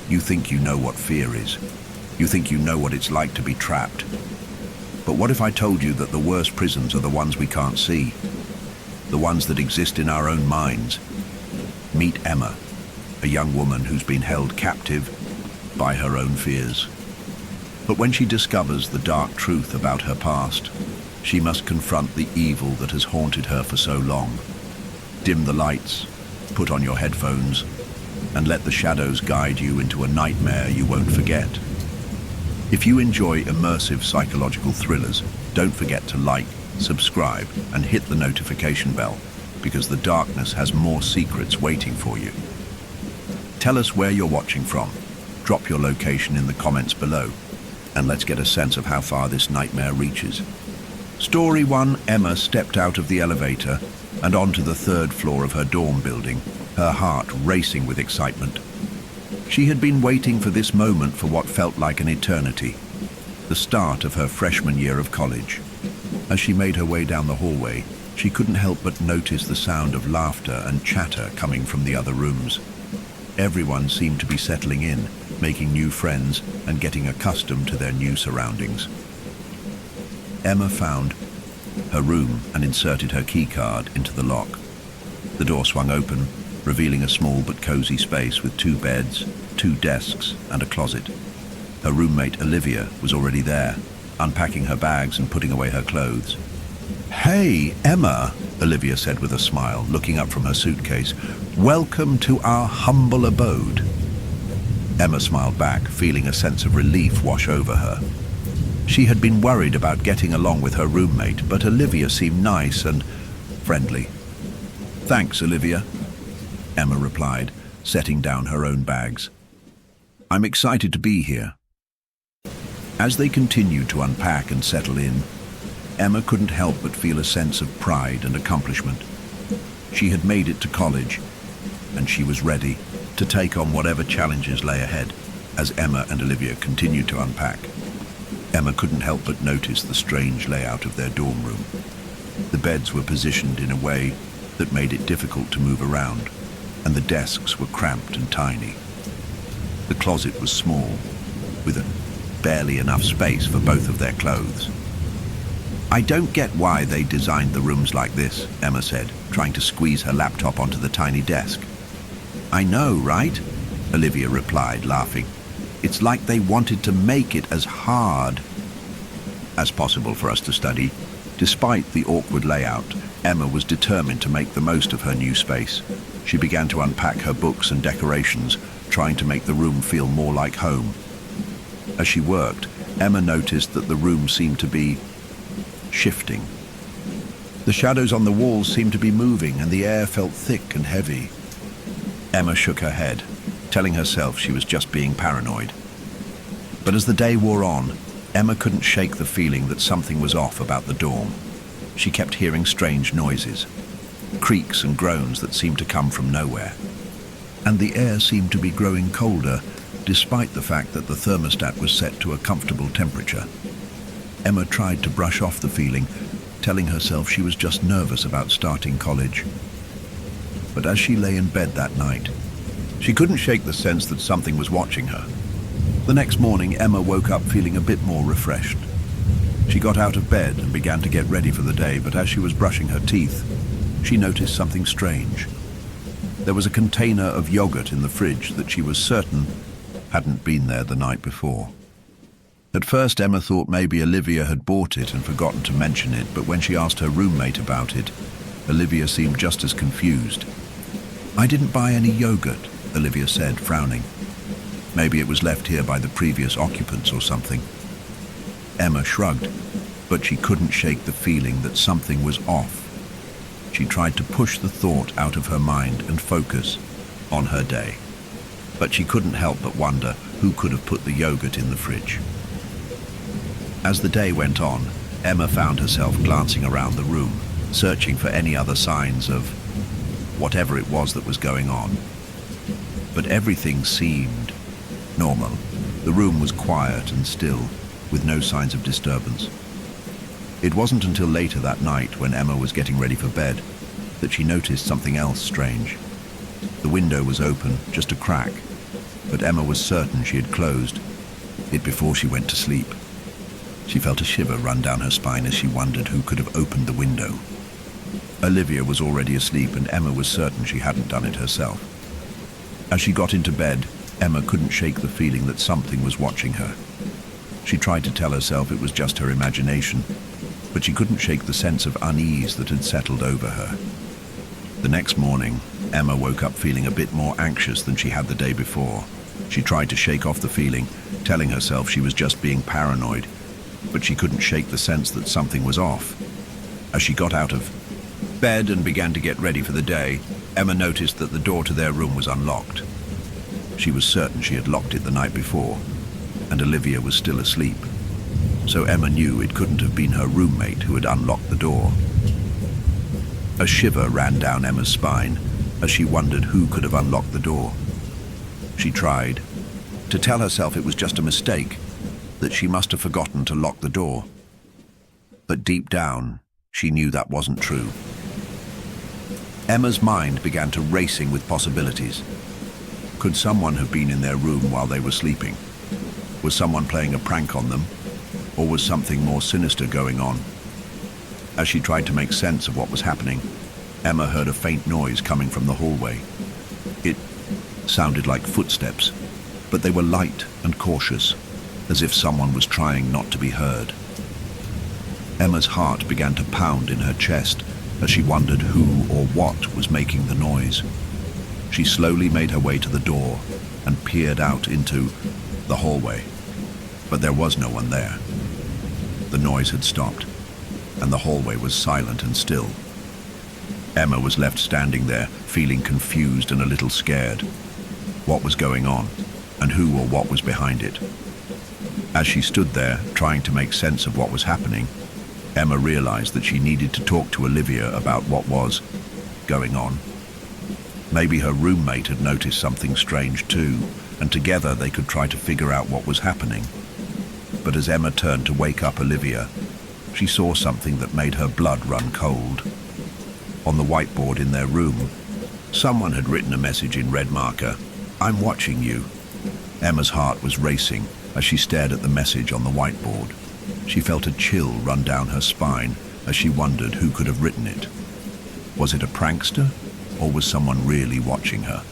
You think you know what fear is. You think you know what it's like to be trapped. But what if I told you that the worst prisons are the ones we can't see? The ones that exist in our own minds? Meet Emma, a young woman who's been held captive by her own fears. But when she discovers the dark truth about her past, she must confront the evil that has haunted her for so long. Dim the lights, put on your headphones, and let the shadows guide you into a nightmare you won't forget. If you enjoy immersive psychological thrillers, don't forget to like, subscribe, and hit the notification bell, because the darkness has more secrets waiting for you. Tell us where you're watching from. Drop your location in the comments below, and let's get a sense of how far this nightmare reaches. Story 1. Emma stepped out of the elevator and onto the 3rd floor of her dorm building, her heart racing with excitement. She had been waiting for this moment for what felt like an eternity, the start of her freshman year of college. As she made her way down the hallway, she couldn't help but notice the sound of laughter and chatter coming from the other rooms. Everyone seemed to be settling in, making new friends and getting accustomed to their new surroundings. Emma found her room and inserted her key card into the lock. The door swung open, revealing a small but cozy space with 2 beds, 2 desks, and a closet. Her roommate, Olivia, was already there, unpacking her bags and putting away her clothes. "Hey, Emma," Olivia said with a smile, looking up from her suitcase. "Welcome to our humble abode." Emma smiled back, feeling a sense of relief wash over her. She had been worried about getting along with her roommate, but Olivia seemed nice and friendly. "Thanks, Olivia," Emma replied, setting down her own bags. "I'm excited to be here." As they continued to unpack and settle in, Emma couldn't help but feel a sense of pride and accomplishment. She had made it to college, and she was ready to take on whatever challenges lay ahead. As Emma and Olivia continued to unpack, Emma couldn't help but notice the strange layout of their dorm room. The beds were positioned in a way that made it difficult to move around, and the desks were cramped and tiny. The closet was small, with barely enough space for both of their clothes. "I don't get why they designed the rooms like this," Emma said, trying to squeeze her laptop onto the tiny desk. "I know, right?" Olivia replied, laughing. "It's like they wanted to make it as hard as possible for us to study." Despite the awkward layout, Emma was determined to make the most of her new space. She began to unpack her books and decorations, trying to make the room feel more like home. As she worked, Emma noticed that the room seemed to be shifting. The shadows on the walls seemed to be moving, and the air felt thick and heavy. Emma shook her head, telling herself she was just being paranoid. But as the day wore on, Emma couldn't shake the feeling that something was off about the dorm. She kept hearing strange noises, creaks and groans that seemed to come from nowhere. And the air seemed to be growing colder, despite the fact that the thermostat was set to a comfortable temperature. Emma tried to brush off the feeling, telling herself she was just nervous about starting college. But as she lay in bed that night, she couldn't shake the sense that something was watching her. The next morning, Emma woke up feeling a bit more refreshed. She got out of bed and began to get ready for the day, but as she was brushing her teeth, she noticed something strange. There was a container of yogurt in the fridge that she was certain hadn't been there the night before. At first, Emma thought maybe Olivia had bought it and forgotten to mention it, but when she asked her roommate about it, Olivia seemed just as confused. "I didn't buy any yogurt," Olivia said, frowning. "Maybe it was left here by the previous occupants or something." Emma shrugged, but she couldn't shake the feeling that something was off. She tried to push the thought out of her mind and focus on her day. But she couldn't help but wonder who could have put the yogurt in the fridge. As the day went on, Emma found herself glancing around the room, searching for any other signs of whatever it was that was going on. But everything seemed normal. The room was quiet and still, with no signs of disturbance. It wasn't until later that night, when Emma was getting ready for bed, that she noticed something else strange. The window was open, just a crack, but Emma was certain she had closed it before she went to sleep. She felt a shiver run down her spine as she wondered who could have opened the window. Olivia was already asleep, and Emma was certain she hadn't done it herself. As she got into bed, Emma couldn't shake the feeling that something was watching her. She tried to tell herself it was just her imagination, but she couldn't shake the sense of unease that had settled over her. The next morning, Emma woke up feeling a bit more anxious than she had the day before. She tried to shake off the feeling, telling herself she was just being paranoid, but she couldn't shake the sense that something was off. As she got out of bed and began to get ready for the day, Emma noticed that the door to their room was unlocked. She was certain she had locked it the night before, and Olivia was still asleep. So Emma knew it couldn't have been her roommate who had unlocked the door. A shiver ran down Emma's spine as she wondered who could have unlocked the door. She tried to tell herself it was just a mistake, that she must have forgotten to lock the door. But deep down, she knew that wasn't true. Emma's mind began to racing with possibilities. Could someone have been in their room while they were sleeping? Was someone playing a prank on them? Or was something more sinister going on? As she tried to make sense of what was happening, Emma heard a faint noise coming from the hallway. It sounded like footsteps, but they were light and cautious, as if someone was trying not to be heard. Emma's heart began to pound in her chest as she wondered who or what was making the noise. She slowly made her way to the door and peered out into the hallway, but there was no one there. The noise had stopped, and the hallway was silent and still. Emma was left standing there, feeling confused and a little scared. What was going on, and who or what was behind it? As she stood there, trying to make sense of what was happening, Emma realized that she needed to talk to Olivia about what was going on. Maybe her roommate had noticed something strange too, and together they could try to figure out what was happening. But as Emma turned to wake up Olivia, she saw something that made her blood run cold. On the whiteboard in their room, someone had written a message in red marker, "I'm watching you." Emma's heart was racing as she stared at the message on the whiteboard. She felt a chill run down her spine as she wondered who could have written it. Was it a prankster, or was someone really watching her?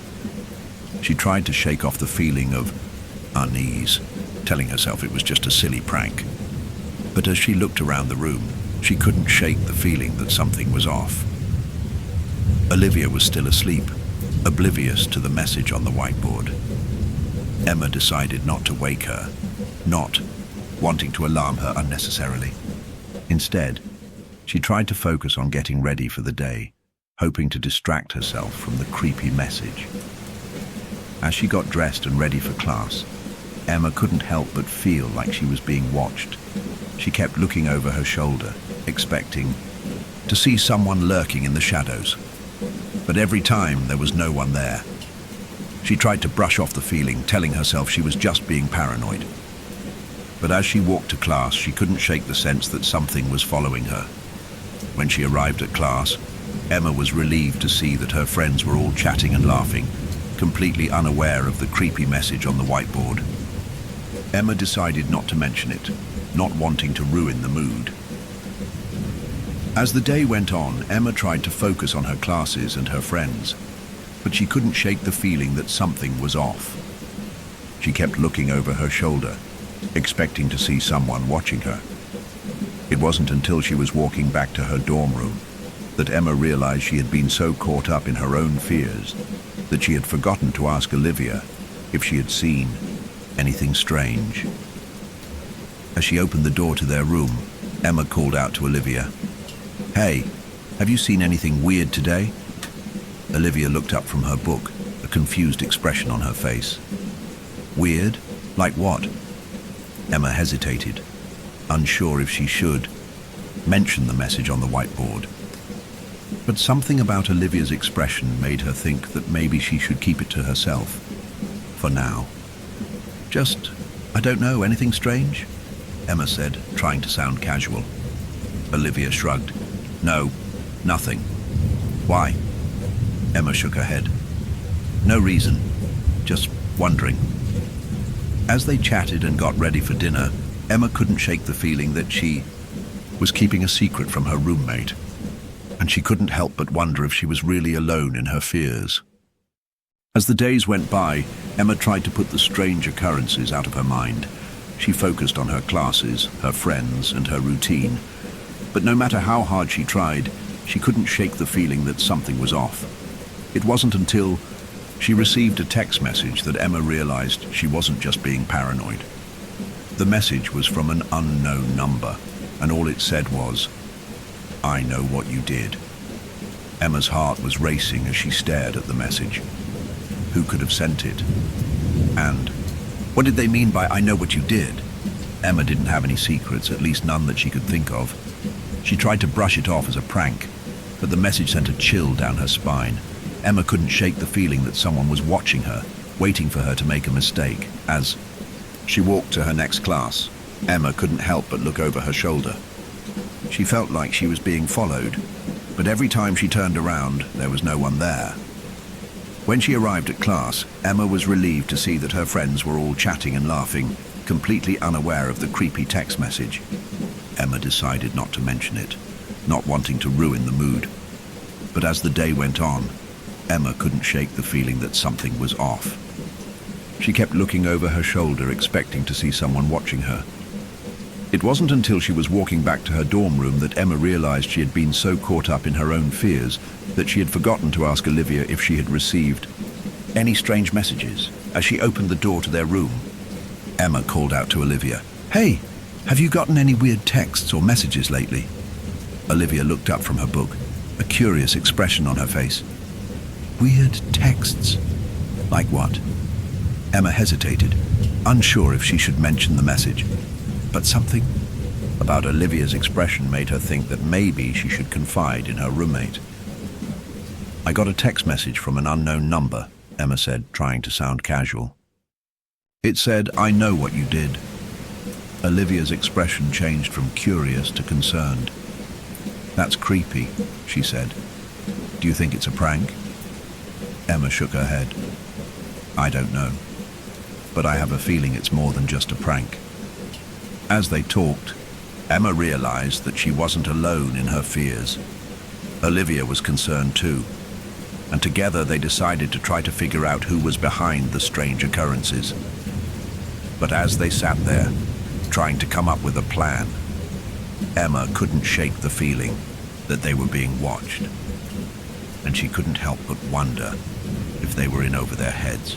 She tried to shake off the feeling of unease, telling herself it was just a silly prank. But as she looked around the room, she couldn't shake the feeling that something was off. Olivia was still asleep, oblivious to the message on the whiteboard. Emma decided not to wake her, not wanting to alarm her unnecessarily. Instead, she tried to focus on getting ready for the day, hoping to distract herself from the creepy message. As she got dressed and ready for class, Emma couldn't help but feel like she was being watched. She kept looking over her shoulder, expecting to see someone lurking in the shadows. But every time there was no one there. She tried to brush off the feeling, telling herself she was just being paranoid. But as she walked to class, she couldn't shake the sense that something was following her. When she arrived at class, Emma was relieved to see that her friends were all chatting and laughing, completely unaware of the creepy message on the whiteboard. Emma decided not to mention it, not wanting to ruin the mood. As the day went on, Emma tried to focus on her classes and her friends, but she couldn't shake the feeling that something was off. She kept looking over her shoulder, expecting to see someone watching her. It wasn't until she was walking back to her dorm room that Emma realized she had been so caught up in her own fears that she had forgotten to ask Olivia if she had seen anything strange. As she opened the door to their room, Emma called out to Olivia, "Hey, have you seen anything weird today?" Olivia looked up from her book, a confused expression on her face. "Weird? Like what?" Emma hesitated, unsure if she should mention the message on the whiteboard. But something about Olivia's expression made her think that maybe she should keep it to herself, for now. "Just, I don't know, anything strange?" Emma said, trying to sound casual. Olivia shrugged. "No, nothing." "Why?" Emma shook her head. "No reason. Just wondering. As they chatted and got ready for dinner, Emma couldn't shake the feeling that she was keeping a secret from her roommate, and she couldn't help but wonder if she was really alone in her fears. As the days went by, Emma tried to put the strange occurrences out of her mind. She focused on her classes, her friends, and her routine. But no matter how hard she tried, she couldn't shake the feeling that something was off. It wasn't until she received a text message that Emma realized she wasn't just being paranoid. The message was from an unknown number, and all it said was, "I know what you did." Emma's heart was racing as she stared at the message. Who could have sent it? And what did they mean by "I know what you did"? Emma didn't have any secrets, at least none that she could think of. She tried to brush it off as a prank, but the message sent a chill down her spine. Emma couldn't shake the feeling that someone was watching her, waiting for her to make a mistake. As she walked to her next class, Emma couldn't help but look over her shoulder. She felt like she was being followed, but every time she turned around, there was no one there. When she arrived at class, Emma was relieved to see that her friends were all chatting and laughing, completely unaware of the creepy text message. Emma decided not to mention it, not wanting to ruin the mood. But as the day went on, Emma couldn't shake the feeling that something was off. She kept looking over her shoulder, expecting to see someone watching her. It wasn't until she was walking back to her dorm room that Emma realized she had been so caught up in her own fears that she had forgotten to ask Olivia if she had received any strange messages. As she opened the door to their room, Emma called out to Olivia, "Hey, have you gotten any weird texts or messages lately?" Olivia looked up from her book, a curious expression on her face. "Weird texts? Like what?" Emma hesitated, unsure if she should mention the message. But something about Olivia's expression made her think that maybe she should confide in her roommate. "I got a text message from an unknown number," Emma said, trying to sound casual. "It said, 'I know what you did.'" Olivia's expression changed from curious to concerned. "That's creepy," she said. "Do you think it's a prank?" Emma shook her head. "I don't know, but I have a feeling it's more than just a prank." As they talked, Emma realized that she wasn't alone in her fears. Olivia was concerned too, and together they decided to try to figure out who was behind the strange occurrences. But as they sat there, trying to come up with a plan, Emma couldn't shake the feeling that they were being watched, and she couldn't help but wonder if they were in over their heads.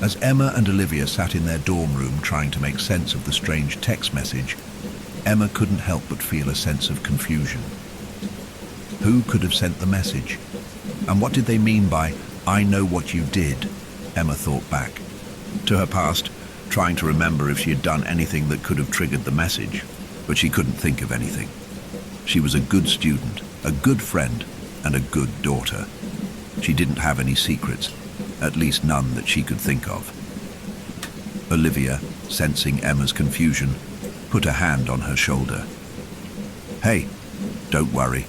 As Emma and Olivia sat in their dorm room trying to make sense of the strange text message, Emma couldn't help but feel a sense of confusion. Who could have sent the message? And what did they mean by "I know what you did"? Emma thought back to her past, trying to remember if she had done anything that could have triggered the message, but she couldn't think of anything. She was a good student, a good friend, and a good daughter. She didn't have any secrets, at least none that she could think of. Olivia, sensing Emma's confusion, put a hand on her shoulder. "Hey, don't worry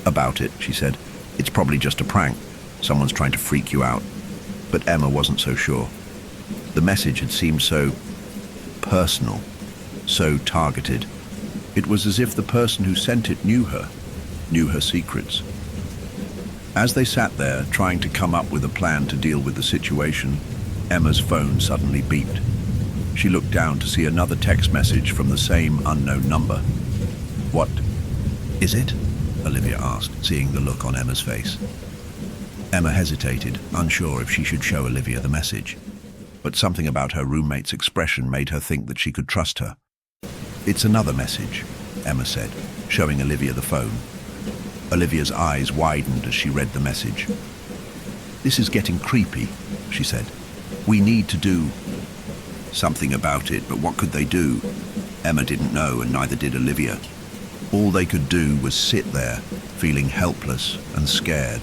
about it," she said. "It's probably just a prank. Someone's trying to freak you out." But Emma wasn't so sure. The message had seemed so personal, so targeted. It was as if the person who sent it knew her secrets. As they sat there, trying to come up with a plan to deal with the situation, Emma's phone suddenly beeped. She looked down to see another text message from the same unknown number. "What is it?" Olivia asked, seeing the look on Emma's face. Emma hesitated, unsure if she should show Olivia the message. But something about her roommate's expression made her think that she could trust her. "It's another message," Emma said, showing Olivia the phone. Olivia's eyes widened as she read the message. "This is getting creepy," she said. "We need to do something about it, but what could they do?" Emma didn't know, and neither did Olivia. All they could do was sit there, feeling helpless and scared,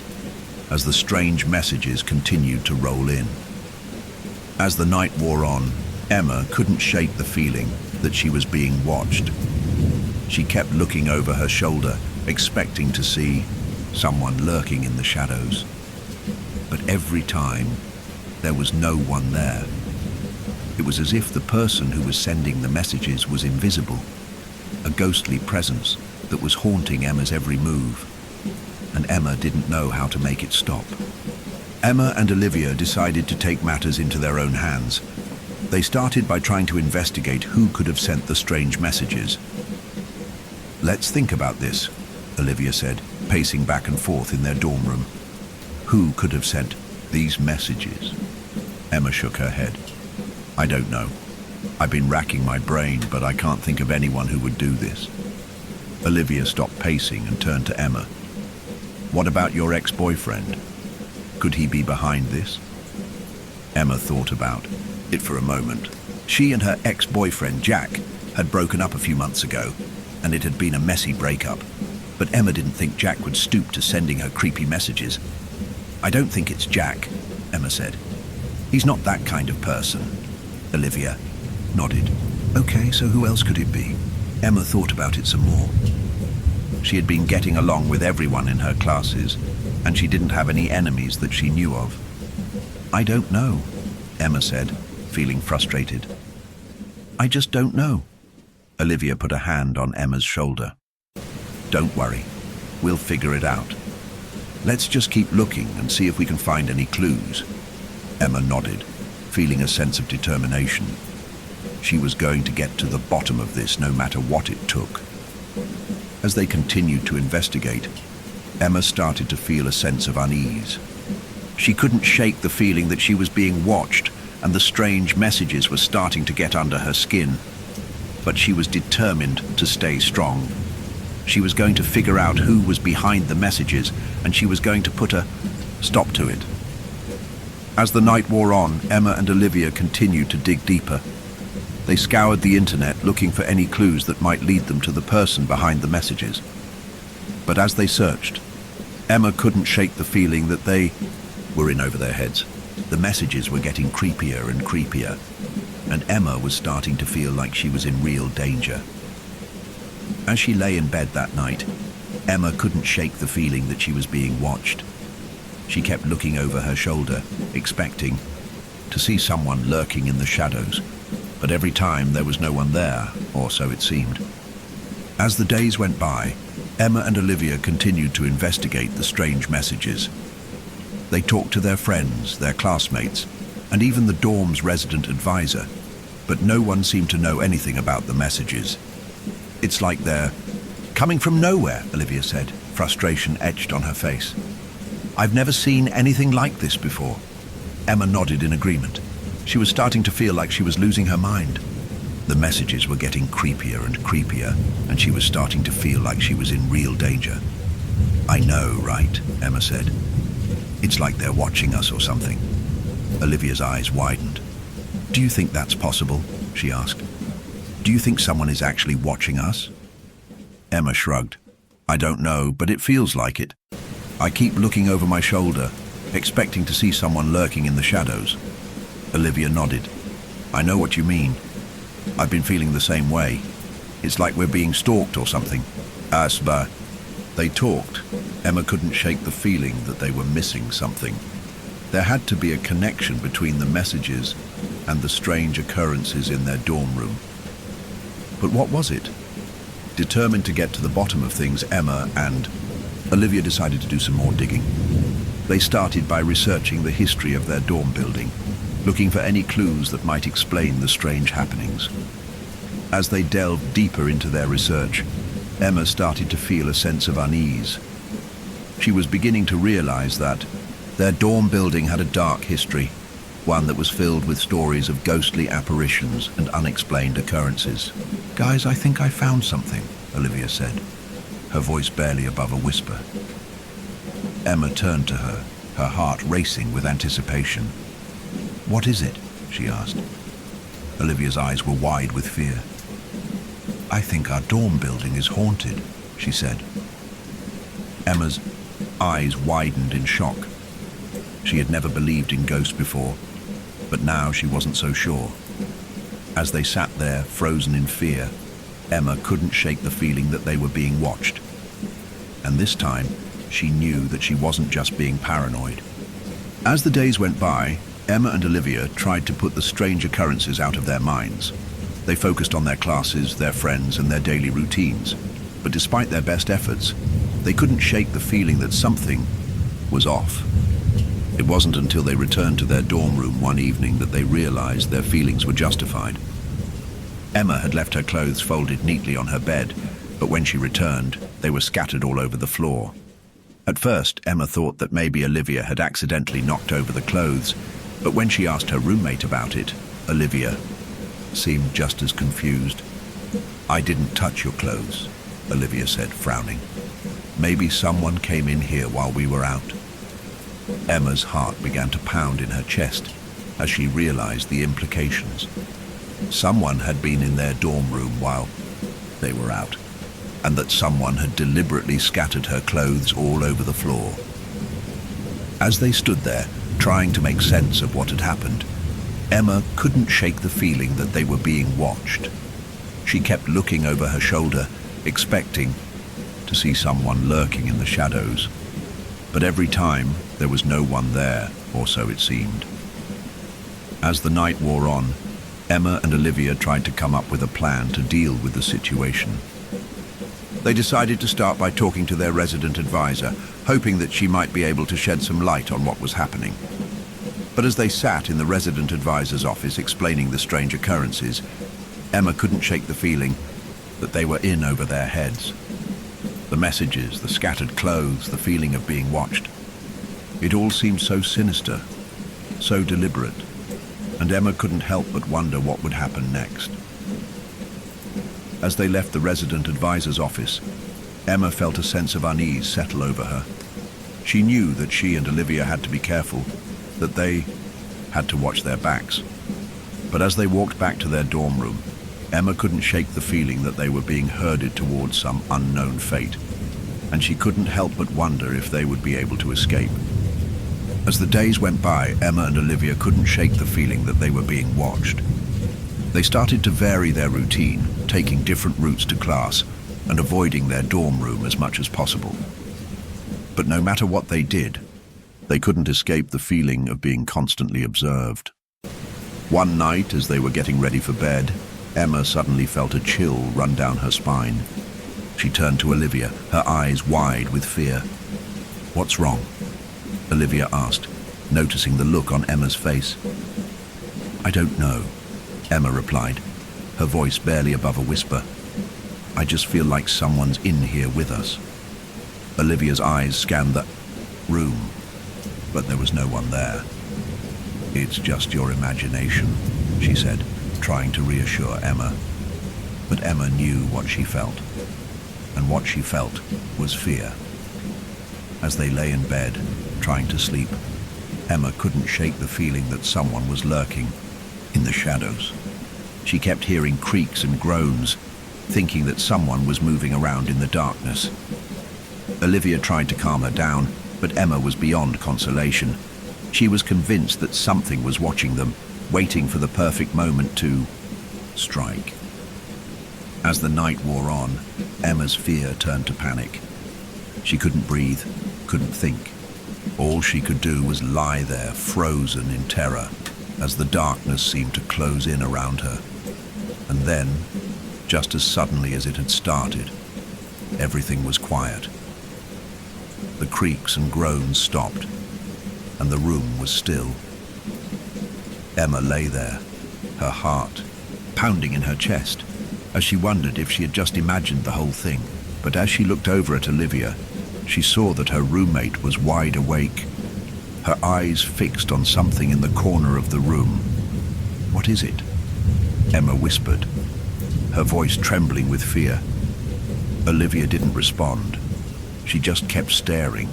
as the strange messages continued to roll in. As the night wore on, Emma couldn't shake the feeling that she was being watched. She kept looking over her shoulder, expecting to see someone lurking in the shadows. But every time, there was no one there. It was as if the person who was sending the messages was invisible, a ghostly presence that was haunting Emma's every move, and Emma didn't know how to make it stop. Emma and Olivia decided to take matters into their own hands. They started by trying to investigate who could have sent the strange messages. "Let's think about this," Olivia said, pacing back and forth in their dorm room. "Who could have sent these messages?" Emma shook her head. "I don't know. I've been racking my brain, but I can't think of anyone who would do this." Olivia stopped pacing and turned to Emma. "What about your ex-boyfriend? Could he be behind this?" Emma thought about it for a moment. She and her ex-boyfriend, Jack, had broken up a few months ago, and it had been a messy breakup. But Emma didn't think Jack would stoop to sending her creepy messages. "I don't think it's Jack," Emma said. "He's not that kind of person." Olivia nodded. "Okay, so who else could it be?" Emma thought about it some more. She had been getting along with everyone in her classes, and she didn't have any enemies that she knew of. "I don't know," Emma said, feeling frustrated. "I just don't know." Olivia put a hand on Emma's shoulder. "Don't worry, we'll figure it out. Let's just keep looking and see if we can find any clues." Emma nodded, feeling a sense of determination. She was going to get to the bottom of this no matter what it took. As they continued to investigate, Emma started to feel a sense of unease. She couldn't shake the feeling that she was being watched, and the strange messages were starting to get under her skin. But she was determined to stay strong. She was going to figure out who was behind the messages, and she was going to put a stop to it. As the night wore on, Emma and Olivia continued to dig deeper. They scoured the internet looking for any clues that might lead them to the person behind the messages. But as they searched, Emma couldn't shake the feeling that they were in over their heads. The messages were getting creepier and creepier, and Emma was starting to feel like she was in real danger. As she lay in bed that night, Emma couldn't shake the feeling that she was being watched. She kept looking over her shoulder, expecting to see someone lurking in the shadows, but every time there was no one there, or so it seemed. As the days went by, Emma and Olivia continued to investigate the strange messages. They talked to their friends, their classmates, and even the dorm's resident advisor, but no one seemed to know anything about the messages. "It's like they're coming from nowhere," Olivia said, frustration etched on her face. "I've never seen anything like this before." Emma nodded in agreement. She was starting to feel like she was losing her mind. The messages were getting creepier and creepier, and she was starting to feel like she was in real danger. "I know, right?" Emma said. "It's like they're watching us or something." Olivia's eyes widened. "Do you think that's possible?" she asked. "Do you think someone is actually watching us?" Emma shrugged. "I don't know, but it feels like it. I keep looking over my shoulder, expecting to see someone lurking in the shadows." Olivia nodded. "I know what you mean. I've been feeling the same way. It's like we're being stalked or something." Asba. They talked. Emma couldn't shake the feeling that they were missing something. There had to be a connection between the messages and the strange occurrences in their dorm room. But what was it? Determined to get to the bottom of things, Emma and Olivia decided to do some more digging. They started by researching the history of their dorm building, looking for any clues that might explain the strange happenings. As they delved deeper into their research, Emma started to feel a sense of unease. She was beginning to realize that their dorm building had a dark history, one that was filled with stories of ghostly apparitions and unexplained occurrences. "Guys, I think I found something," Olivia said, her voice barely above a whisper. Emma turned to her, her heart racing with anticipation. "What is it?" she asked. Olivia's eyes were wide with fear. "I think our dorm building is haunted," she said. Emma's eyes widened in shock. She had never believed in ghosts before, but now she wasn't so sure. As they sat there, frozen in fear, Emma couldn't shake the feeling that they were being watched. And this time, she knew that she wasn't just being paranoid. As the days went by, Emma and Olivia tried to put the strange occurrences out of their minds. They focused on their classes, their friends, and their daily routines. But despite their best efforts, they couldn't shake the feeling that something was off. It wasn't until they returned to their dorm room one evening that they realized their feelings were justified. Emma had left her clothes folded neatly on her bed, but when she returned, they were scattered all over the floor. At first, Emma thought that maybe Olivia had accidentally knocked over the clothes, but when she asked her roommate about it, Olivia seemed just as confused. "I didn't touch your clothes," Olivia said, frowning. "Maybe someone came in here while we were out." Emma's heart began to pound in her chest as she realized the implications. Someone had been in their dorm room while they were out, and that someone had deliberately scattered her clothes all over the floor. As they stood there, trying to make sense of what had happened, Emma couldn't shake the feeling that they were being watched. She kept looking over her shoulder, expecting to see someone lurking in the shadows. But every time, there was no one there, or so it seemed. As the night wore on, Emma and Olivia tried to come up with a plan to deal with the situation. They decided to start by talking to their resident advisor, hoping that she might be able to shed some light on what was happening. But as they sat in the resident advisor's office explaining the strange occurrences, Emma couldn't shake the feeling that they were in over their heads. The messages, the scattered clothes, the feeling of being watched. It all seemed so sinister, so deliberate, and Emma couldn't help but wonder what would happen next. As they left the resident advisor's office, Emma felt a sense of unease settle over her. She knew that she and Olivia had to be careful, that they had to watch their backs. But as they walked back to their dorm room, Emma couldn't shake the feeling that they were being herded towards some unknown fate, and she couldn't help but wonder if they would be able to escape. As the days went by, Emma and Olivia couldn't shake the feeling that they were being watched. They started to vary their routine, taking different routes to class and avoiding their dorm room as much as possible. But no matter what they did, they couldn't escape the feeling of being constantly observed. One night, as they were getting ready for bed, Emma suddenly felt a chill run down her spine. She turned to Olivia, her eyes wide with fear. "What's wrong?" Olivia asked, noticing the look on Emma's face. "I don't know," Emma replied, her voice barely above a whisper. "I just feel like someone's in here with us." Olivia's eyes scanned the room, but there was no one there. "It's just your imagination," she said, trying to reassure Emma. But Emma knew what she felt, and what she felt was fear. As they lay in bed, trying to sleep, Emma couldn't shake the feeling that someone was lurking in the shadows. She kept hearing creaks and groans, thinking that someone was moving around in the darkness. Olivia tried to calm her down, but Emma was beyond consolation. She was convinced that something was watching them, waiting for the perfect moment to strike. As the night wore on, Emma's fear turned to panic. She couldn't breathe, couldn't think. All she could do was lie there, frozen in terror, as the darkness seemed to close in around her. And then, just as suddenly as it had started, everything was quiet. The creaks and groans stopped, and the room was still. Emma lay there, her heart pounding in her chest, as she wondered if she had just imagined the whole thing. But as she looked over at Olivia, she saw that her roommate was wide awake, her eyes fixed on something in the corner of the room. "What is it?" Emma whispered, her voice trembling with fear. Olivia didn't respond. She just kept staring,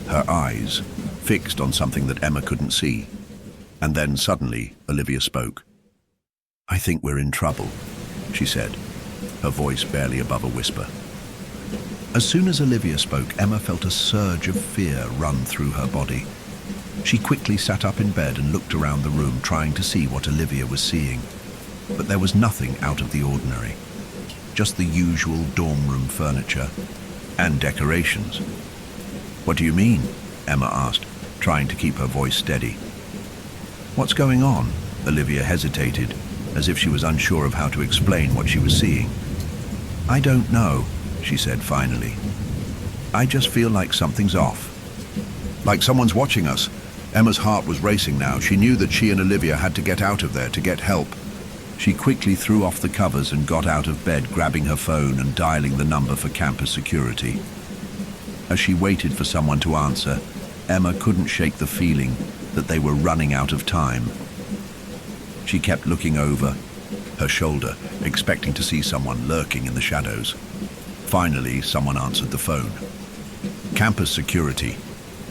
her eyes fixed on something that Emma couldn't see. And then suddenly, Olivia spoke. "I think we're in trouble," she said, her voice barely above a whisper. As soon as Olivia spoke, Emma felt a surge of fear run through her body. She quickly sat up in bed and looked around the room, trying to see what Olivia was seeing. But there was nothing out of the ordinary, just the usual dorm room furniture and decorations. "What do you mean?" Emma asked, trying to keep her voice steady. What's going on? Olivia hesitated, as if she was unsure of how to explain what she was seeing. I don't know, she said finally. I just feel like something's off. Like someone's watching us. Emma's heart was racing now. She knew that she and Olivia had to get out of there to get help. She quickly threw off the covers and got out of bed, grabbing her phone and dialing the number for campus security. As she waited for someone to answer, Emma couldn't shake the feeling that they were running out of time. She kept looking over her shoulder, expecting to see someone lurking in the shadows. Finally, someone answered the phone. Campus security,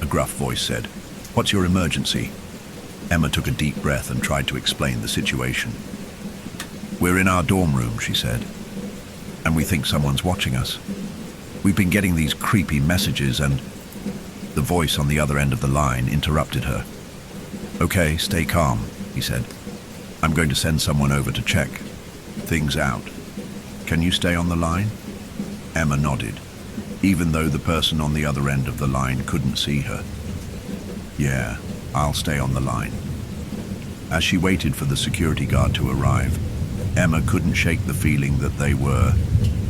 a gruff voice said. What's your emergency? Emma took a deep breath and tried to explain the situation. We're in our dorm room, she said, and we think someone's watching us. We've been getting these creepy messages and... The voice on the other end of the line interrupted her. Okay, stay calm, he said. I'm going to send someone over to check things out. Can you stay on the line? Emma nodded, even though the person on the other end of the line couldn't see her. Yeah, I'll stay on the line. As she waited for the security guard to arrive, Emma couldn't shake the feeling that they were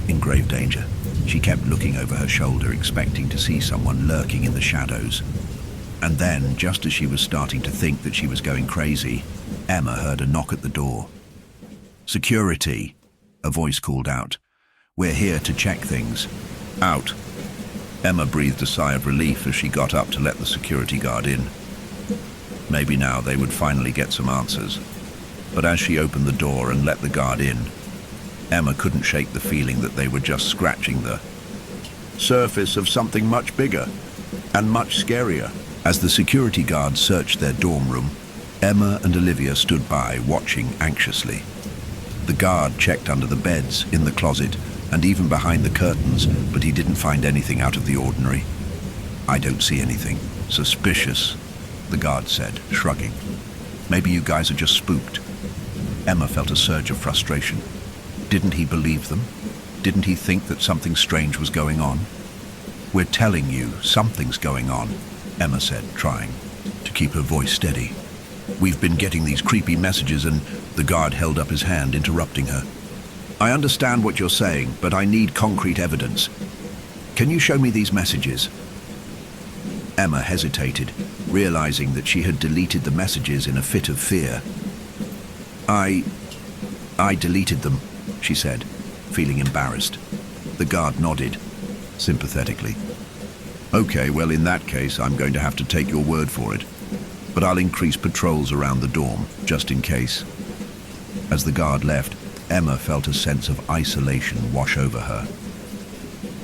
in grave danger. She kept looking over her shoulder, expecting to see someone lurking in the shadows. And then, just as she was starting to think that she was going crazy, Emma heard a knock at the door. Security, a voice called out. We're here to check things. Out. Emma breathed a sigh of relief as she got up to let the security guard in. Maybe now they would finally get some answers. But as she opened the door and let the guard in, Emma couldn't shake the feeling that they were just scratching the surface of something much bigger and much scarier. As the security guard searched their dorm room, Emma and Olivia stood by, watching anxiously. The guard checked under the beds, in the closet, and even behind the curtains, but he didn't find anything out of the ordinary. I don't see anything suspicious, the guard said, shrugging. Maybe you guys are just spooked. Emma felt a surge of frustration. Didn't he believe them? Didn't he think that something strange was going on? We're telling you, something's going on, Emma said, trying to keep her voice steady. We've been getting these creepy messages and the guard held up his hand, interrupting her. I understand what you're saying, but I need concrete evidence. Can you show me these messages? Emma hesitated, realizing that she had deleted the messages in a fit of fear. I deleted them, she said, feeling embarrassed. The guard nodded, sympathetically. Okay, well in that case I'm going to have to take your word for it, but I'll increase patrols around the dorm, just in case. As the guard left, Emma felt a sense of isolation wash over her.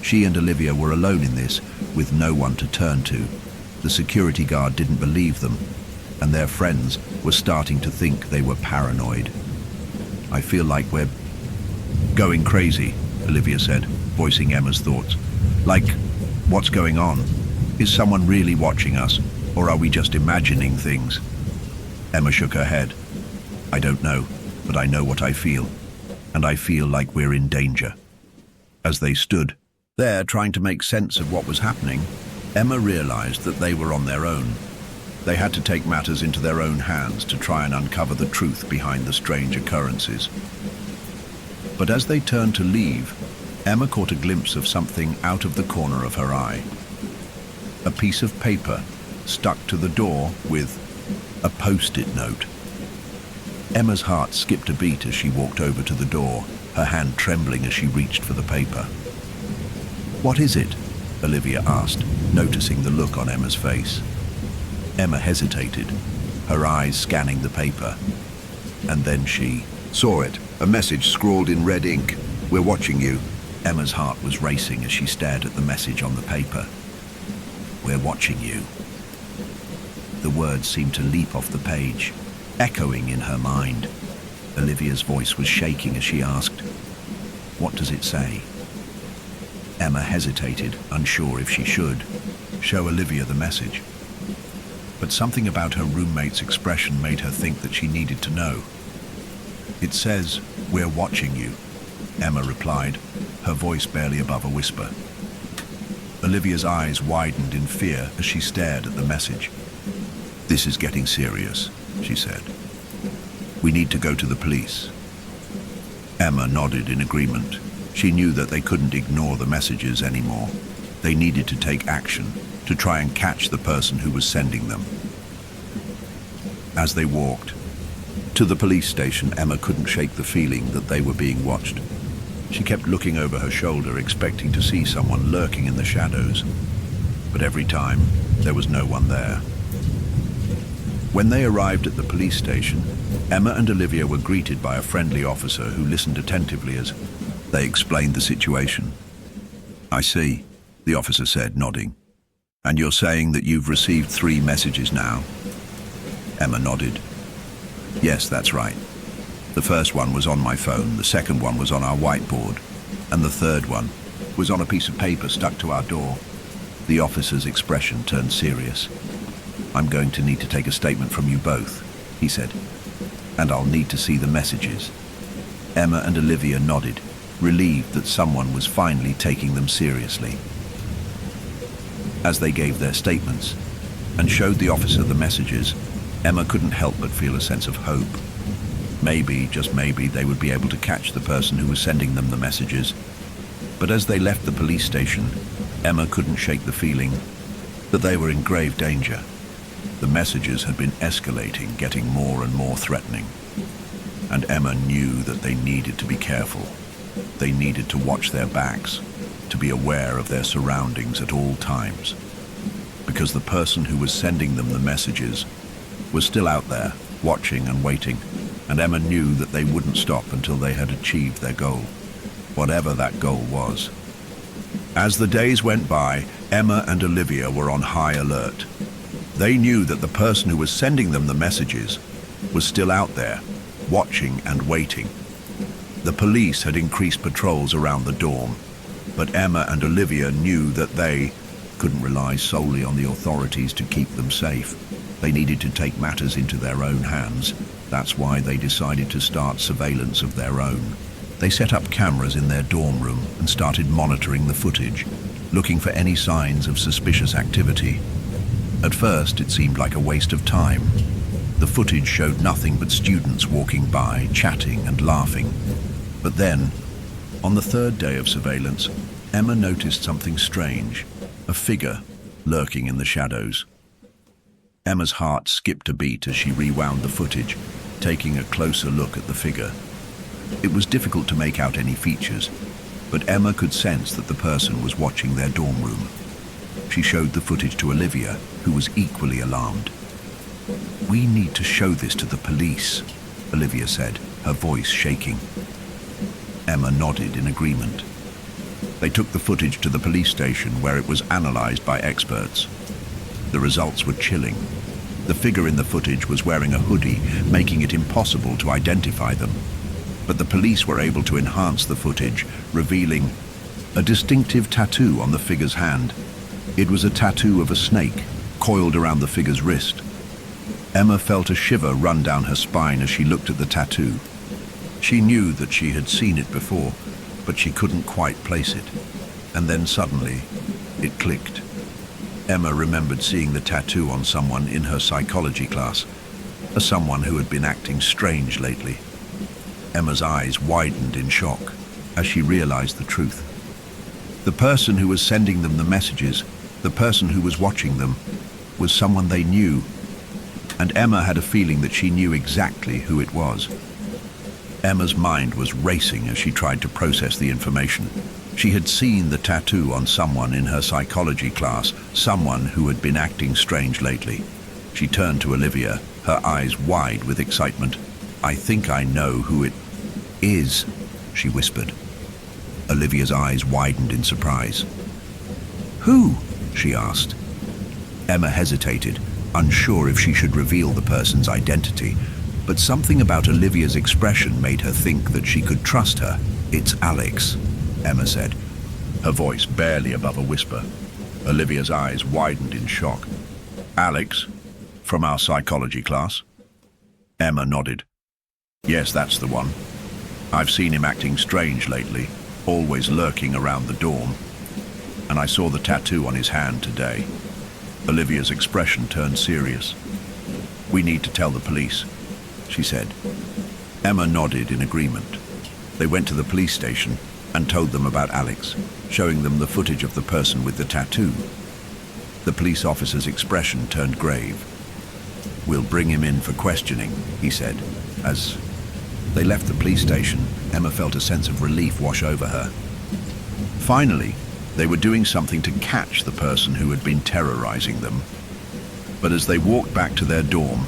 She and Olivia were alone in this, with no one to turn to. The security guard didn't believe them, and their friends were starting to think they were paranoid. I feel like we're going crazy, Olivia said, voicing Emma's thoughts. Like, what's going on? Is someone really watching us, or are we just imagining things? Emma shook her head. I don't know, but I know what I feel, and I feel like we're in danger. As they stood there trying to make sense of what was happening, Emma realized that they were on their own. They had to take matters into their own hands to try and uncover the truth behind the strange occurrences. But as they turned to leave, Emma caught a glimpse of something out of the corner of her eye. A piece of paper stuck to the door with a post-it note. Emma's heart skipped a beat as she walked over to the door, her hand trembling as she reached for the paper. What is it? Olivia asked, noticing the look on Emma's face. Emma hesitated, her eyes scanning the paper. And then she saw it, a message scrawled in red ink. We're watching you. Emma's heart was racing as she stared at the message on the paper. We're watching you. The words seemed to leap off the page, echoing in her mind. Olivia's voice was shaking as she asked, what does it say? Emma hesitated, unsure if she should show Olivia the message. But something about her roommate's expression made her think that she needed to know. It says, we're watching you, Emma replied, her voice barely above a whisper. Olivia's eyes widened in fear as she stared at the message. This is getting serious, she said. "We need to go to the police." Emma nodded in agreement. She knew that they couldn't ignore the messages anymore. They needed to take action to try and catch the person who was sending them. As they walked to the police station, Emma couldn't shake the feeling that they were being watched. She kept looking over her shoulder, expecting to see someone lurking in the shadows. But every time, there was no one there. When they arrived at the police station, Emma and Olivia were greeted by a friendly officer who listened attentively as they explained the situation. "I see," the officer said, nodding. "And you're saying that you've received 3 messages now?" Emma nodded. "Yes, that's right. The first one was on my phone, the second one was on our whiteboard, and the third one was on a piece of paper stuck to our door." The officer's expression turned serious. "I'm going to need to take a statement from you both," he said, "and I'll need to see the messages." Emma and Olivia nodded, relieved that someone was finally taking them seriously. As they gave their statements and showed the officer the messages, Emma couldn't help but feel a sense of hope. Maybe, just maybe, they would be able to catch the person who was sending them the messages. But as they left the police station, Emma couldn't shake the feeling that they were in grave danger. The messages had been escalating, getting more and more threatening. And Emma knew that they needed to be careful. They needed to watch their backs, to be aware of their surroundings at all times. Because the person who was sending them the messages was still out there, watching and waiting, and Emma knew that they wouldn't stop until they had achieved their goal, whatever that goal was. As the days went by, Emma and Olivia were on high alert. They knew that the person who was sending them the messages was still out there, watching and waiting. The police had increased patrols around the dorm, but Emma and Olivia knew that they couldn't rely solely on the authorities to keep them safe. They needed to take matters into their own hands. That's why they decided to start surveillance of their own. They set up cameras in their dorm room and started monitoring the footage, looking for any signs of suspicious activity. At first, it seemed like a waste of time. The footage showed nothing but students walking by, chatting and laughing. But then, on the 3rd day of surveillance, Emma noticed something strange, a figure lurking in the shadows. Emma's heart skipped a beat as she rewound the footage, taking a closer look at the figure. It was difficult to make out any features, but Emma could sense that the person was watching their dorm room. She showed the footage to Olivia, who was equally alarmed. "We need to show this to the police," Olivia said, her voice shaking. Emma nodded in agreement. They took the footage to the police station where it was analyzed by experts. The results were chilling. The figure in the footage was wearing a hoodie, making it impossible to identify them. But the police were able to enhance the footage, revealing a distinctive tattoo on the figure's hand. It was a tattoo of a snake, coiled around the figure's wrist. Emma felt a shiver run down her spine as she looked at the tattoo. She knew that she had seen it before, but she couldn't quite place it. And then suddenly, it clicked. Emma remembered seeing the tattoo on someone in her psychology class, someone who had been acting strange lately. Emma's eyes widened in shock as she realized the truth. The person who was sending them the messages, the person who was watching them, was someone they knew, and Emma had a feeling that she knew exactly who it was. Emma's mind was racing as she tried to process the information. She had seen the tattoo on someone in her psychology class, someone who had been acting strange lately. She turned to Olivia, her eyes wide with excitement. "I think I know who it is," she whispered. Olivia's eyes widened in surprise. "Who?" she asked. Emma hesitated, unsure if she should reveal the person's identity, but something about Olivia's expression made her think that she could trust her. "It's Alex," Emma said, her voice barely above a whisper. Olivia's eyes widened in shock. "Alex? From our psychology class?" Emma nodded. "Yes, that's the one. I've seen him acting strange lately, always lurking around the dorm. And I saw the tattoo on his hand today." Olivia's expression turned serious. We need to tell the police, she said. Emma nodded in agreement. They went to the police station and told them about Alex, showing them the footage of the person with the tattoo. The police officer's expression turned grave. "We'll bring him in for questioning," he said. As they left the police station, Emma felt a sense of relief wash over her. Finally, they were doing something to catch the person who had been terrorizing them. But as they walked back to their dorm,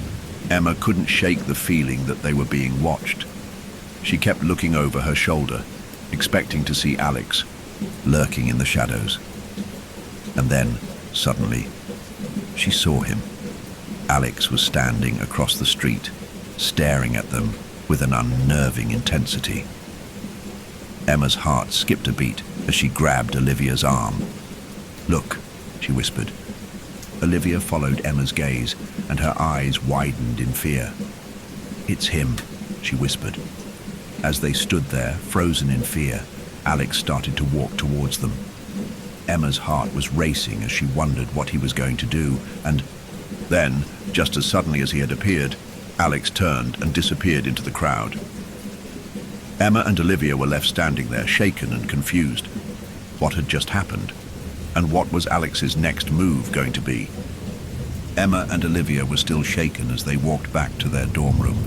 Emma couldn't shake the feeling that they were being watched. She kept looking over her shoulder, expecting to see Alex, lurking in the shadows. And then, suddenly, she saw him. Alex was standing across the street, staring at them with an unnerving intensity. Emma's heart skipped a beat as she grabbed Olivia's arm. "Look," she whispered. Olivia followed Emma's gaze, and her eyes widened in fear. "It's him," she whispered. As they stood there, frozen in fear, Alex started to walk towards them. Emma's heart was racing as she wondered what he was going to do, and then, just as suddenly as he had appeared, Alex turned and disappeared into the crowd. Emma and Olivia were left standing there, shaken and confused. What had just happened? And what was Alex's next move going to be? Emma and Olivia were still shaken as they walked back to their dorm room.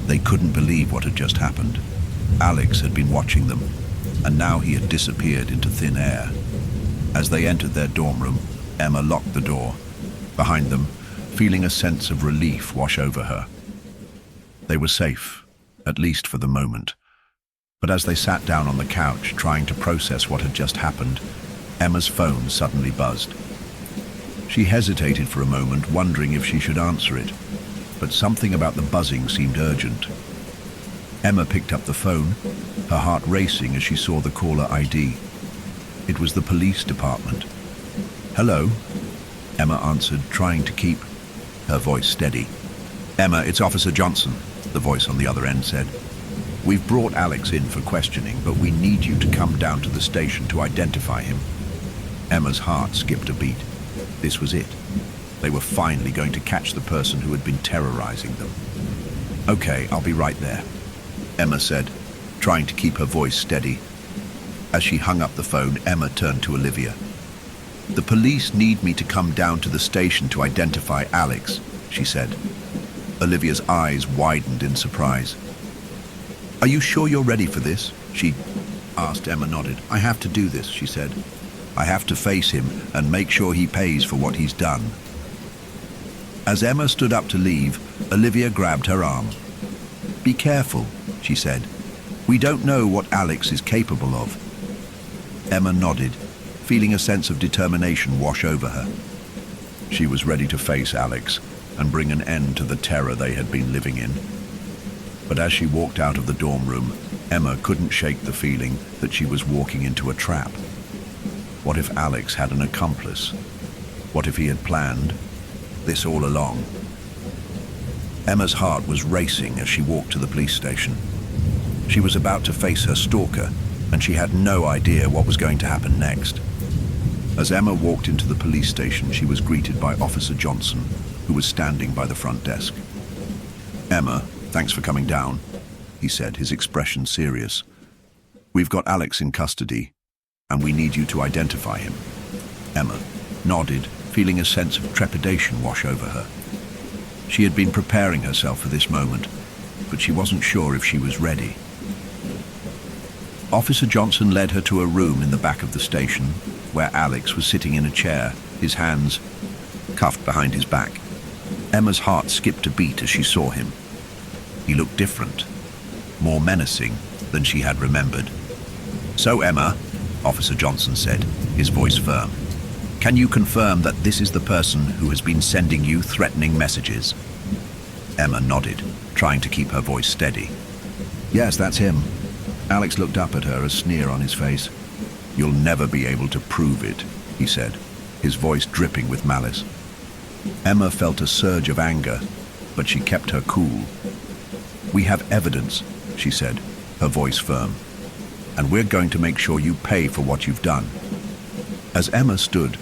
They couldn't believe what had just happened. Alex had been watching them, and now he had disappeared into thin air. As they entered their dorm room, Emma locked the door. Behind them, feeling a sense of relief wash over her. They were safe, at least for the moment. But as they sat down on the couch, trying to process what had just happened, Emma's phone suddenly buzzed. She hesitated for a moment, wondering if she should answer it, but something about the buzzing seemed urgent. Emma picked up the phone, her heart racing as she saw the caller ID. It was the police department. "Hello," Emma answered, trying to keep her voice steady. "Emma, it's Officer Johnson," the voice on the other end said. "We've brought Alex in for questioning, but we need you to come down to the station to identify him." Emma's heart skipped a beat. This was it. They were finally going to catch the person who had been terrorizing them. "Okay, I'll be right there," Emma said, trying to keep her voice steady. As she hung up the phone, Emma turned to Olivia. "The police need me to come down to the station to identify Alex," she said. Olivia's eyes widened in surprise. "Are you sure you're ready for this?" she asked. Emma nodded. "I have to do this," she said. "I have to face him and make sure he pays for what he's done." As Emma stood up to leave, Olivia grabbed her arm. "Be careful," she said. "We don't know what Alex is capable of." Emma nodded, feeling a sense of determination wash over her. She was ready to face Alex and bring an end to the terror they had been living in. But as she walked out of the dorm room, Emma couldn't shake the feeling that she was walking into a trap. What if Alex had an accomplice? What if he had planned this all along? Emma's heart was racing as she walked to the police station. She was about to face her stalker, and she had no idea what was going to happen next. As Emma walked into the police station, she was greeted by Officer Johnson, who was standing by the front desk. "Emma, thanks for coming down," he said, his expression serious. "We've got Alex in custody, and we need you to identify him." Emma nodded, feeling a sense of trepidation wash over her. She had been preparing herself for this moment, but she wasn't sure if she was ready. Officer Johnson led her to a room in the back of the station, where Alex was sitting in a chair, his hands cuffed behind his back. Emma's heart skipped a beat as she saw him. He looked different, more menacing than she had remembered. "So, Emma," Officer Johnson said, his voice firm, "can you confirm that this is the person who has been sending you threatening messages?" Emma nodded, trying to keep her voice steady. "Yes, that's him." Alex looked up at her, a sneer on his face. "You'll never be able to prove it," he said, his voice dripping with malice. Emma felt a surge of anger, but she kept her cool. "We have evidence," she said, her voice firm, "and we're going to make sure you pay for what you've done." As Emma stood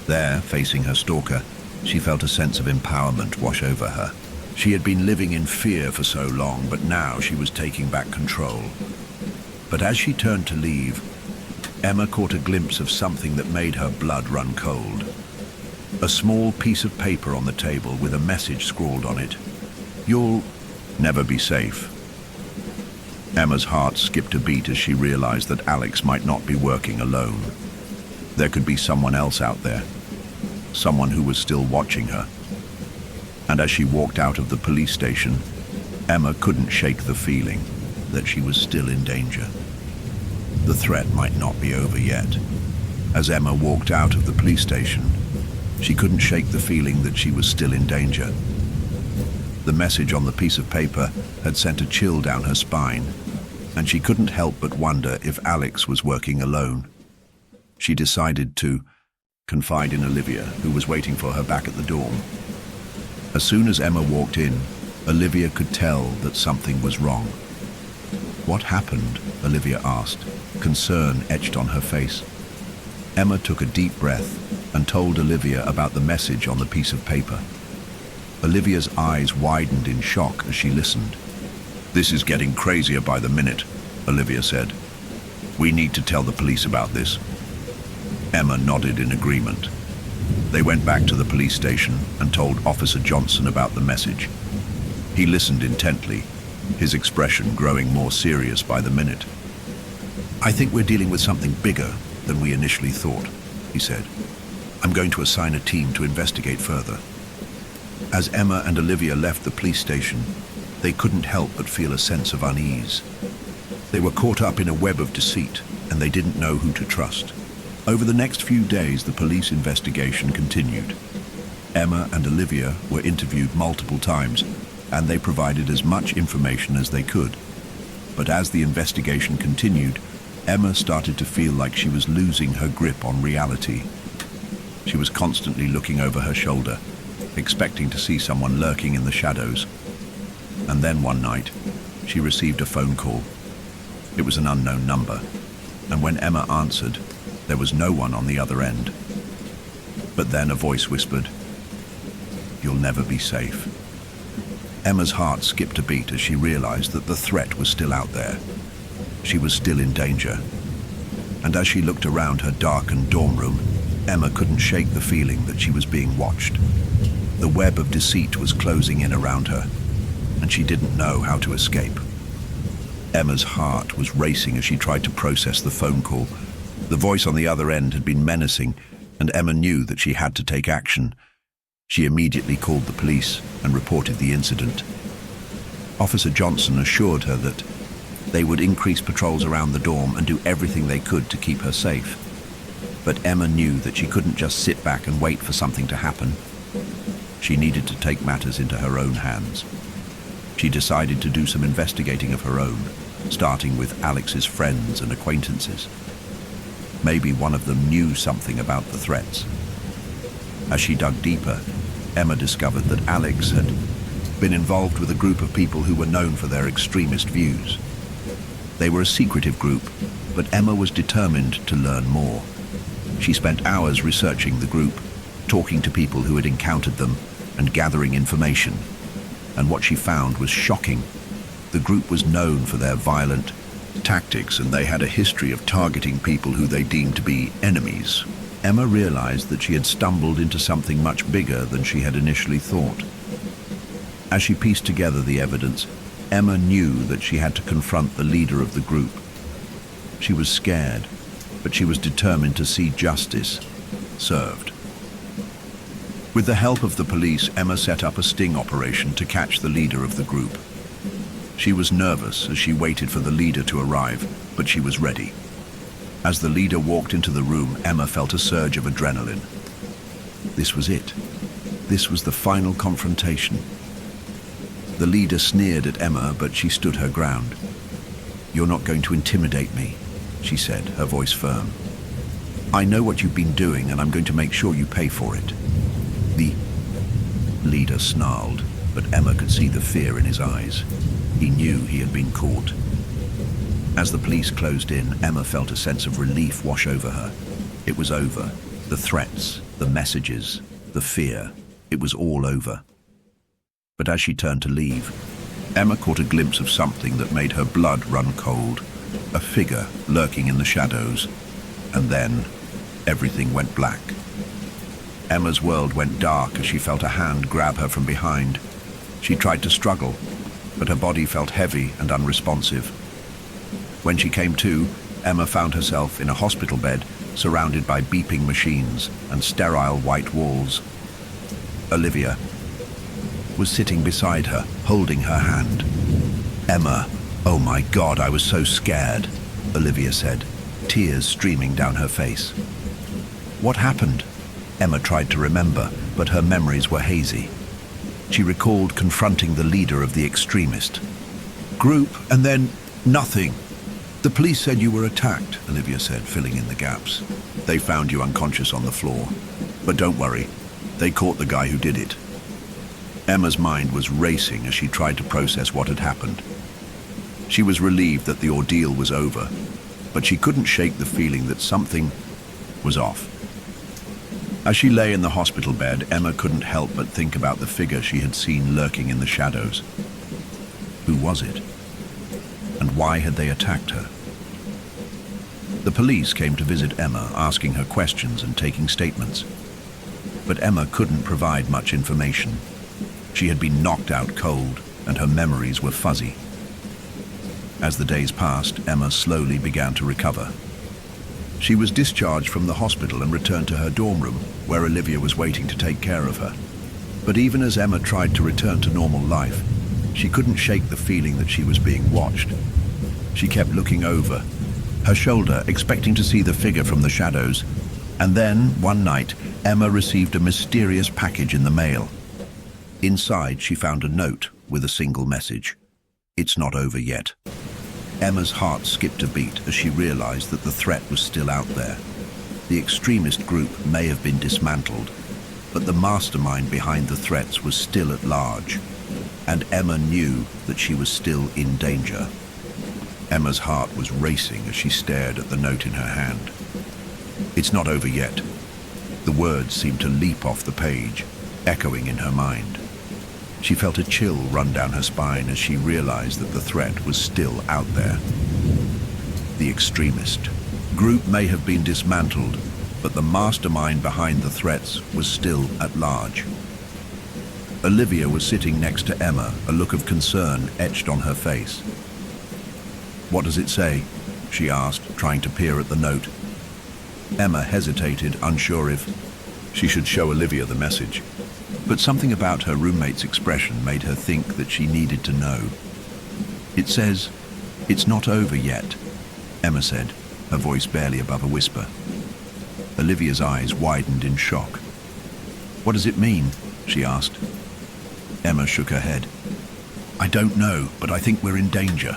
there facing her stalker, She felt a sense of empowerment wash over her. She had been living in fear for so long, but now she was taking back control. But as she turned to leave, Emma caught a glimpse of something that made her blood run cold. A small piece of paper on the table with a message scrawled on it. "You'll never be safe." Emma's heart skipped a beat as she realized that Alex might not be working alone. There could be someone else out there, someone who was still watching her. And as she walked out of the police station, Emma couldn't shake the feeling that she was still in danger. The threat might not be over yet. As Emma walked out of the police station, she couldn't shake the feeling that she was still in danger. The message on the piece of paper had sent a chill down her spine, and she couldn't help but wonder if Alex was working alone. She decided to confide in Olivia, who was waiting for her back at the dorm. As soon as Emma walked in, Olivia could tell that something was wrong. "What happened?" Olivia asked, concern etched on her face. Emma took a deep breath and told Olivia about the message on the piece of paper. Olivia's eyes widened in shock as she listened. "This is getting crazier by the minute," Olivia said. "We need to tell the police about this." Emma nodded in agreement. They went back to the police station and told Officer Johnson about the message. He listened intently, his expression growing more serious by the minute. "I think we're dealing with something bigger than we initially thought," he said. "I'm going to assign a team to investigate further." As Emma and Olivia left the police station, they couldn't help but feel a sense of unease. They were caught up in a web of deceit, and they didn't know who to trust. Over the next few days, the police investigation continued. Emma and Olivia were interviewed multiple times, and they provided as much information as they could. But as the investigation continued, Emma started to feel like she was losing her grip on reality. She was constantly looking over her shoulder, expecting to see someone lurking in the shadows. And then one night, she received a phone call. It was an unknown number, and when Emma answered, there was no one on the other end. But then a voice whispered, "You'll never be safe." Emma's heart skipped a beat as she realized that the threat was still out there. She was still in danger. And as she looked around her darkened dorm room, Emma couldn't shake the feeling that she was being watched. The web of deceit was closing in around her, and she didn't know how to escape. Emma's heart was racing as she tried to process the phone call. The voice on the other end had been menacing, and Emma knew that she had to take action. She immediately called the police and reported the incident. Officer Johnson assured her that they would increase patrols around the dorm and do everything they could to keep her safe. But Emma knew that she couldn't just sit back and wait for something to happen. She needed to take matters into her own hands. She decided to do some investigating of her own, starting with Alex's friends and acquaintances. Maybe one of them knew something about the threats. As she dug deeper, Emma discovered that Alex had been involved with a group of people who were known for their extremist views. They were a secretive group, but Emma was determined to learn more. She spent hours researching the group, talking to people who had encountered them, and gathering information. And what she found was shocking. The group was known for their violent tactics, and they had a history of targeting people who they deemed to be enemies. Emma realized that she had stumbled into something much bigger than she had initially thought. As she pieced together the evidence, Emma knew that she had to confront the leader of the group. She was scared, but she was determined to see justice served. With the help of the police, Emma set up a sting operation to catch the leader of the group. She was nervous as she waited for the leader to arrive, but she was ready. As the leader walked into the room, Emma felt a surge of adrenaline. This was it. This was the final confrontation. The leader sneered at Emma, but she stood her ground. "You're not going to intimidate me," she said, her voice firm. "I know what you've been doing, and I'm going to make sure you pay for it." The leader snarled, but Emma could see the fear in his eyes. He knew he had been caught. As the police closed in, Emma felt a sense of relief wash over her. It was over. The threats, the messages, the fear. It was all over. But as she turned to leave, Emma caught a glimpse of something that made her blood run cold. A figure lurking in the shadows. And then, everything went black. Emma's world went dark as she felt a hand grab her from behind. She tried to struggle, but her body felt heavy and unresponsive. When she came to, Emma found herself in a hospital bed, surrounded by beeping machines and sterile white walls. Olivia was sitting beside her, holding her hand. "Emma, oh my God, I was so scared," Olivia said, tears streaming down her face. "What happened?" Emma tried to remember, but her memories were hazy. She recalled confronting the leader of the extremist group, and then nothing. "The police said you were attacked," Olivia said, filling in the gaps. "They found you unconscious on the floor. But don't worry, they caught the guy who did it." Emma's mind was racing as she tried to process what had happened. She was relieved that the ordeal was over, but she couldn't shake the feeling that something was off. As she lay in the hospital bed, Emma couldn't help but think about the figure she had seen lurking in the shadows. Who was it? And why had they attacked her? The police came to visit Emma, asking her questions and taking statements. But Emma couldn't provide much information. She had been knocked out cold, and her memories were fuzzy. As the days passed, Emma slowly began to recover. She was discharged from the hospital and returned to her dorm room, where Olivia was waiting to take care of her. But even as Emma tried to return to normal life, she couldn't shake the feeling that she was being watched. She kept looking over her shoulder, expecting to see the figure from the shadows. And then, one night, Emma received a mysterious package in the mail. Inside, she found a note with a single message: "It's not over yet." Emma's heart skipped a beat as she realized that the threat was still out there. The extremist group may have been dismantled, but the mastermind behind the threats was still at large, and Emma knew that she was still in danger. Emma's heart was racing as she stared at the note in her hand. "It's not over yet." The words seemed to leap off the page, echoing in her mind. She felt a chill run down her spine as she realized that the threat was still out there. The extremist group may have been dismantled, but the mastermind behind the threats was still at large. Olivia was sitting next to Emma, a look of concern etched on her face. "What does it say?" she asked, trying to peer at the note. Emma hesitated, unsure if she should show Olivia the message. But something about her roommate's expression made her think that she needed to know. "It says, 'It's not over yet,'" Emma said, her voice barely above a whisper. Olivia's eyes widened in shock. "What does it mean?" she asked. Emma shook her head. "I don't know, but I think we're in danger."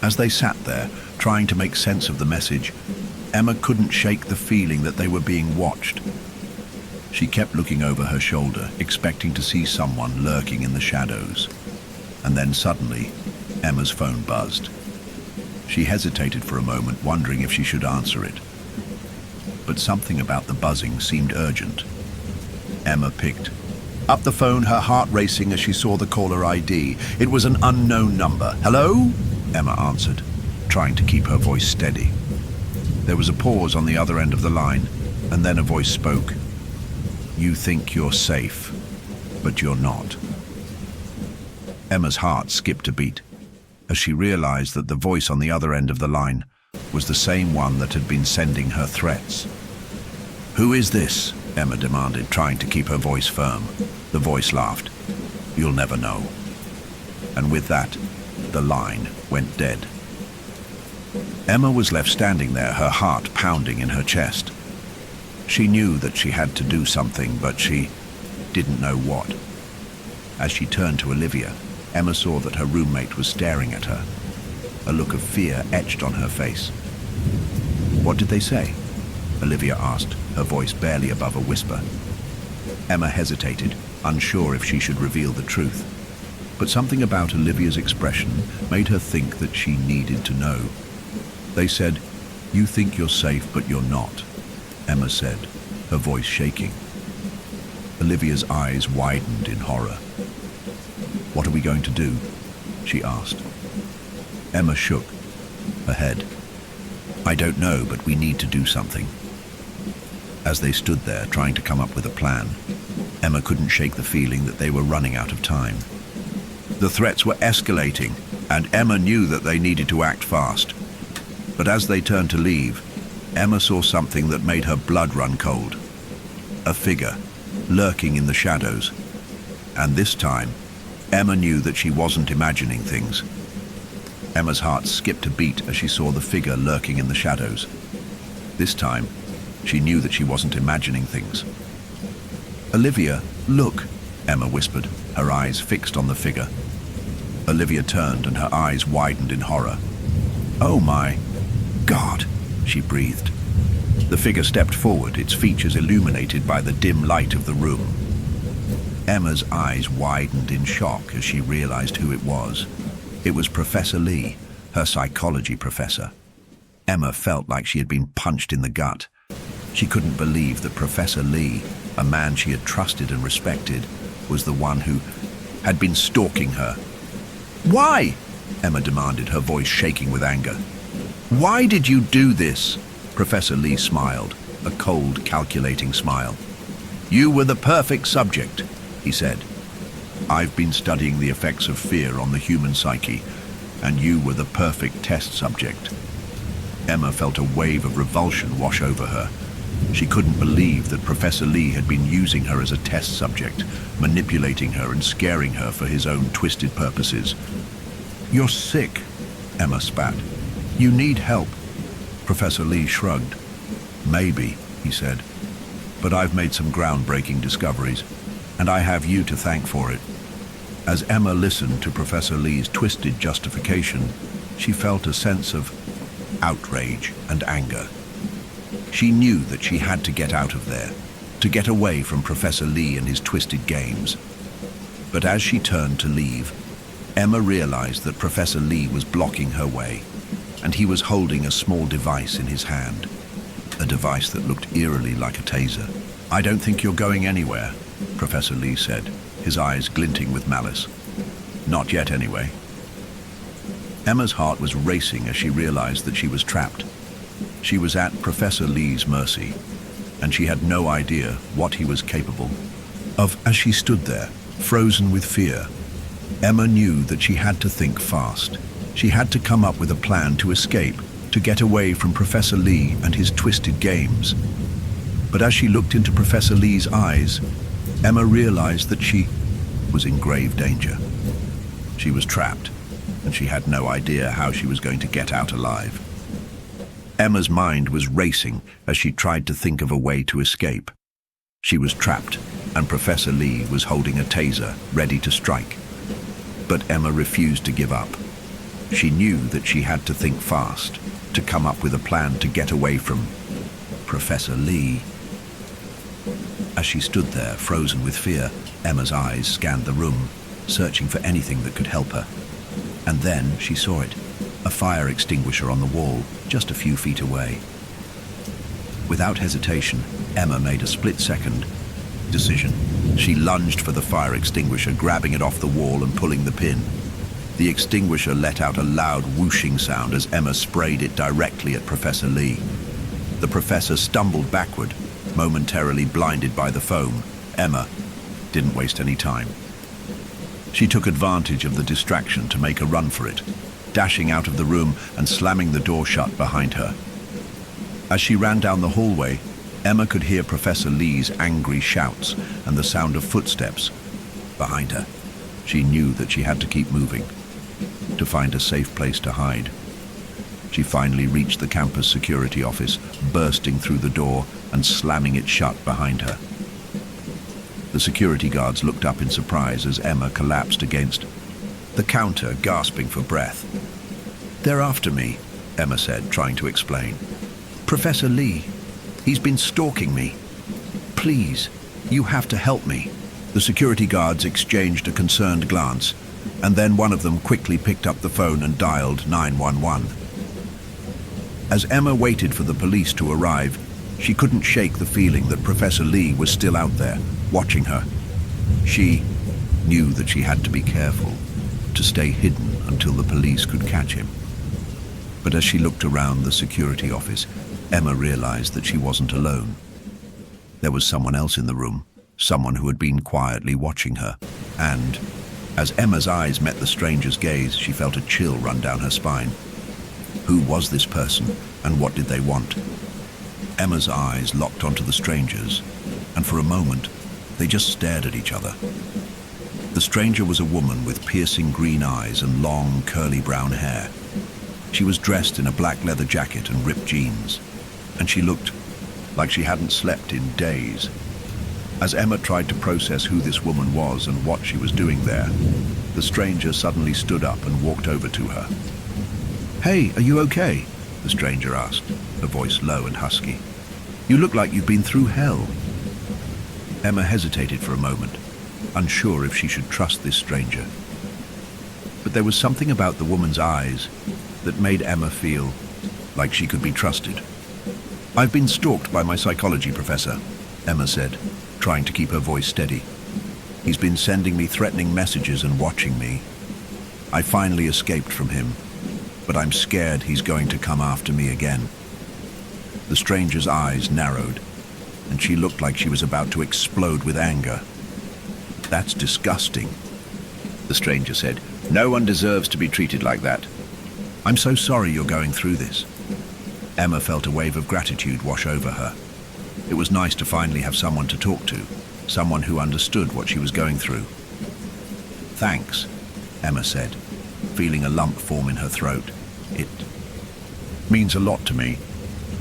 As they sat there, trying to make sense of the message, Emma couldn't shake the feeling that they were being watched. She kept looking over her shoulder, expecting to see someone lurking in the shadows. And then suddenly, Emma's phone buzzed. She hesitated for a moment, wondering if she should answer it. But something about the buzzing seemed urgent. Emma picked up the phone, her heart racing as she saw the caller ID. It was an unknown number. "Hello?" Emma answered, trying to keep her voice steady. There was a pause on the other end of the line, and then a voice spoke. "You think you're safe, but you're not." Emma's heart skipped a beat as she realized that the voice on the other end of the line was the same one that had been sending her threats. "Who is this?" Emma demanded, trying to keep her voice firm. The voice laughed. "You'll never know." And with that, the line went dead. Emma was left standing there, her heart pounding in her chest. She knew that she had to do something, but she didn't know what. As she turned to Olivia, Emma saw that her roommate was staring at her, a look of fear etched on her face. "What did they say?" Olivia asked, her voice barely above a whisper. Emma hesitated, unsure if she should reveal the truth. But something about Olivia's expression made her think that she needed to know. "They said, 'You think you're safe, but you're not,'" Emma said, her voice shaking. Olivia's eyes widened in horror. "What are we going to do?" she asked. Emma shook her head. "I don't know, but we need to do something." As they stood there trying to come up with a plan, Emma couldn't shake the feeling that they were running out of time. The threats were escalating, and Emma knew that they needed to act fast. But as they turned to leave, Emma saw something that made her blood run cold. A figure, lurking in the shadows. And this time, Emma knew that she wasn't imagining things. Emma's heart skipped a beat as she saw the figure lurking in the shadows. This time, she knew that she wasn't imagining things. "Olivia, look," Emma whispered, her eyes fixed on the figure. Olivia turned and her eyes widened in horror. "Oh my God," she breathed. The figure stepped forward, its features illuminated by the dim light of the room. Emma's eyes widened in shock as she realized who it was. It was Professor Lee, her psychology professor. Emma felt like she had been punched in the gut. She couldn't believe that Professor Lee, a man she had trusted and respected, was the one who had been stalking her. "Why?" Emma demanded, her voice shaking with anger. "Why did you do this?" Professor Lee smiled, a cold, calculating smile. "You were the perfect subject," he said. "I've been studying the effects of fear on the human psyche, and you were the perfect test subject." Emma felt a wave of revulsion wash over her. She couldn't believe that Professor Lee had been using her as a test subject, manipulating her and scaring her for his own twisted purposes. "You're sick," Emma spat. "You need help." Professor Lee shrugged. "Maybe," he said, "but I've made some groundbreaking discoveries, and I have you to thank for it." As Emma listened to Professor Lee's twisted justification, she felt a sense of outrage and anger. She knew that she had to get out of there, to get away from Professor Lee and his twisted games. But as she turned to leave, Emma realized that Professor Lee was blocking her way, and he was holding a small device in his hand, a device that looked eerily like a taser. "I don't think you're going anywhere," Professor Lee said, his eyes glinting with malice. "Not yet, anyway." Emma's heart was racing as she realized that she was trapped. She was at Professor Lee's mercy, and she had no idea what he was capable of. As she stood there, frozen with fear, Emma knew that she had to think fast. She had to come up with a plan to escape, to get away from Professor Lee and his twisted games. But as she looked into Professor Lee's eyes, Emma realized that she was in grave danger. She was trapped, and she had no idea how she was going to get out alive. Emma's mind was racing as she tried to think of a way to escape. She was trapped, and Professor Lee was holding a taser, ready to strike. But Emma refused to give up. She knew that she had to think fast, to come up with a plan to get away from Professor Lee. As she stood there, frozen with fear, Emma's eyes scanned the room, searching for anything that could help her. And then she saw it, a fire extinguisher on the wall, just a few feet away. Without hesitation, Emma made a split-second decision. She lunged for the fire extinguisher, grabbing it off the wall and pulling the pin. The extinguisher let out a loud whooshing sound as Emma sprayed it directly at Professor Lee. The professor stumbled backward, momentarily blinded by the foam. Emma didn't waste any time. She took advantage of the distraction to make a run for it, dashing out of the room and slamming the door shut behind her. As she ran down the hallway, Emma could hear Professor Lee's angry shouts and the sound of footsteps behind her. She knew that she had to keep moving, to find a safe place to hide. She finally reached the campus security office, bursting through the door and slamming it shut behind her. The security guards looked up in surprise as Emma collapsed against the counter, gasping for breath. "They're after me," Emma said, trying to explain. "Professor Lee, he's been stalking me. Please, you have to help me." The security guards exchanged a concerned glance, and then one of them quickly picked up the phone and dialed 911. As Emma waited for the police to arrive, she couldn't shake the feeling that Professor Lee was still out there, watching her. She knew that she had to be careful, to stay hidden until the police could catch him. But as she looked around the security office, Emma realized that she wasn't alone. There was someone else in the room, someone who had been quietly watching her. And as Emma's eyes met the stranger's gaze, she felt a chill run down her spine. Who was this person, and what did they want? Emma's eyes locked onto the stranger's, and for a moment, they just stared at each other. The stranger was a woman with piercing green eyes and long, curly brown hair. She was dressed in a black leather jacket and ripped jeans, and she looked like she hadn't slept in days. As Emma tried to process who this woman was and what she was doing there, the stranger suddenly stood up and walked over to her. "Hey, are you okay?" the stranger asked, her voice low and husky. "You look like you've been through hell." Emma hesitated for a moment, unsure if she should trust this stranger. But there was something about the woman's eyes that made Emma feel like she could be trusted. "I've been stalked by my psychology professor," Emma said, trying to keep her voice steady. "He's been sending me threatening messages and watching me. I finally escaped from him, but I'm scared he's going to come after me again." The stranger's eyes narrowed, and she looked like she was about to explode with anger. "That's disgusting," the stranger said. "No one deserves to be treated like that. I'm so sorry you're going through this." Emma felt a wave of gratitude wash over her. It was nice to finally have someone to talk to, someone who understood what she was going through. "Thanks," Emma said, feeling a lump form in her throat. "It means a lot to me."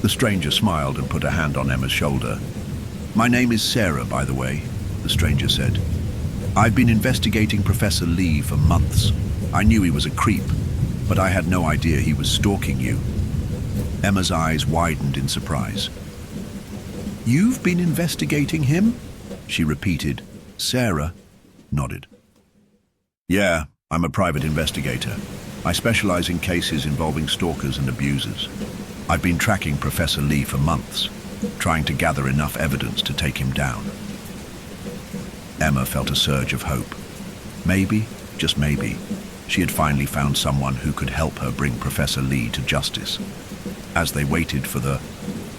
The stranger smiled and put a hand on Emma's shoulder. "My name is Sarah, by the way," the stranger said. "I've been investigating Professor Lee for months. I knew he was a creep, but I had no idea he was stalking you." Emma's eyes widened in surprise. "You've been investigating him?" she repeated. Sarah nodded. "Yeah, I'm a private investigator. I specialize in cases involving stalkers and abusers. I've been tracking Professor Lee for months, trying to gather enough evidence to take him down." Emma felt a surge of hope. Maybe, just maybe, she had finally found someone who could help her bring Professor Lee to justice. As they waited for the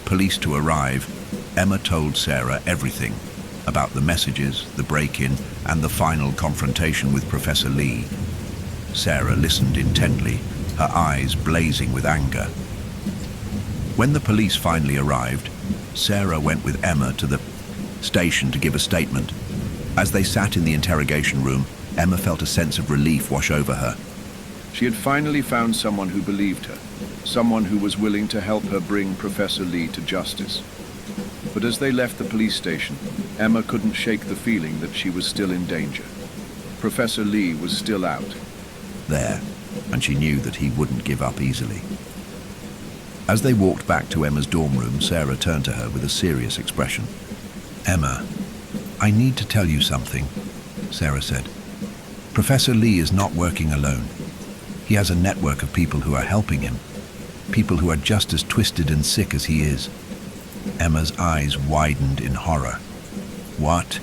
police to arrive, Emma told Sarah everything about the messages, the break-in, and the final confrontation with Professor Lee. Sarah listened intently, her eyes blazing with anger. When the police finally arrived, Sarah went with Emma to the station to give a statement. As they sat in the interrogation room, Emma felt a sense of relief wash over her. She had finally found someone who believed her, someone who was willing to help her bring Professor Lee to justice. But as they left the police station, Emma couldn't shake the feeling that she was still in danger. Professor Lee was still out there, and she knew that he wouldn't give up easily. As they walked back to Emma's dorm room, Sarah turned to her with a serious expression. "Emma, I need to tell you something," Sarah said. "Professor Lee is not working alone. He has a network of people who are helping him, people who are just as twisted and sick as he is." Emma's eyes widened in horror. "What?"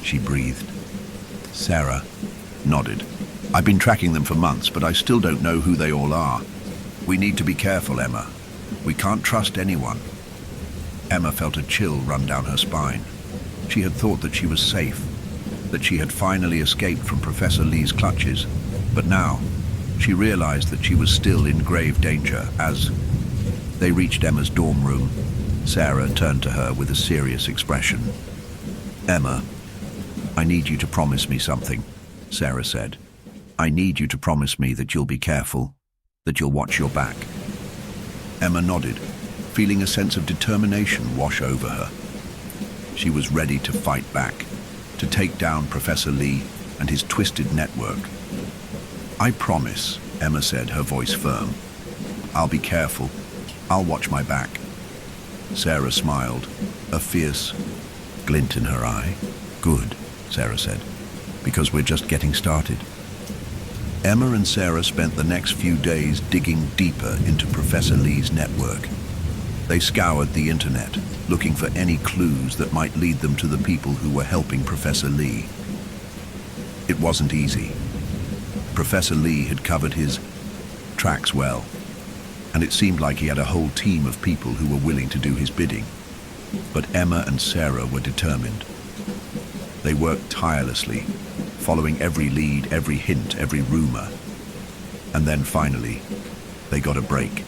she breathed. Sarah nodded. "I've been tracking them for months, but I still don't know who they all are. We need to be careful, Emma. We can't trust anyone." Emma felt a chill run down her spine. She had thought that she was safe, that she had finally escaped from Professor Lee's clutches, but now she realized that she was still in grave danger. As they reached Emma's dorm room, Sarah turned to her with a serious expression. "Emma, I need you to promise me something," Sarah said. "I need you to promise me that you'll be careful, that you'll watch your back." Emma nodded, feeling a sense of determination wash over her. She was ready to fight back, to take down Professor Lee and his twisted network. "I promise," Emma said, her voice firm. "I'll be careful. I'll watch my back." Sarah smiled, a fierce glint in her eye. "Good," Sarah said, "because we're just getting started." Emma and Sarah spent the next few days digging deeper into Professor Lee's network. They scoured the internet, looking for any clues that might lead them to the people who were helping Professor Lee. It wasn't easy. Professor Lee had covered his tracks well, and it seemed like he had a whole team of people who were willing to do his bidding. But Emma and Sarah were determined. They worked tirelessly, following every lead, every hint, every rumor. And then finally, they got a break.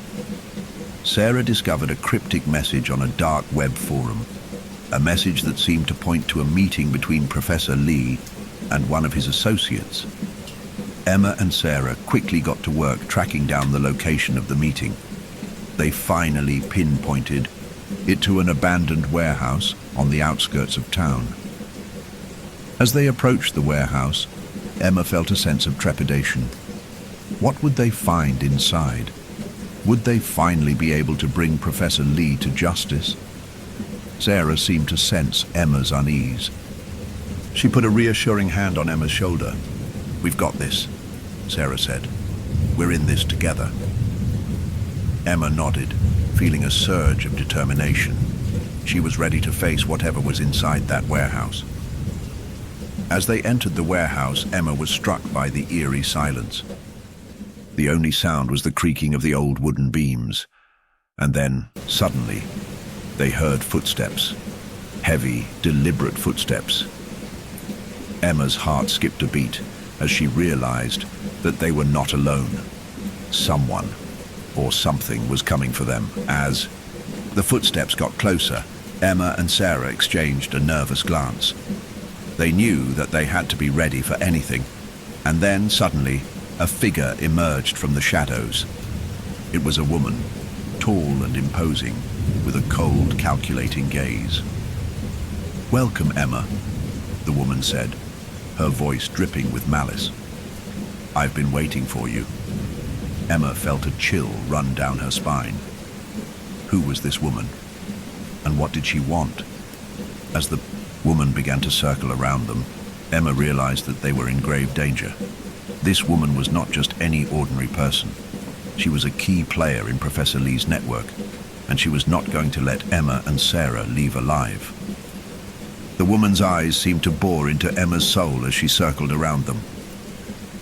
Sarah discovered a cryptic message on a dark web forum, a message that seemed to point to a meeting between Professor Lee and one of his associates. Emma and Sarah quickly got to work tracking down the location of the meeting. They finally pinpointed it to an abandoned warehouse on the outskirts of town. As they approached the warehouse, Emma felt a sense of trepidation. What would they find inside? Would they finally be able to bring Professor Lee to justice? Sarah seemed to sense Emma's unease. She put a reassuring hand on Emma's shoulder. "We've got this," Sarah said. "We're in this together." Emma nodded, feeling a surge of determination. She was ready to face whatever was inside that warehouse. As they entered the warehouse, Emma was struck by the eerie silence. The only sound was the creaking of the old wooden beams. And then, suddenly, they heard footsteps. Heavy, deliberate footsteps. Emma's heart skipped a beat as she realized that they were not alone. Someone or something was coming for them. As the footsteps got closer, Emma and Sarah exchanged a nervous glance. They knew that they had to be ready for anything. And then, suddenly, a figure emerged from the shadows. It was a woman, tall and imposing, with a cold, calculating gaze. "Welcome, Emma," the woman said, her voice dripping with malice. "I've been waiting for you." Emma felt a chill run down her spine. Who was this woman? And what did she want? As the woman began to circle around them, Emma realized that they were in grave danger. This woman was not just any ordinary person. She was a key player in Professor Lee's network, and she was not going to let Emma and Sarah leave alive. The woman's eyes seemed to bore into Emma's soul as she circled around them.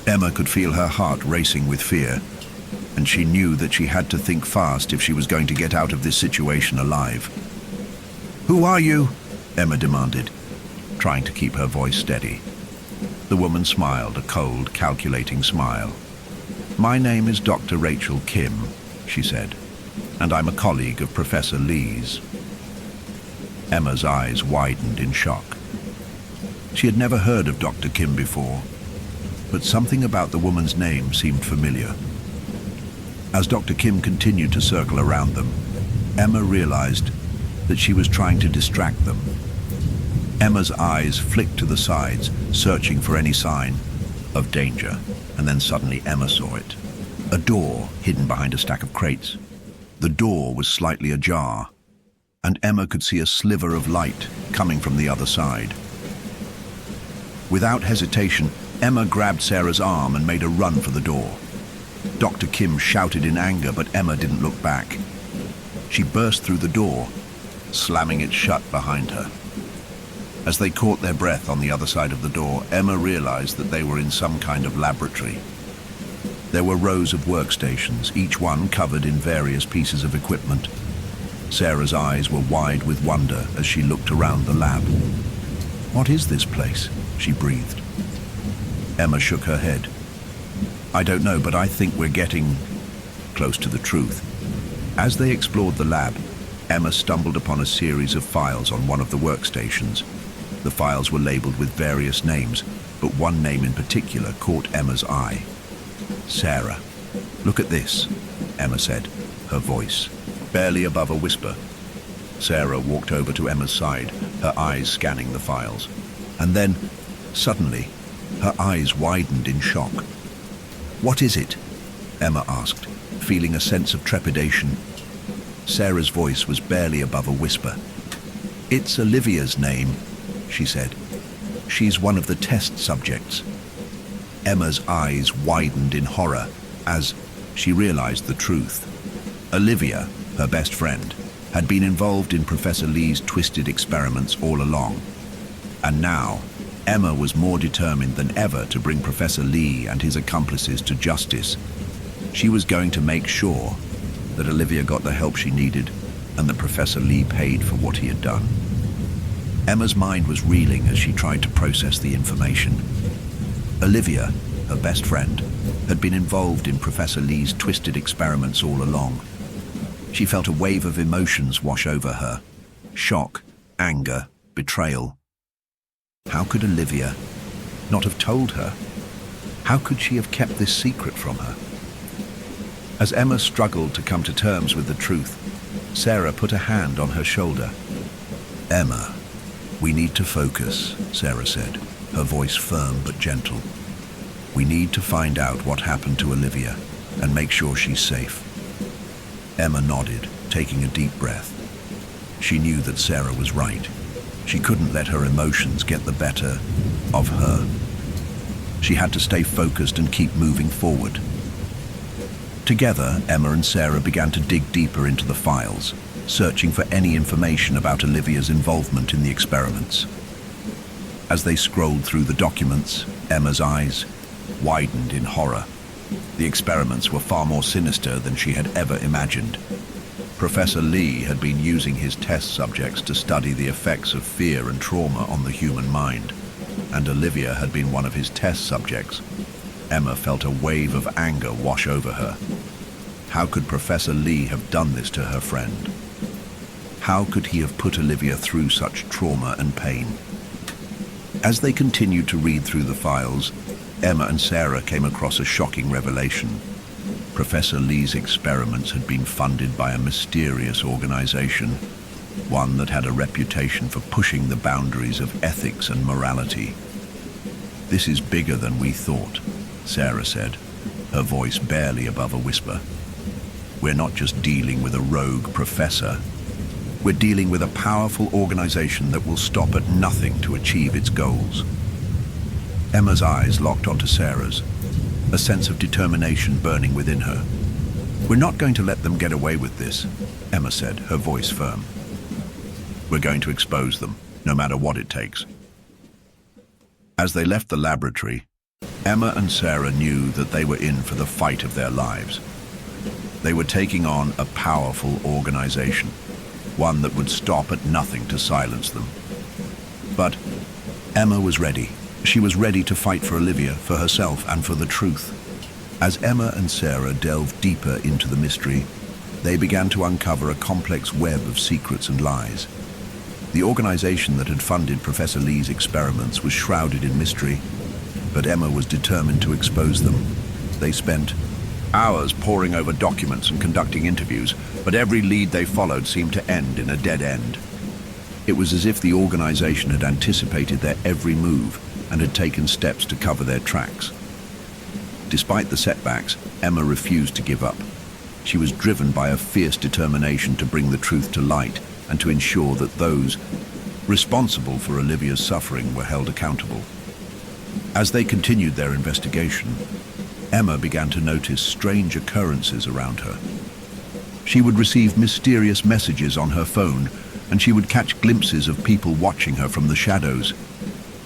Emma could feel her heart racing with fear, and she knew that she had to think fast if she was going to get out of this situation alive. "Who are you?" Emma demanded, trying to keep her voice steady. The woman smiled, a cold, calculating smile. "My name is Dr. Rachel Kim," she said, "and I'm a colleague of Professor Lee's." Emma's eyes widened in shock. She had never heard of Dr. Kim before, but something about the woman's name seemed familiar. As Dr. Kim continued to circle around them, Emma realized that she was trying to distract them. Emma's eyes flicked to the sides, searching for any sign of danger, and then suddenly Emma saw it. A door hidden behind a stack of crates. The door was slightly ajar, and Emma could see a sliver of light coming from the other side. Without hesitation, Emma grabbed Sarah's arm and made a run for the door. Dr. Kim shouted in anger, but Emma didn't look back. She burst through the door, slamming it shut behind her. As they caught their breath on the other side of the door, Emma realized that they were in some kind of laboratory. There were rows of workstations, each one covered in various pieces of equipment. Sarah's eyes were wide with wonder as she looked around the lab. "What is this place?" she breathed. Emma shook her head. "I don't know, but I think we're getting close to the truth." As they explored the lab, Emma stumbled upon a series of files on one of the workstations. The files were labeled with various names, but one name in particular caught Emma's eye. "Sarah. Look at this," Emma said, her voice barely above a whisper. Sarah walked over to Emma's side, her eyes scanning the files. And then, suddenly, her eyes widened in shock. "What is it?" Emma asked, feeling a sense of trepidation. Sarah's voice was barely above a whisper. "It's Olivia's name," she said. "She's one of the test subjects." Emma's eyes widened in horror as she realized the truth. Olivia, her best friend, had been involved in Professor Lee's twisted experiments all along. And now, Emma was more determined than ever to bring Professor Lee and his accomplices to justice. She was going to make sure that Olivia got the help she needed and that Professor Lee paid for what he had done. Emma's mind was reeling as she tried to process the information. Olivia, her best friend, had been involved in Professor Lee's twisted experiments all along. She felt a wave of emotions wash over her: shock, anger, betrayal. How could Olivia not have told her? How could she have kept this secret from her? As Emma struggled to come to terms with the truth, Sarah put a hand on her shoulder. "Emma, we need to focus," Sarah said, her voice firm but gentle. "We need to find out what happened to Olivia and make sure she's safe." Emma nodded, taking a deep breath. She knew that Sarah was right. She couldn't let her emotions get the better of her. She had to stay focused and keep moving forward. Together, Emma and Sarah began to dig deeper into the files, searching for any information about Olivia's involvement in the experiments. As they scrolled through the documents, Emma's eyes widened in horror. The experiments were far more sinister than she had ever imagined. Professor Lee had been using his test subjects to study the effects of fear and trauma on the human mind, and Olivia had been one of his test subjects. Emma felt a wave of anger wash over her. How could Professor Lee have done this to her friend? How could he have put Olivia through such trauma and pain? As they continued to read through the files, Emma and Sarah came across a shocking revelation. Professor Lee's experiments had been funded by a mysterious organization, one that had a reputation for pushing the boundaries of ethics and morality. "This is bigger than we thought," Sarah said, her voice barely above a whisper. "We're not just dealing with a rogue professor. We're dealing with a powerful organization that will stop at nothing to achieve its goals." Emma's eyes locked onto Sarah's, a sense of determination burning within her. "We're not going to let them get away with this," Emma said, her voice firm. "We're going to expose them, no matter what it takes." As they left the laboratory, Emma and Sarah knew that they were in for the fight of their lives. They were taking on a powerful organization, one that would stop at nothing to silence them. But Emma was ready. She was ready to fight for Olivia, for herself, and for the truth. As Emma and Sarah delved deeper into the mystery, they began to uncover a complex web of secrets and lies. The organization that had funded Professor Lee's experiments was shrouded in mystery, but Emma was determined to expose them. They spent hours poring over documents and conducting interviews, but every lead they followed seemed to end in a dead end. It was as if the organization had anticipated their every move and had taken steps to cover their tracks. Despite the setbacks, Emma refused to give up. She was driven by a fierce determination to bring the truth to light and to ensure that those responsible for Olivia's suffering were held accountable. As they continued their investigation, Emma began to notice strange occurrences around her. She would receive mysterious messages on her phone, and she would catch glimpses of people watching her from the shadows.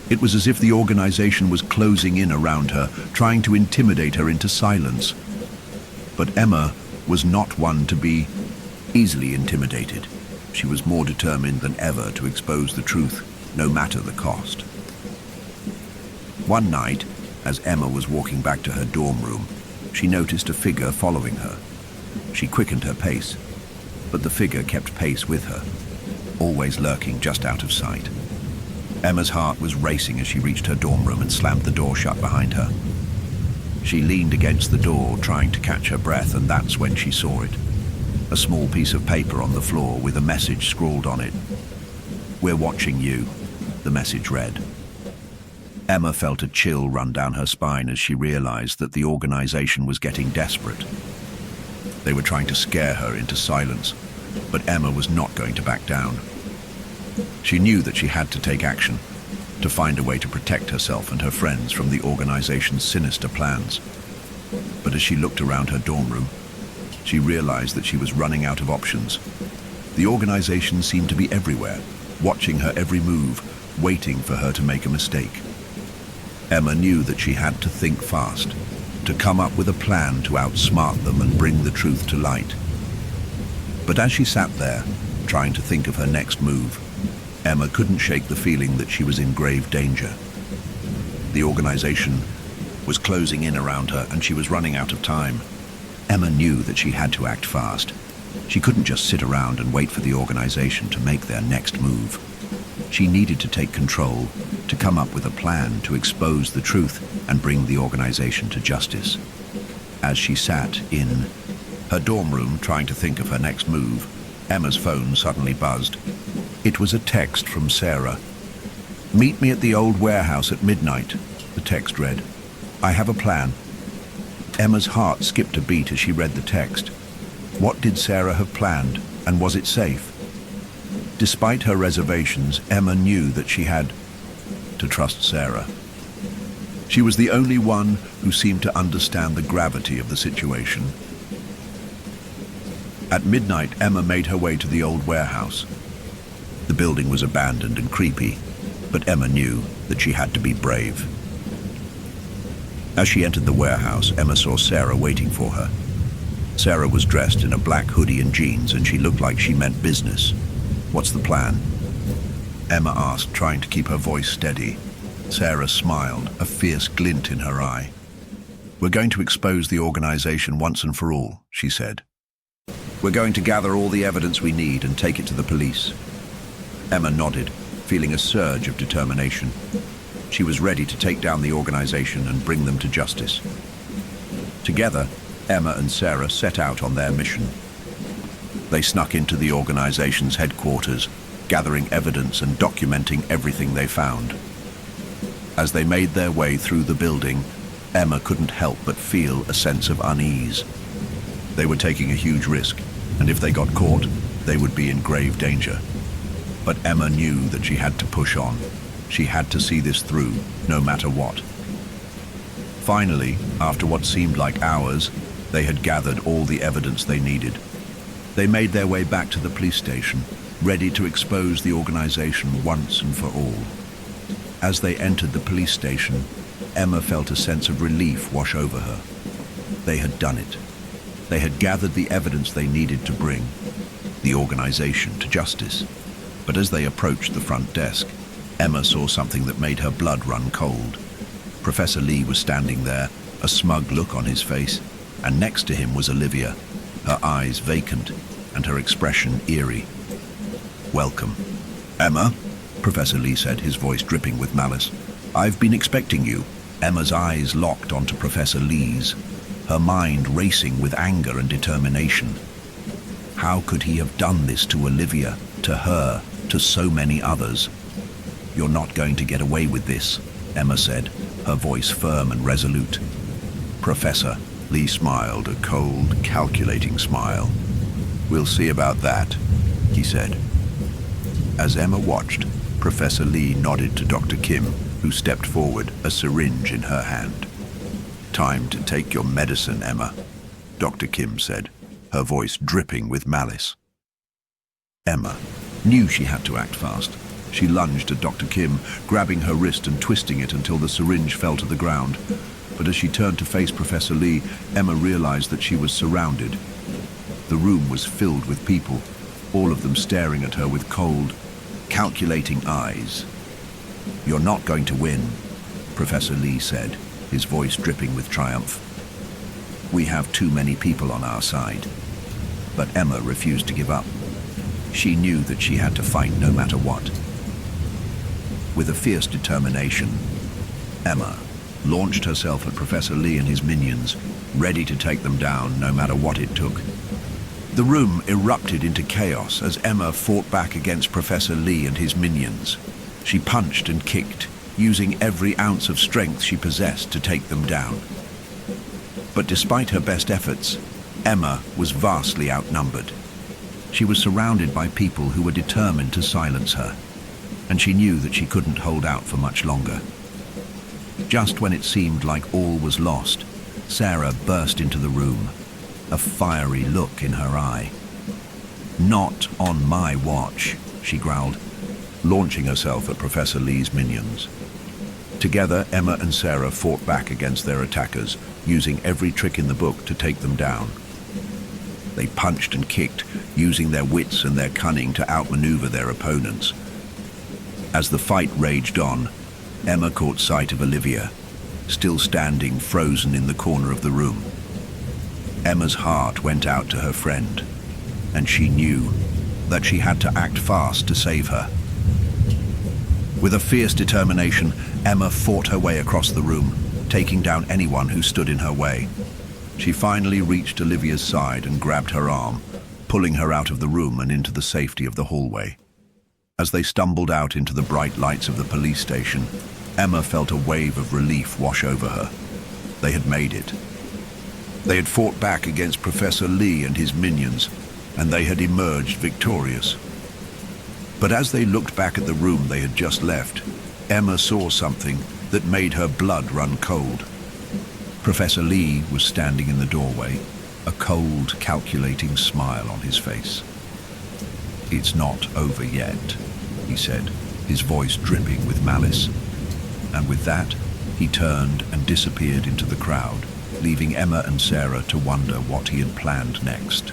It was as if the organization was closing in around her, trying to intimidate her into silence. But Emma was not one to be easily intimidated. She was more determined than ever to expose the truth, no matter the cost. One night, as Emma was walking back to her dorm room, she noticed a figure following her. She quickened her pace, but the figure kept pace with her, always lurking just out of sight. Emma's heart was racing as she reached her dorm room and slammed the door shut behind her. She leaned against the door, trying to catch her breath, and that's when she saw it. A small piece of paper on the floor with a message scrawled on it. "We're watching you," the message read. Emma felt a chill run down her spine as she realized that the organization was getting desperate. They were trying to scare her into silence, but Emma was not going to back down. She knew that she had to take action, to find a way to protect herself and her friends from the organization's sinister plans. But as she looked around her dorm room, she realized that she was running out of options. The organization seemed to be everywhere, watching her every move, waiting for her to make a mistake. Emma knew that she had to think fast, to come up with a plan to outsmart them and bring the truth to light. But as she sat there, trying to think of her next move, Emma couldn't shake the feeling that she was in grave danger. The organization was closing in around her and she was running out of time. Emma knew that she had to act fast. She couldn't just sit around and wait for the organization to make their next move. She needed to take control, to come up with a plan to expose the truth and bring the organization to justice. As she sat in her dorm room trying to think of her next move, Emma's phone suddenly buzzed. It was a text from Sarah. "Meet me at the old warehouse at midnight," the text read. "I have a plan." Emma's heart skipped a beat as she read the text. What did Sarah have planned, and was it safe? Despite her reservations, Emma knew that she had to trust Sarah. She was the only one who seemed to understand the gravity of the situation. At midnight, Emma made her way to the old warehouse. The building was abandoned and creepy, but Emma knew that she had to be brave. As she entered the warehouse, Emma saw Sarah waiting for her. Sarah was dressed in a black hoodie and jeans, and she looked like she meant business. "What's the plan?" Emma asked, trying to keep her voice steady. Sarah smiled, a fierce glint in her eye. "We're going to expose the organization once and for all," she said. "We're going to gather all the evidence we need and take it to the police." Emma nodded, feeling a surge of determination. She was ready to take down the organization and bring them to justice. Together, Emma and Sarah set out on their mission. They snuck into the organization's headquarters, gathering evidence and documenting everything they found. As they made their way through the building, Emma couldn't help but feel a sense of unease. They were taking a huge risk, and if they got caught, they would be in grave danger. But Emma knew that she had to push on. She had to see this through, no matter what. Finally, after what seemed like hours, they had gathered all the evidence they needed. They made their way back to the police station, ready to expose the organization once and for all. As they entered the police station, Emma felt a sense of relief wash over her. They had done it. They had gathered the evidence they needed to bring the organization to justice. But as they approached the front desk, Emma saw something that made her blood run cold. Professor Lee was standing there, a smug look on his face, and next to him was Olivia, her eyes vacant and her expression eerie. "Welcome." "Emma," Professor Lee said, his voice dripping with malice. "I've been expecting you." Emma's eyes locked onto Professor Lee's, her mind racing with anger and determination. How could he have done this to Olivia, to her, to so many others? "You're not going to get away with this," Emma said, her voice firm and resolute. "Professor," Lee smiled, a cold, calculating smile. "We'll see about that," he said. As Emma watched, Professor Lee nodded to Dr. Kim, who stepped forward, a syringe in her hand. "Time to take your medicine, Emma," Dr. Kim said, her voice dripping with malice. Emma knew she had to act fast. She lunged at Dr. Kim, grabbing her wrist and twisting it until the syringe fell to the ground. But as she turned to face Professor Lee, Emma realized that she was surrounded. The room was filled with people, all of them staring at her with cold, calculating eyes. "You're not going to win," Professor Lee said, his voice dripping with triumph. "We have too many people on our side." But Emma refused to give up. She knew that she had to fight no matter what. With a fierce determination, Emma launched herself at Professor Lee and his minions, ready to take them down no matter what it took. The room erupted into chaos as Emma fought back against Professor Lee and his minions. She punched and kicked, using every ounce of strength she possessed to take them down. But despite her best efforts, Emma was vastly outnumbered. She was surrounded by people who were determined to silence her, and she knew that she couldn't hold out for much longer. Just when it seemed like all was lost, Sarah burst into the room, a fiery look in her eye. "Not on my watch," she growled, launching herself at Professor Lee's minions. Together, Emma and Sarah fought back against their attackers, using every trick in the book to take them down. They punched and kicked, using their wits and their cunning to outmaneuver their opponents. As the fight raged on, Emma caught sight of Olivia, still standing frozen in the corner of the room. Emma's heart went out to her friend, and she knew that she had to act fast to save her. With a fierce determination, Emma fought her way across the room, taking down anyone who stood in her way. She finally reached Olivia's side and grabbed her arm, pulling her out of the room and into the safety of the hallway. As they stumbled out into the bright lights of the police station, Emma felt a wave of relief wash over her. They had made it. They had fought back against Professor Lee and his minions, and they had emerged victorious. But as they looked back at the room they had just left, Emma saw something that made her blood run cold. Professor Lee was standing in the doorway, a cold, calculating smile on his face. "It's not over yet," he said, his voice dripping with malice. And with that, he turned and disappeared into the crowd, leaving Emma and Sarah to wonder what he had planned next.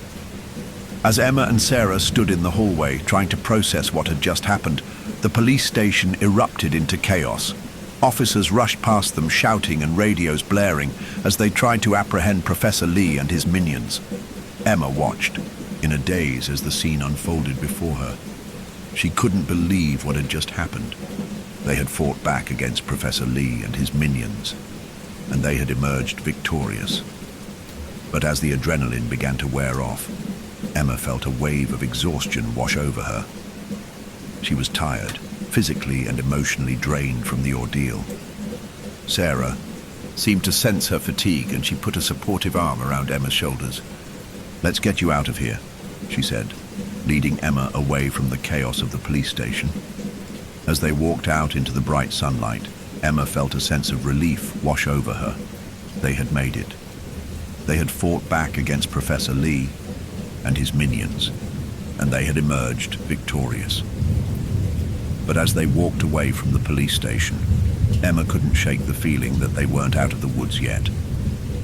As Emma and Sarah stood in the hallway trying to process what had just happened, the police station erupted into chaos. Officers rushed past them, shouting and radios blaring as they tried to apprehend Professor Lee and his minions. Emma watched, in a daze as the scene unfolded before her. She couldn't believe what had just happened. They had fought back against Professor Lee and his minions, and they had emerged victorious. But as the adrenaline began to wear off, Emma felt a wave of exhaustion wash over her. She was tired, physically and emotionally drained from the ordeal. Sarah seemed to sense her fatigue, and she put a supportive arm around Emma's shoulders. "Let's get you out of here," she said, leading Emma away from the chaos of the police station. As they walked out into the bright sunlight, Emma felt a sense of relief wash over her. They had made it. They had fought back against Professor Lee and his minions, and they had emerged victorious. But as they walked away from the police station, Emma couldn't shake the feeling that they weren't out of the woods yet.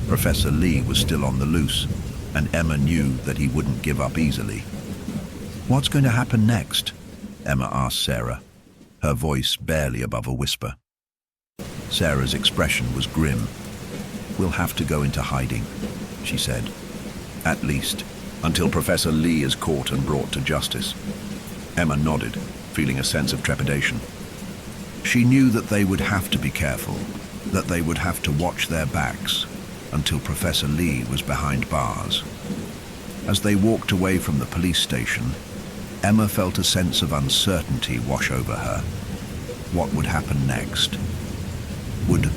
Professor Lee was still on the loose, and Emma knew that he wouldn't give up easily. "What's going to happen next?" Emma asked Sarah, her voice barely above a whisper. Sarah's expression was grim. "We'll have to go into hiding," she said. "At least, until Professor Lee is caught and brought to justice." Emma nodded, feeling a sense of trepidation. She knew that they would have to be careful, that they would have to watch their backs until Professor Lee was behind bars. As they walked away from the police station, Emma felt a sense of uncertainty wash over her. What would happen next? Would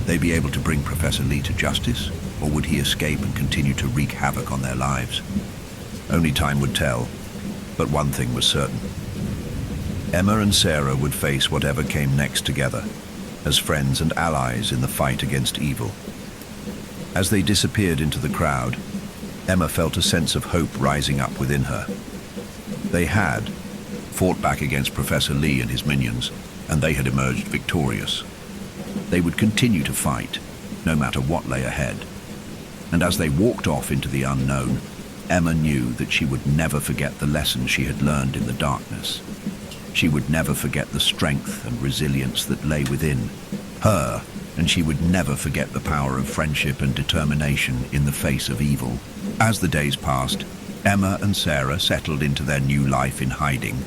they be able to bring Professor Lee to justice, or would he escape and continue to wreak havoc on their lives? Only time would tell, but one thing was certain. Emma and Sarah would face whatever came next together, as friends and allies in the fight against evil. As they disappeared into the crowd, Emma felt a sense of hope rising up within her. They had fought back against Professor Lee and his minions, and they had emerged victorious. They would continue to fight, no matter what lay ahead. And as they walked off into the unknown, Emma knew that she would never forget the lessons she had learned in the darkness. She would never forget the strength and resilience that lay within her, and she would never forget the power of friendship and determination in the face of evil. As the days passed, Emma and Sarah settled into their new life in hiding.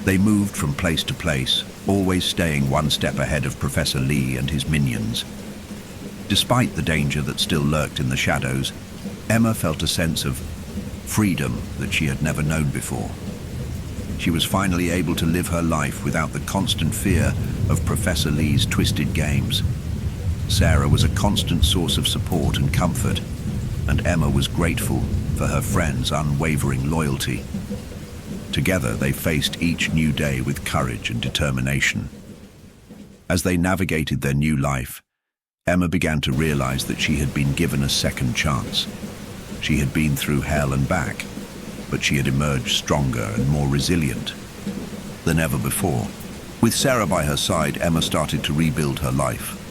They moved from place to place, always staying one step ahead of Professor Lee and his minions. Despite the danger that still lurked in the shadows, Emma felt a sense of freedom that she had never known before. She was finally able to live her life without the constant fear of Professor Lee's twisted games. Sarah was a constant source of support and comfort, and Emma was grateful for her friend's unwavering loyalty. Together, they faced each new day with courage and determination. As they navigated their new life, Emma began to realize that she had been given a second chance. She had been through hell and back, but she had emerged stronger and more resilient than ever before. With Sarah by her side, Emma started to rebuild her life.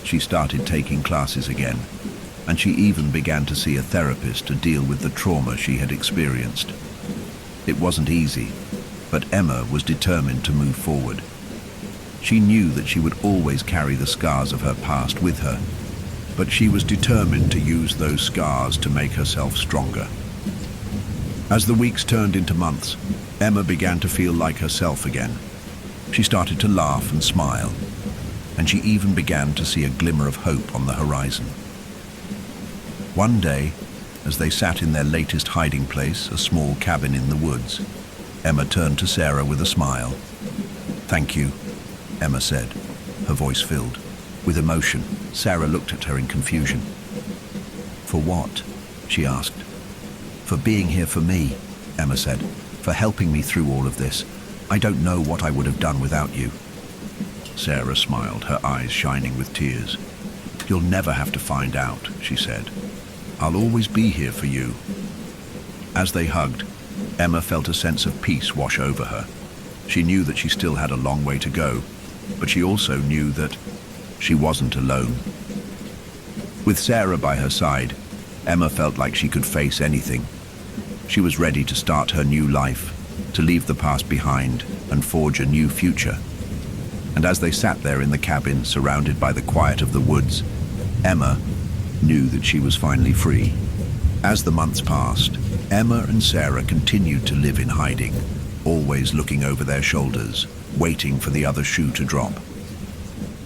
She started taking classes again, and she even began to see a therapist to deal with the trauma she had experienced. It wasn't easy, but Emma was determined to move forward. She knew that she would always carry the scars of her past with her, but she was determined to use those scars to make herself stronger. As the weeks turned into months, Emma began to feel like herself again. She started to laugh and smile, and she even began to see a glimmer of hope on the horizon. One day, as they sat in their latest hiding place, a small cabin in the woods, Emma turned to Sarah with a smile. "Thank you," Emma said, her voice filled with emotion. Sarah looked at her in confusion. "For what?" she asked. "For being here for me," Emma said, "for helping me through all of this. I don't know what I would have done without you." Sarah smiled, her eyes shining with tears. "You'll never have to find out," she said. "I'll always be here for you." As they hugged, Emma felt a sense of peace wash over her. She knew that she still had a long way to go, but she also knew that she wasn't alone. With Sarah by her side, Emma felt like she could face anything. She was ready to start her new life, to leave the past behind and forge a new future. And as they sat there in the cabin, surrounded by the quiet of the woods, Emma knew that she was finally free. As the months passed, Emma and Sarah continued to live in hiding, always looking over their shoulders, waiting for the other shoe to drop.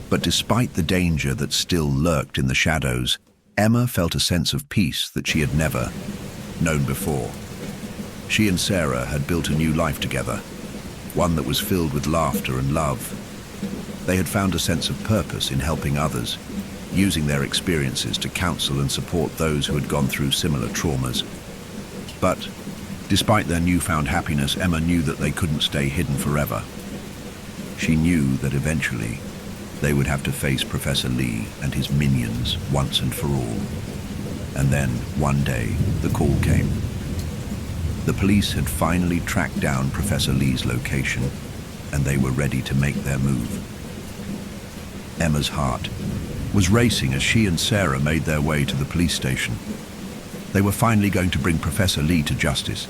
But despite the danger that still lurked in the shadows, Emma felt a sense of peace that she had never known before. She and Sarah had built a new life together, one that was filled with laughter and love. They had found a sense of purpose in helping others, using their experiences to counsel and support those who had gone through similar traumas. But despite their newfound happiness, Emma knew that they couldn't stay hidden forever. She knew that eventually they would have to face Professor Lee and his minions once and for all. And then, one day, the call came. The police had finally tracked down Professor Lee's location, and they were ready to make their move. Emma's heart was racing as she and Sarah made their way to the police station. They were finally going to bring Professor Lee to justice,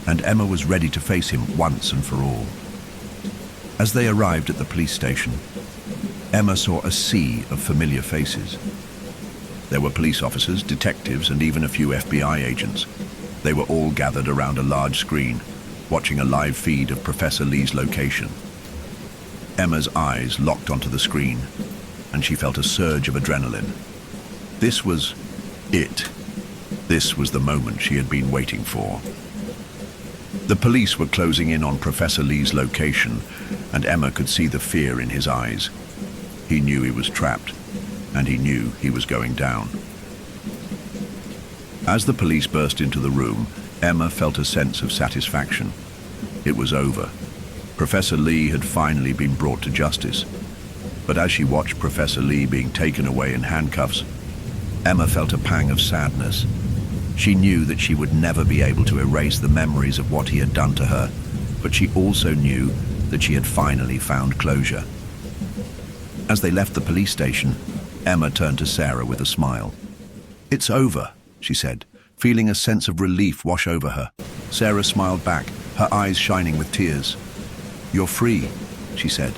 and Emma was ready to face him once and for all. As they arrived at the police station, Emma saw a sea of familiar faces. There were police officers, detectives, and even a few FBI agents. They were all gathered around a large screen, watching a live feed of Professor Lee's location. Emma's eyes locked onto the screen, and she felt a surge of adrenaline. This was it. This was the moment she had been waiting for. The police were closing in on Professor Lee's location, and Emma could see the fear in his eyes. He knew he was trapped, and he knew he was going down. As the police burst into the room, Emma felt a sense of satisfaction. It was over. Professor Lee had finally been brought to justice. But as she watched Professor Lee being taken away in handcuffs, Emma felt a pang of sadness. She knew that she would never be able to erase the memories of what he had done to her, but she also knew that she had finally found closure. As they left the police station, Emma turned to Sarah with a smile. "It's over," she said, feeling a sense of relief wash over her. Sarah smiled back, her eyes shining with tears. "You're free," she said.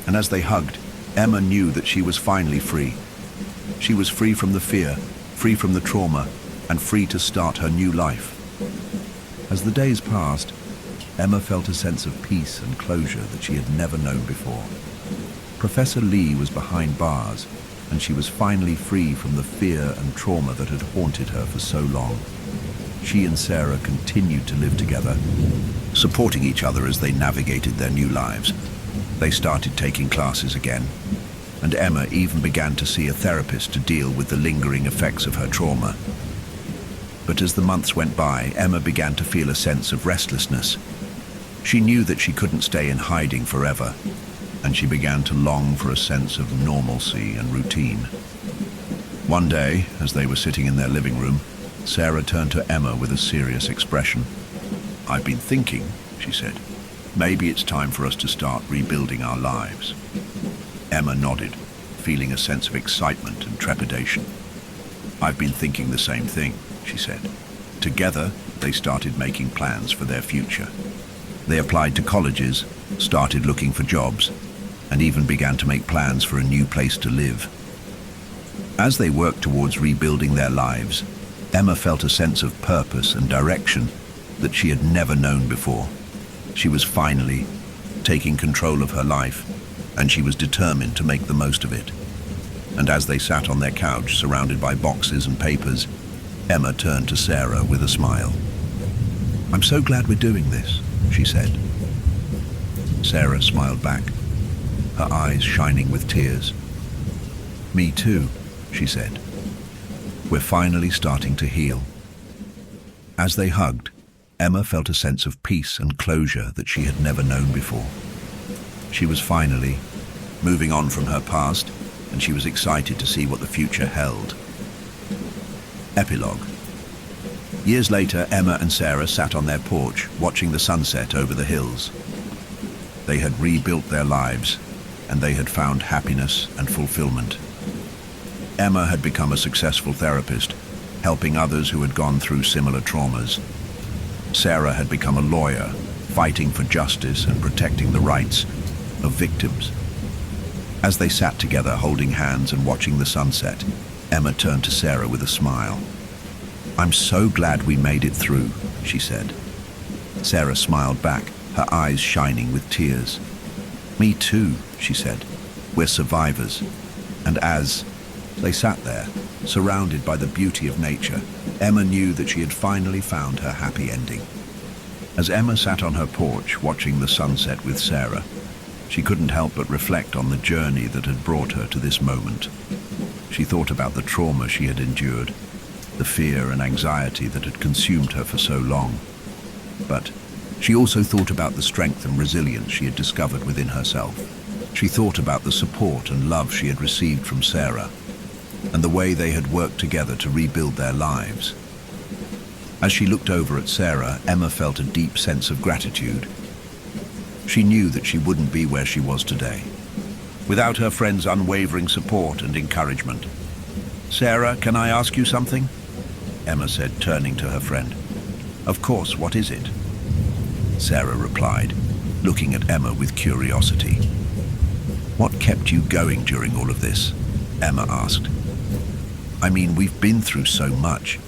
And as they hugged, Emma knew that she was finally free. She was free from the fear, free from the trauma, and free to start her new life. As the days passed, Emma felt a sense of peace and closure that she had never known before. Professor Lee was behind bars, and she was finally free from the fear and trauma that had haunted her for so long. She and Sarah continued to live together, supporting each other as they navigated their new lives. They started taking classes again, and Emma even began to see a therapist to deal with the lingering effects of her trauma. But as the months went by, Emma began to feel a sense of restlessness. She knew that she couldn't stay in hiding forever, and she began to long for a sense of normalcy and routine. One day, as they were sitting in their living room, Sarah turned to Emma with a serious expression. "I've been thinking," she said. "Maybe it's time for us to start rebuilding our lives." Emma nodded, feeling a sense of excitement and trepidation. "I've been thinking the same thing," she said. Together, they started making plans for their future. They applied to colleges, started looking for jobs, and even began to make plans for a new place to live. As they worked towards rebuilding their lives, Emma felt a sense of purpose and direction that she had never known before. She was finally taking control of her life, and she was determined to make the most of it. And as they sat on their couch, surrounded by boxes and papers, Emma turned to Sarah with a smile. "I'm so glad we're doing this," she said. Sarah smiled back, her eyes shining with tears. "Me too," she said. "We're finally starting to heal." As they hugged, Emma felt a sense of peace and closure that she had never known before. She was finally moving on from her past, and she was excited to see what the future held. Epilogue. Years later, Emma and Sarah sat on their porch, watching the sunset over the hills. They had rebuilt their lives, and they had found happiness and fulfillment. Emma had become a successful therapist, helping others who had gone through similar traumas. Sarah had become a lawyer, fighting for justice and protecting the rights of victims. As they sat together, holding hands and watching the sunset, Emma turned to Sarah with a smile. "I'm so glad we made it through," she said. Sarah smiled back, her eyes shining with tears. "Me too," she said. "We're survivors." And as they sat there, surrounded by the beauty of nature, Emma knew that she had finally found her happy ending. As Emma sat on her porch watching the sunset with Sarah, she couldn't help but reflect on the journey that had brought her to this moment. She thought about the trauma she had endured, the fear and anxiety that had consumed her for so long. But she also thought about the strength and resilience she had discovered within herself. She thought about the support and love she had received from Sarah, and the way they had worked together to rebuild their lives. As she looked over at Sarah, Emma felt a deep sense of gratitude. She knew that she wouldn't be where she was today without her friend's unwavering support and encouragement. "Sarah, can I ask you something?" Emma said, turning to her friend. "Of course, what is it?" Sarah replied, looking at Emma with curiosity. "What kept you going during all of this?" Emma asked. "I mean, we've been through so much,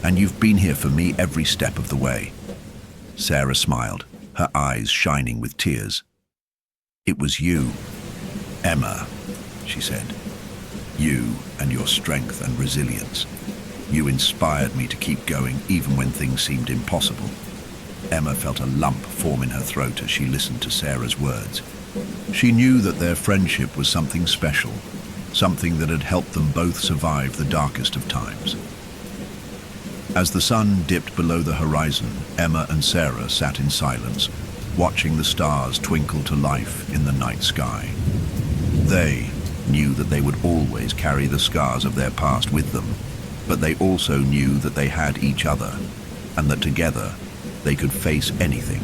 and you've been here for me every step of the way." Sarah smiled, her eyes shining with tears. "It was you, Emma," she said. "You and your strength and resilience. You inspired me to keep going even when things seemed impossible." Emma felt a lump form in her throat as she listened to Sarah's words. She knew that their friendship was something special, something that had helped them both survive the darkest of times. As the sun dipped below the horizon, Emma and Sarah sat in silence, watching the stars twinkle to life in the night sky. They knew that they would always carry the scars of their past with them, but they also knew that they had each other, and that together they could face anything.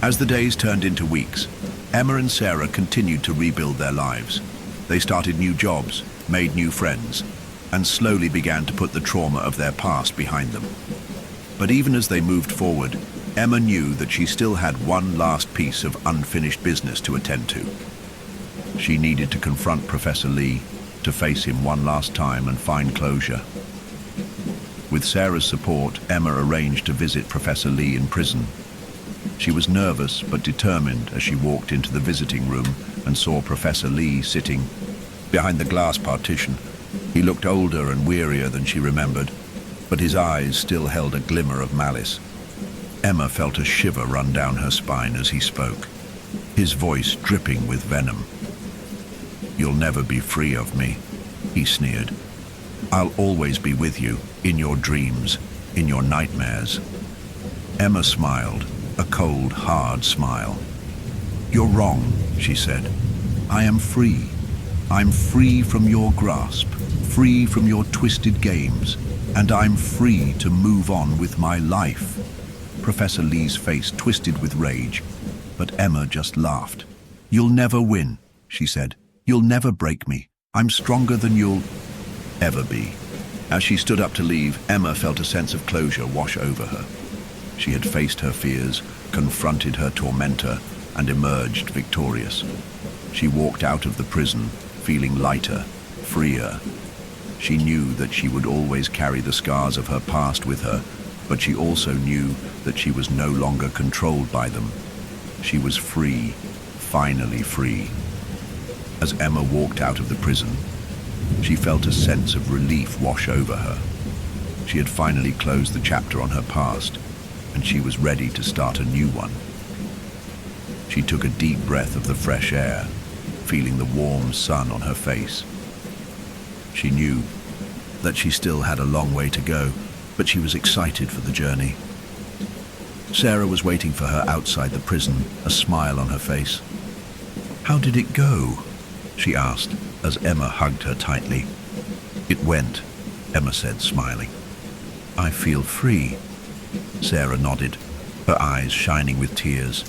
As the days turned into weeks, Emma and Sarah continued to rebuild their lives. They started new jobs, made new friends, and slowly began to put the trauma of their past behind them. But even as they moved forward, Emma knew that she still had one last piece of unfinished business to attend to. She needed to confront Professor Lee, to face him one last time and find closure. With Sarah's support, Emma arranged to visit Professor Lee in prison. She was nervous but determined as she walked into the visiting room and saw Professor Lee sitting behind the glass partition. He looked older and wearier than she remembered, but his eyes still held a glimmer of malice. Emma felt a shiver run down her spine as he spoke, his voice dripping with venom. "You'll never be free of me," he sneered. "I'll always be with you, in your dreams, in your nightmares." Emma smiled, a cold, hard smile. "You're wrong," she said. "I am free. I'm free from your grasp, free from your twisted games, and I'm free to move on with my life." Professor Lee's face twisted with rage, but Emma just laughed. "You'll never win," she said. "You'll never break me. I'm stronger than you'll ever be." As she stood up to leave, Emma felt a sense of closure wash over her. She had faced her fears, confronted her tormentor, and emerged victorious. She walked out of the prison, feeling lighter, freer. She knew that she would always carry the scars of her past with her, but she also knew that she was no longer controlled by them. She was free, finally free. As Emma walked out of the prison, she felt a sense of relief wash over her. She had finally closed the chapter on her past, and she was ready to start a new one. She took a deep breath of the fresh air, feeling the warm sun on her face. She knew that she still had a long way to go, but she was excited for the journey. Sarah was waiting for her outside the prison, a smile on her face. "How did it go?" she asked, as Emma hugged her tightly. "It went," Emma said, smiling. "I feel free." Sarah nodded, her eyes shining with tears.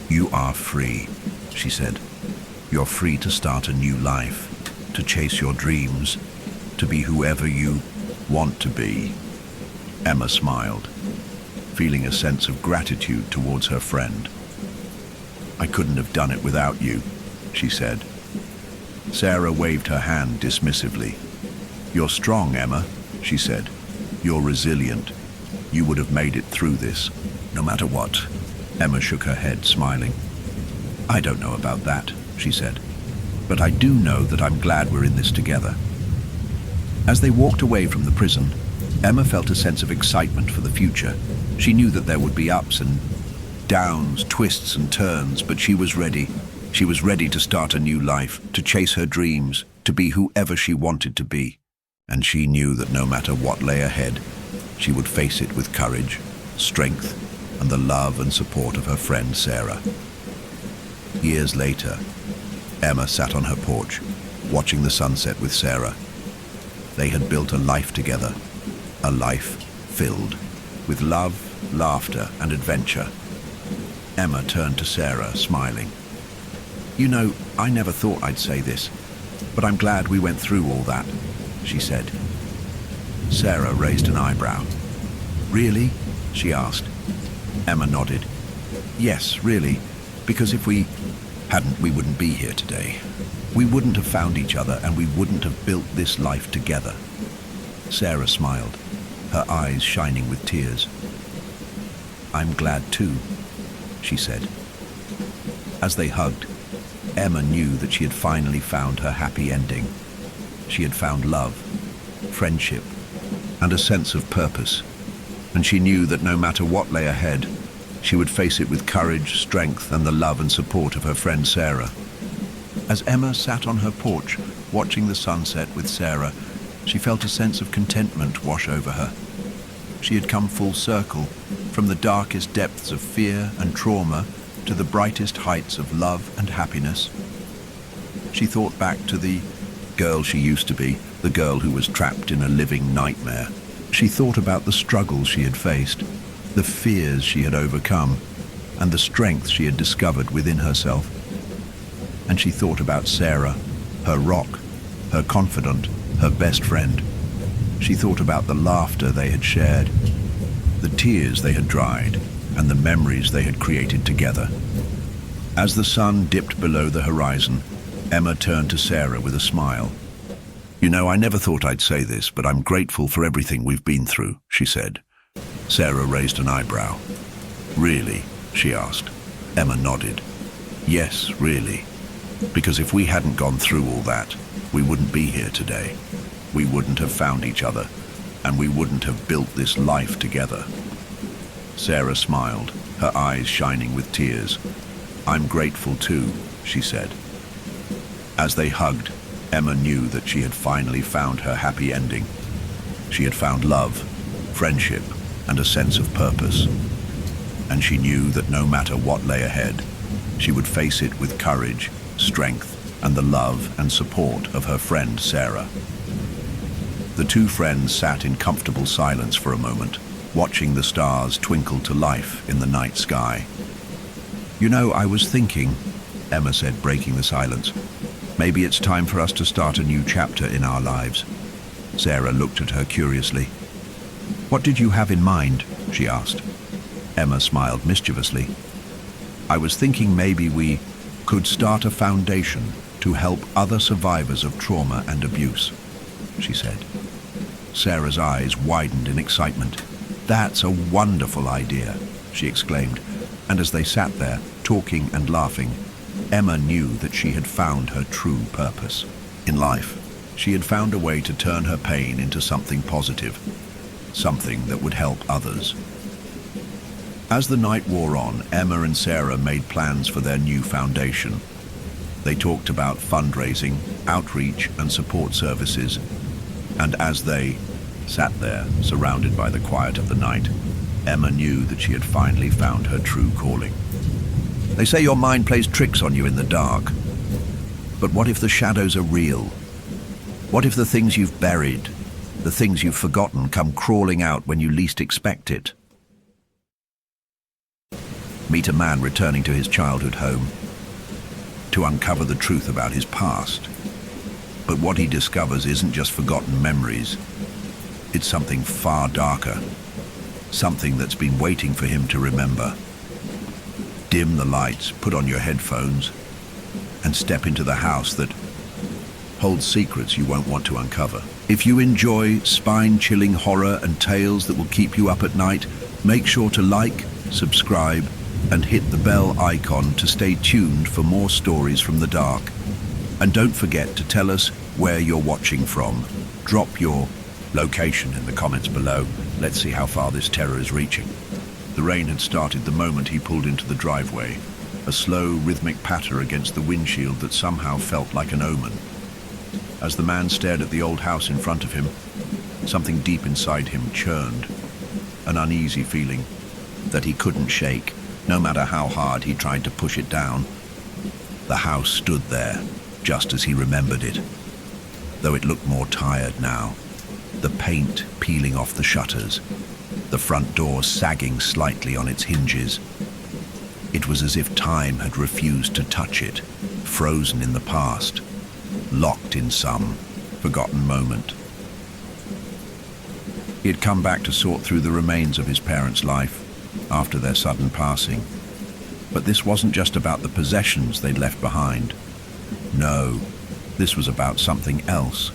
"You are free," she said. "You're free to start a new life, to chase your dreams, to be whoever you want to be." Emma smiled, feeling a sense of gratitude towards her friend. "I couldn't have done it without you," she said. Sarah waved her hand dismissively. "You're strong, Emma," she said. "You're resilient. You would have made it through this, no matter what." Emma shook her head, smiling. "I don't know about that," she said. "But I do know that I'm glad we're in this together." As they walked away from the prison, Emma felt a sense of excitement for the future. She knew that there would be ups and downs, twists and turns, but she was ready. She was ready to start a new life, to chase her dreams, to be whoever she wanted to be. And she knew that no matter what lay ahead, she would face it with courage, strength, and the love and support of her friend Sarah. Years later, Emma sat on her porch, watching the sunset with Sarah. They had built a life together, a life filled with love, laughter, and adventure. Emma turned to Sarah, smiling. "You know, I never thought I'd say this, but I'm glad we went through all that," she said. Sarah raised an eyebrow. "Really?" she asked. Emma nodded. "Yes, really, because if we hadn't, we wouldn't be here today. We wouldn't have found each other, and we wouldn't have built this life together." Sarah smiled, her eyes shining with tears. "I'm glad too," she said. As they hugged, Emma knew that she had finally found her happy ending. She had found love, friendship, and a sense of purpose. And she knew that no matter what lay ahead, she would face it with courage, strength, and the love and support of her friend Sarah. As Emma sat on her porch, watching the sunset with Sarah, she felt a sense of contentment wash over her. She had come full circle, from the darkest depths of fear and trauma to the brightest heights of love and happiness. She thought back to the girl she used to be, the girl who was trapped in a living nightmare. She thought about the struggles she had faced, the fears she had overcome, and the strength she had discovered within herself. And she thought about Sarah, her rock, her confidant, her best friend. She thought about the laughter they had shared, the tears they had dried, and the memories they had created together. As the sun dipped below the horizon, Emma turned to Sarah with a smile. "You know, I never thought I'd say this, but I'm grateful for everything we've been through," she said. Sarah raised an eyebrow. "Really?" she asked. Emma nodded. "Yes, really. Because if we hadn't gone through all that, we wouldn't be here today. We wouldn't have found each other, and we wouldn't have built this life together." Sarah smiled, her eyes shining with tears. "I'm grateful too," she said. As they hugged, Emma knew that she had finally found her happy ending. She had found love, friendship, and a sense of purpose. And she knew that no matter what lay ahead, she would face it with courage, strength, and the love and support of her friend Sarah. The two friends sat in comfortable silence for a moment, watching the stars twinkle to life in the night sky. "You know, I was thinking," Emma said, breaking the silence, "maybe it's time for us to start a new chapter in our lives." Sarah looked at her curiously. "What did you have in mind?" she asked. Emma smiled mischievously. "I was thinking maybe we could start a foundation to help other survivors of trauma and abuse," she said. Sarah's eyes widened in excitement. "That's a wonderful idea," she exclaimed, and as they sat there, talking and laughing, Emma knew that she had found her true purpose in life. She had found a way to turn her pain into something positive, something that would help others. As the night wore on, Emma and Sarah made plans for their new foundation. They talked about fundraising, outreach, and support services, and as they sat there, surrounded by the quiet of the night, Emma knew that she had finally found her true calling. "They say your mind plays tricks on you in the dark. But what if the shadows are real? What if the things you've buried, the things you've forgotten, come crawling out when you least expect it?" Meet a man returning to his childhood home to uncover the truth about his past. But what he discovers isn't just forgotten memories. It's something far darker, something that's been waiting for him to remember. Dim the lights, put on your headphones, and step into the house that holds secrets you won't want to uncover. If you enjoy spine-chilling horror and tales that will keep you up at night, make sure to like, subscribe, and hit the bell icon to stay tuned for more stories from the dark. And don't forget to tell us where you're watching from. Drop your location in the comments below. Let's see how far this terror is reaching. The rain had started the moment he pulled into the driveway, a slow, rhythmic patter against the windshield that somehow felt like an omen. As the man stared at the old house in front of him, something deep inside him churned, an uneasy feeling that he couldn't shake, no matter how hard he tried to push it down. The house stood there, just as he remembered it, though it looked more tired now. The paint peeling off the shutters, the front door sagging slightly on its hinges. It was as if time had refused to touch it, frozen in the past, locked in some forgotten moment. He had come back to sort through the remains of his parents' life after their sudden passing. But this wasn't just about the possessions they'd left behind. No, this was about something else,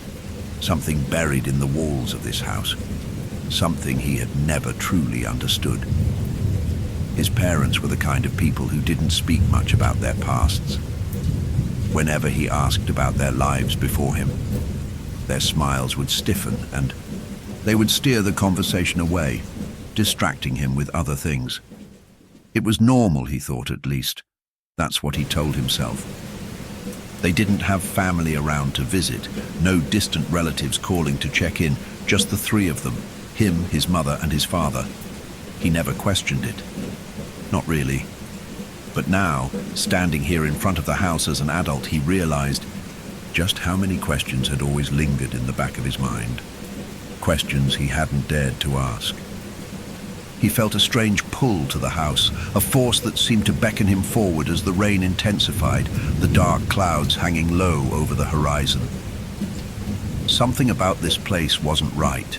something buried in the walls of this house, something he had never truly understood. His parents were the kind of people who didn't speak much about their pasts. Whenever he asked about their lives before him, their smiles would stiffen and they would steer the conversation away, distracting him with other things. It was normal, he thought, at least. That's what he told himself. They didn't have family around to visit, no distant relatives calling to check in, just the three of them, him, his mother, and his father. He never questioned it. Not really. But now, standing here in front of the house as an adult, he realized just how many questions had always lingered in the back of his mind. Questions he hadn't dared to ask. He felt a strange pull to the house, a force that seemed to beckon him forward as the rain intensified, the dark clouds hanging low over the horizon. Something about this place wasn't right.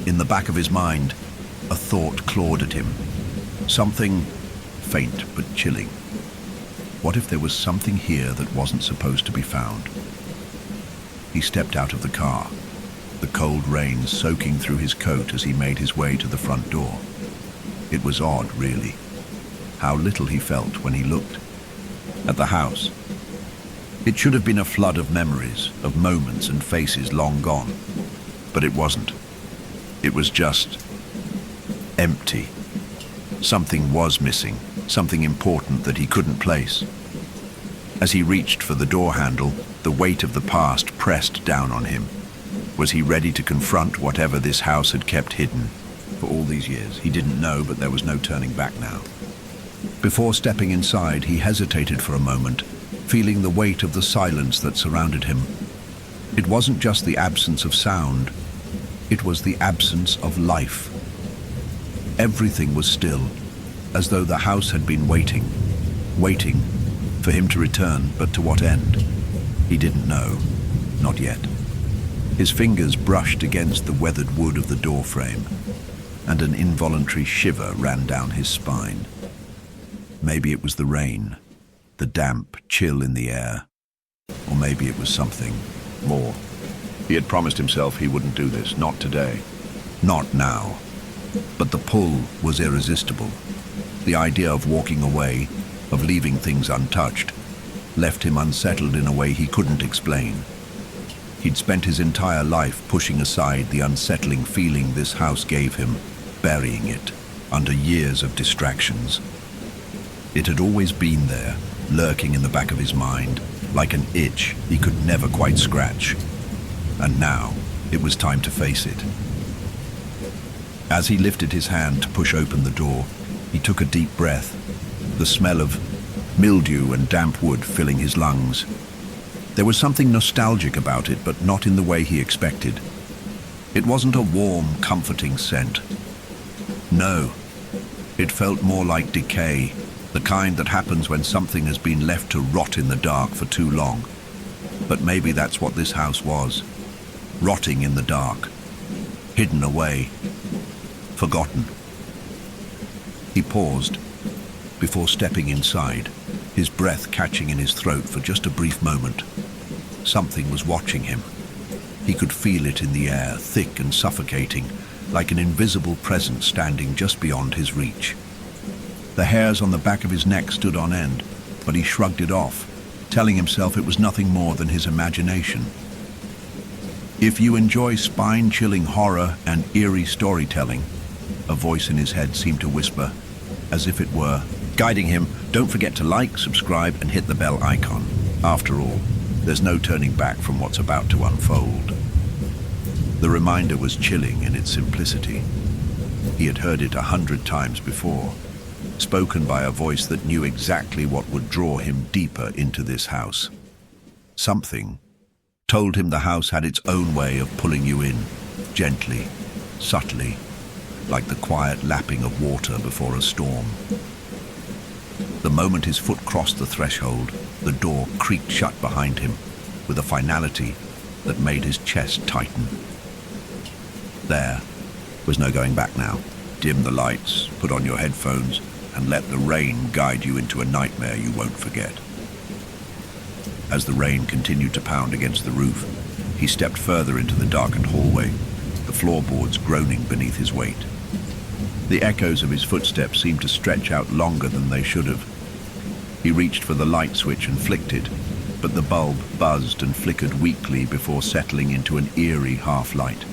In the back of his mind, a thought clawed at him. Something faint but chilling. What if there was something here that wasn't supposed to be found? He stepped out of the car, the cold rain soaking through his coat as he made his way to the front door. It was odd, really, how little he felt when he looked at the house. It should have been a flood of memories, of moments and faces long gone, but it wasn't. It was just empty. Something was missing, something important that he couldn't place. As he reached for the door handle, the weight of the past pressed down on him. Was he ready to confront whatever this house had kept hidden? For all these years, he didn't know, but there was no turning back now. Before stepping inside, he hesitated for a moment, feeling the weight of the silence that surrounded him. It wasn't just the absence of sound, it was the absence of life. Everything was still, as though the house had been waiting for him to return, but to what end? He didn't know, not yet. His fingers brushed against the weathered wood of the doorframe, and an involuntary shiver ran down his spine. Maybe it was the rain, the damp chill in the air, or maybe it was something more. He had promised himself he wouldn't do this, not today, not now. But the pull was irresistible. The idea of walking away, of leaving things untouched, left him unsettled in a way he couldn't explain. He'd spent his entire life pushing aside the unsettling feeling this house gave him, burying it under years of distractions. It had always been there, lurking in the back of his mind, like an itch he could never quite scratch. And now, it was time to face it. As he lifted his hand to push open the door, he took a deep breath, the smell of mildew and damp wood filling his lungs. There was something nostalgic about it, but not in the way he expected. It wasn't a warm, comforting scent. No, it felt more like decay, the kind that happens when something has been left to rot in the dark for too long. But maybe that's what this house was. Rotting in the dark, hidden away, forgotten. He paused before stepping inside, his breath catching in his throat for just a brief moment. Something was watching him. He could feel it in the air, thick and suffocating, like an invisible presence standing just beyond his reach. The hairs on the back of his neck stood on end, but he shrugged it off, telling himself it was nothing more than his imagination. If you enjoy spine-chilling horror and eerie storytelling, a voice in his head seemed to whisper, as if it were guiding him, don't forget to like, subscribe, and hit the bell icon. After all, there's no turning back from what's about to unfold. The reminder was chilling in its simplicity. He had heard it 100 times before, spoken by a voice that knew exactly what would draw him deeper into this house. Something told him the house had its own way of pulling you in, gently, subtly, like the quiet lapping of water before a storm. The moment his foot crossed the threshold, the door creaked shut behind him with a finality that made his chest tighten. There was no going back now. Dim the lights, put on your headphones, and let the rain guide you into a nightmare you won't forget. As the rain continued to pound against the roof, he stepped further into the darkened hallway, the floorboards groaning beneath his weight. The echoes of his footsteps seemed to stretch out longer than they should have. He reached for the light switch and flicked it, but the bulb buzzed and flickered weakly before settling into an eerie half-light.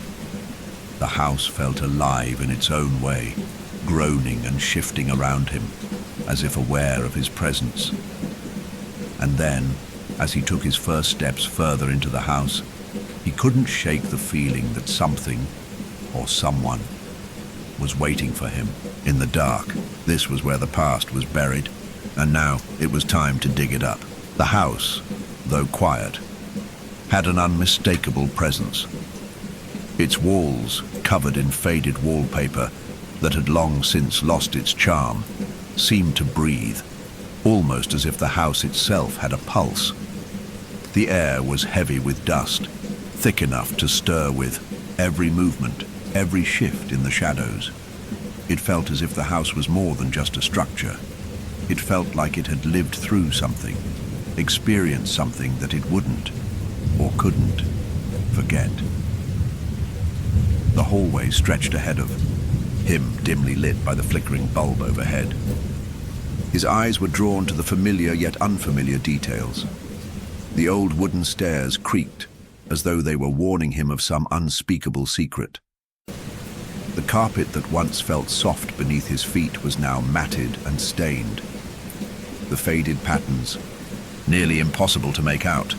The house felt alive in its own way, groaning and shifting around him, as if aware of his presence. And then, as he took his first steps further into the house, he couldn't shake the feeling that something, or someone, was waiting for him. In the dark, this was where the past was buried, and now it was time to dig it up. The house, though quiet, had an unmistakable presence. Its walls, covered in faded wallpaper that had long since lost its charm, seemed to breathe, almost as if the house itself had a pulse. The air was heavy with dust, thick enough to stir with every movement, every shift in the shadows. It felt as if the house was more than just a structure. It felt like it had lived through something, experienced something that it wouldn't, or couldn't, forget. The hallway stretched ahead of him, dimly lit by the flickering bulb overhead. His eyes were drawn to the familiar yet unfamiliar details. The old wooden stairs creaked, as though they were warning him of some unspeakable secret. The carpet that once felt soft beneath his feet was now matted and stained. The faded patterns, nearly impossible to make out.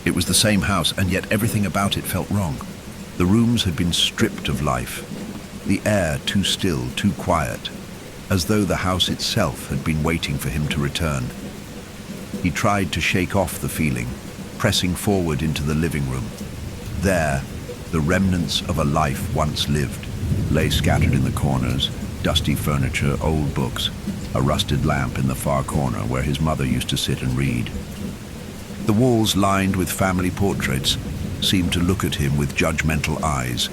It was the same house, and yet everything about it felt wrong. The rooms had been stripped of life, the air too still, too quiet, as though the house itself had been waiting for him to return. He tried to shake off the feeling, pressing forward into the living room. There, the remnants of a life once lived lay scattered in the corners, Dusty furniture, old books, a rusted lamp in the far corner where his mother used to sit and read. The walls lined with family portraits seemed to look at him with judgmental eyes.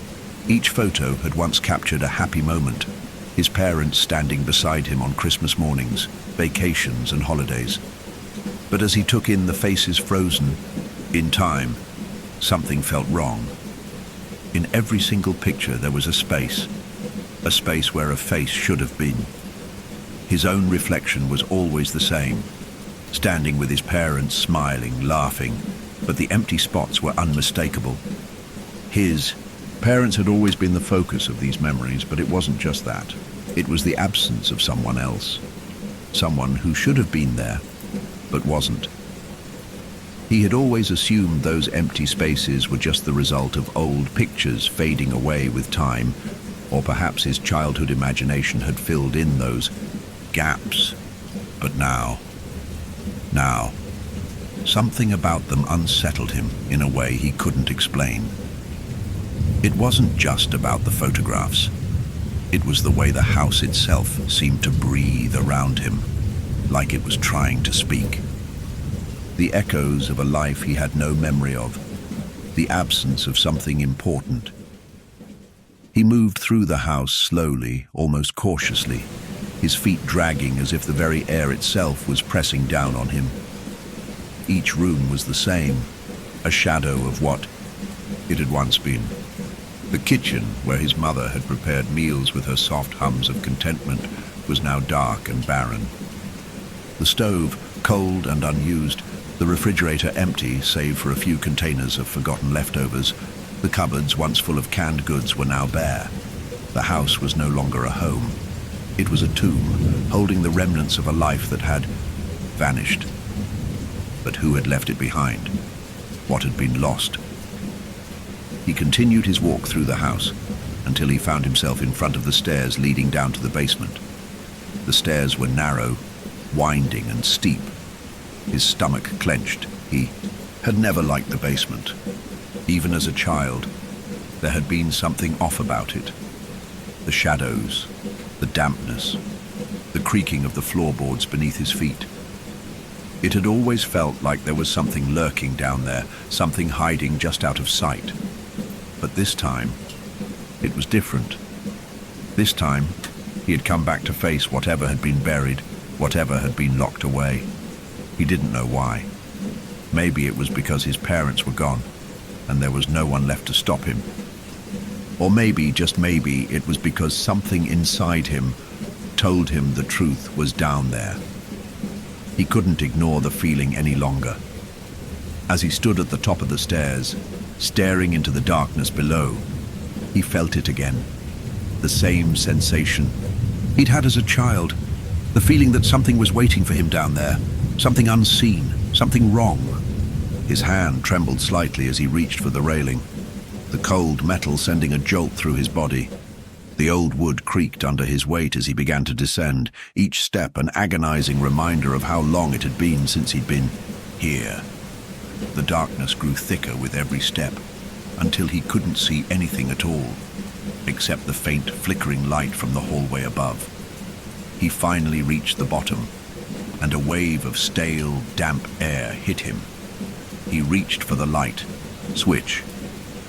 Each photo had once captured a happy moment, his parents standing beside him on Christmas mornings, vacations and holidays. But as he took in the faces frozen in time, something felt wrong. In every single picture there was a space where a face should have been. His own reflection was always the same, standing with his parents, smiling, laughing, but the empty spots were unmistakable. His parents had always been the focus of these memories, but it wasn't just that. It was the absence of someone else, someone who should have been there, but wasn't. He had always assumed those empty spaces were just the result of old pictures fading away with time, or perhaps his childhood imagination had filled in those gaps. But now, something about them unsettled him in a way he couldn't explain. It wasn't just about the photographs. It was the way the house itself seemed to breathe around him, like it was trying to speak. The echoes of a life he had no memory of, the absence of something important. He moved through the house slowly, almost cautiously, his feet dragging as if the very air itself was pressing down on him. Each room was the same, a shadow of what it had once been. The kitchen, where his mother had prepared meals with her soft hums of contentment, was now dark and barren. The stove, cold and unused, the refrigerator empty save for a few containers of forgotten leftovers. The cupboards, once full of canned goods, were now bare. The house was no longer a home. It was a tomb, holding the remnants of a life that had vanished. But who had left it behind? What had been lost? He continued his walk through the house until he found himself in front of the stairs leading down to the basement. The stairs were narrow, winding and steep. His stomach clenched. He had never liked the basement. Even as a child, there had been something off about it. The shadows, the dampness, the creaking of the floorboards beneath his feet. It had always felt like there was something lurking down there, something hiding just out of sight. But this time, it was different. This time, he had come back to face whatever had been buried, whatever had been locked away. He didn't know why. Maybe it was because his parents were gone, and there was no one left to stop him. Or maybe, just maybe, it was because something inside him told him the truth was down there. He couldn't ignore the feeling any longer. As he stood at the top of the stairs, staring into the darkness below, he felt it again. The same sensation he'd had as a child. The feeling that something was waiting for him down there. Something unseen, something wrong. His hand trembled slightly as he reached for the railing, the cold metal sending a jolt through his body. The old wood creaked under his weight as he began to descend, each step an agonizing reminder of how long it had been since he'd been here. The darkness grew thicker with every step, until he couldn't see anything at all, except the faint flickering light from the hallway above. He finally reached the bottom, and a wave of stale, damp air hit him. He reached for the light switch,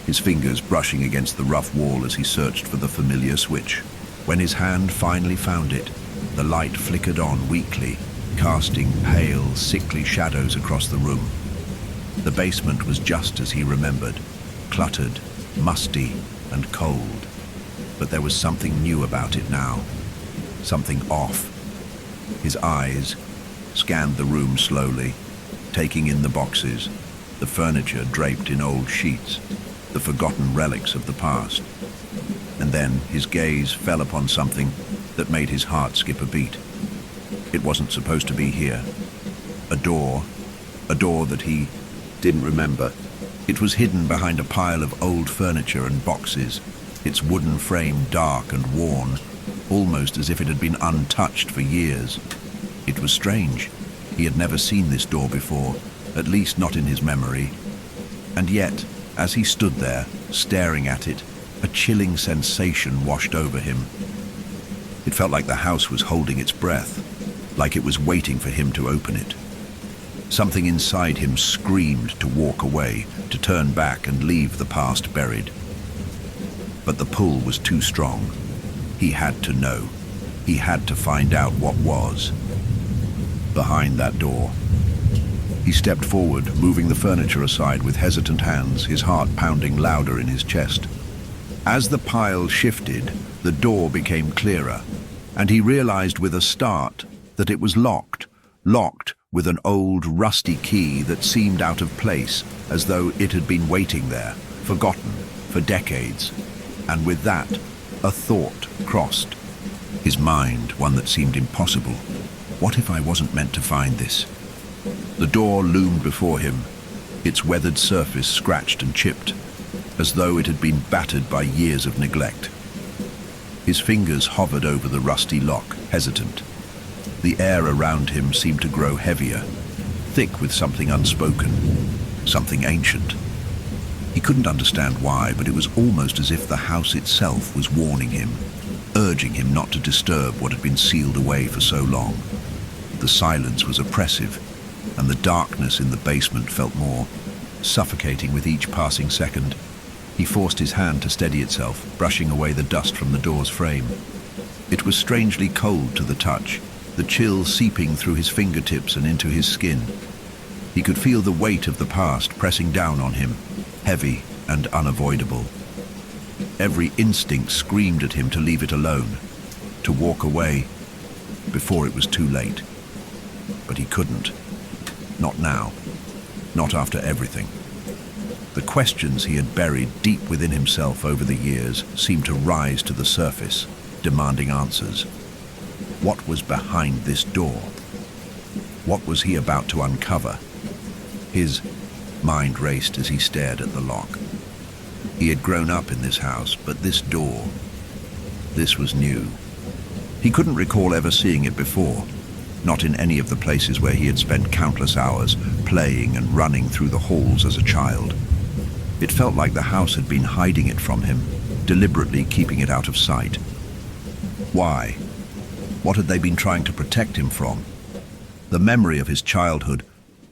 his fingers brushing against the rough wall as he searched for the familiar switch. When his hand finally found it, the light flickered on weakly, casting pale, sickly shadows across the room. The basement was just as he remembered, cluttered, musty, and cold. But there was something new about it now, something off. His eyes scanned the room slowly, taking in the boxes, the furniture draped in old sheets, the forgotten relics of the past. And then his gaze fell upon something that made his heart skip a beat. It wasn't supposed to be here. A door that he didn't remember. It was hidden behind a pile of old furniture and boxes, its wooden frame dark and worn, almost as if it had been untouched for years. It was strange. He had never seen this door before, at least not in his memory. And yet, as he stood there, staring at it, a chilling sensation washed over him. It felt like the house was holding its breath, like it was waiting for him to open it. Something inside him screamed to walk away, to turn back and leave the past buried. But the pull was too strong. He had to know. He had to find out what was behind that door. He stepped forward, moving the furniture aside with hesitant hands, his heart pounding louder in his chest. As the pile shifted, the door became clearer, and he realized with a start that it was locked with an old rusty key that seemed out of place, as though it had been waiting there, forgotten, for decades. And with that, a thought crossed his mind, one that seemed impossible. What if I wasn't meant to find this? The door loomed before him, its weathered surface scratched and chipped, as though it had been battered by years of neglect. His fingers hovered over the rusty lock, hesitant. The air around him seemed to grow heavier, thick with something unspoken, something ancient. He couldn't understand why, but it was almost as if the house itself was warning him, urging him not to disturb what had been sealed away for so long. The silence was oppressive, and the darkness in the basement felt more suffocating with each passing second. He forced his hand to steady itself, brushing away the dust from the door's frame. It was strangely cold to the touch, the chill seeping through his fingertips and into his skin. He could feel the weight of the past pressing down on him, heavy and unavoidable. Every instinct screamed at him to leave it alone, to walk away before it was too late. But he couldn't. Not now. Not after everything. The questions he had buried deep within himself over the years seemed to rise to the surface, demanding answers. What was behind this door? What was he about to uncover? His mind raced as he stared at the lock. He had grown up in this house, but this door, this was new. He couldn't recall ever seeing it before, not in any of the places where he had spent countless hours playing and running through the halls as a child. It felt like the house had been hiding it from him, deliberately keeping it out of sight. Why? What had they been trying to protect him from? The memory of his childhood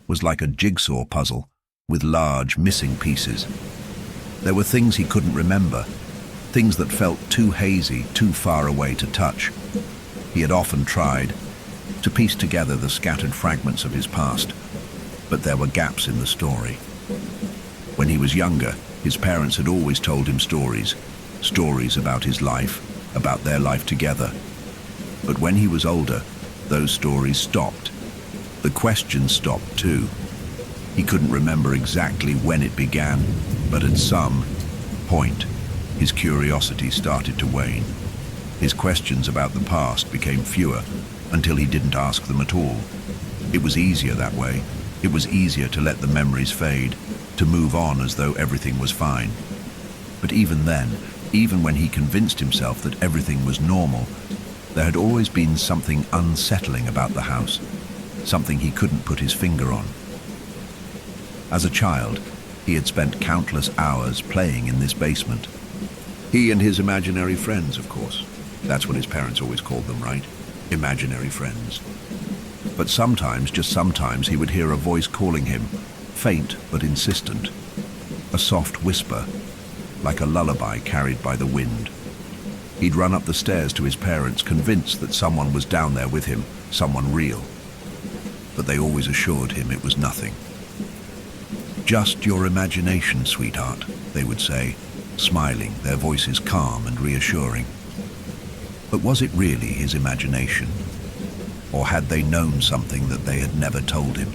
was like a jigsaw puzzle, with large, missing pieces. There were things he couldn't remember, things that felt too hazy, too far away to touch. He had often tried to piece together the scattered fragments of his past, but there were gaps in the story. When he was younger, his parents had always told him stories about his life, about their life together. But when he was older, those stories stopped. The questions stopped too. He couldn't remember exactly when it began, but at some point, his curiosity started to wane. His questions about the past became fewer until he didn't ask them at all. It was easier that way. It was easier to let the memories fade, to move on as though everything was fine. But even then, even when he convinced himself that everything was normal, there had always been something unsettling about the house, something he couldn't put his finger on. As a child, he had spent countless hours playing in this basement. He and his imaginary friends, of course. That's what his parents always called them, right? Imaginary friends. But sometimes, just sometimes, he would hear a voice calling him, faint but insistent. A soft whisper, like a lullaby carried by the wind. He'd run up the stairs to his parents, convinced that someone was down there with him, someone real. But they always assured him it was nothing. Just your imagination, sweetheart, they would say, smiling, their voices calm and reassuring. But was it really his imagination? Or had they known something that they had never told him?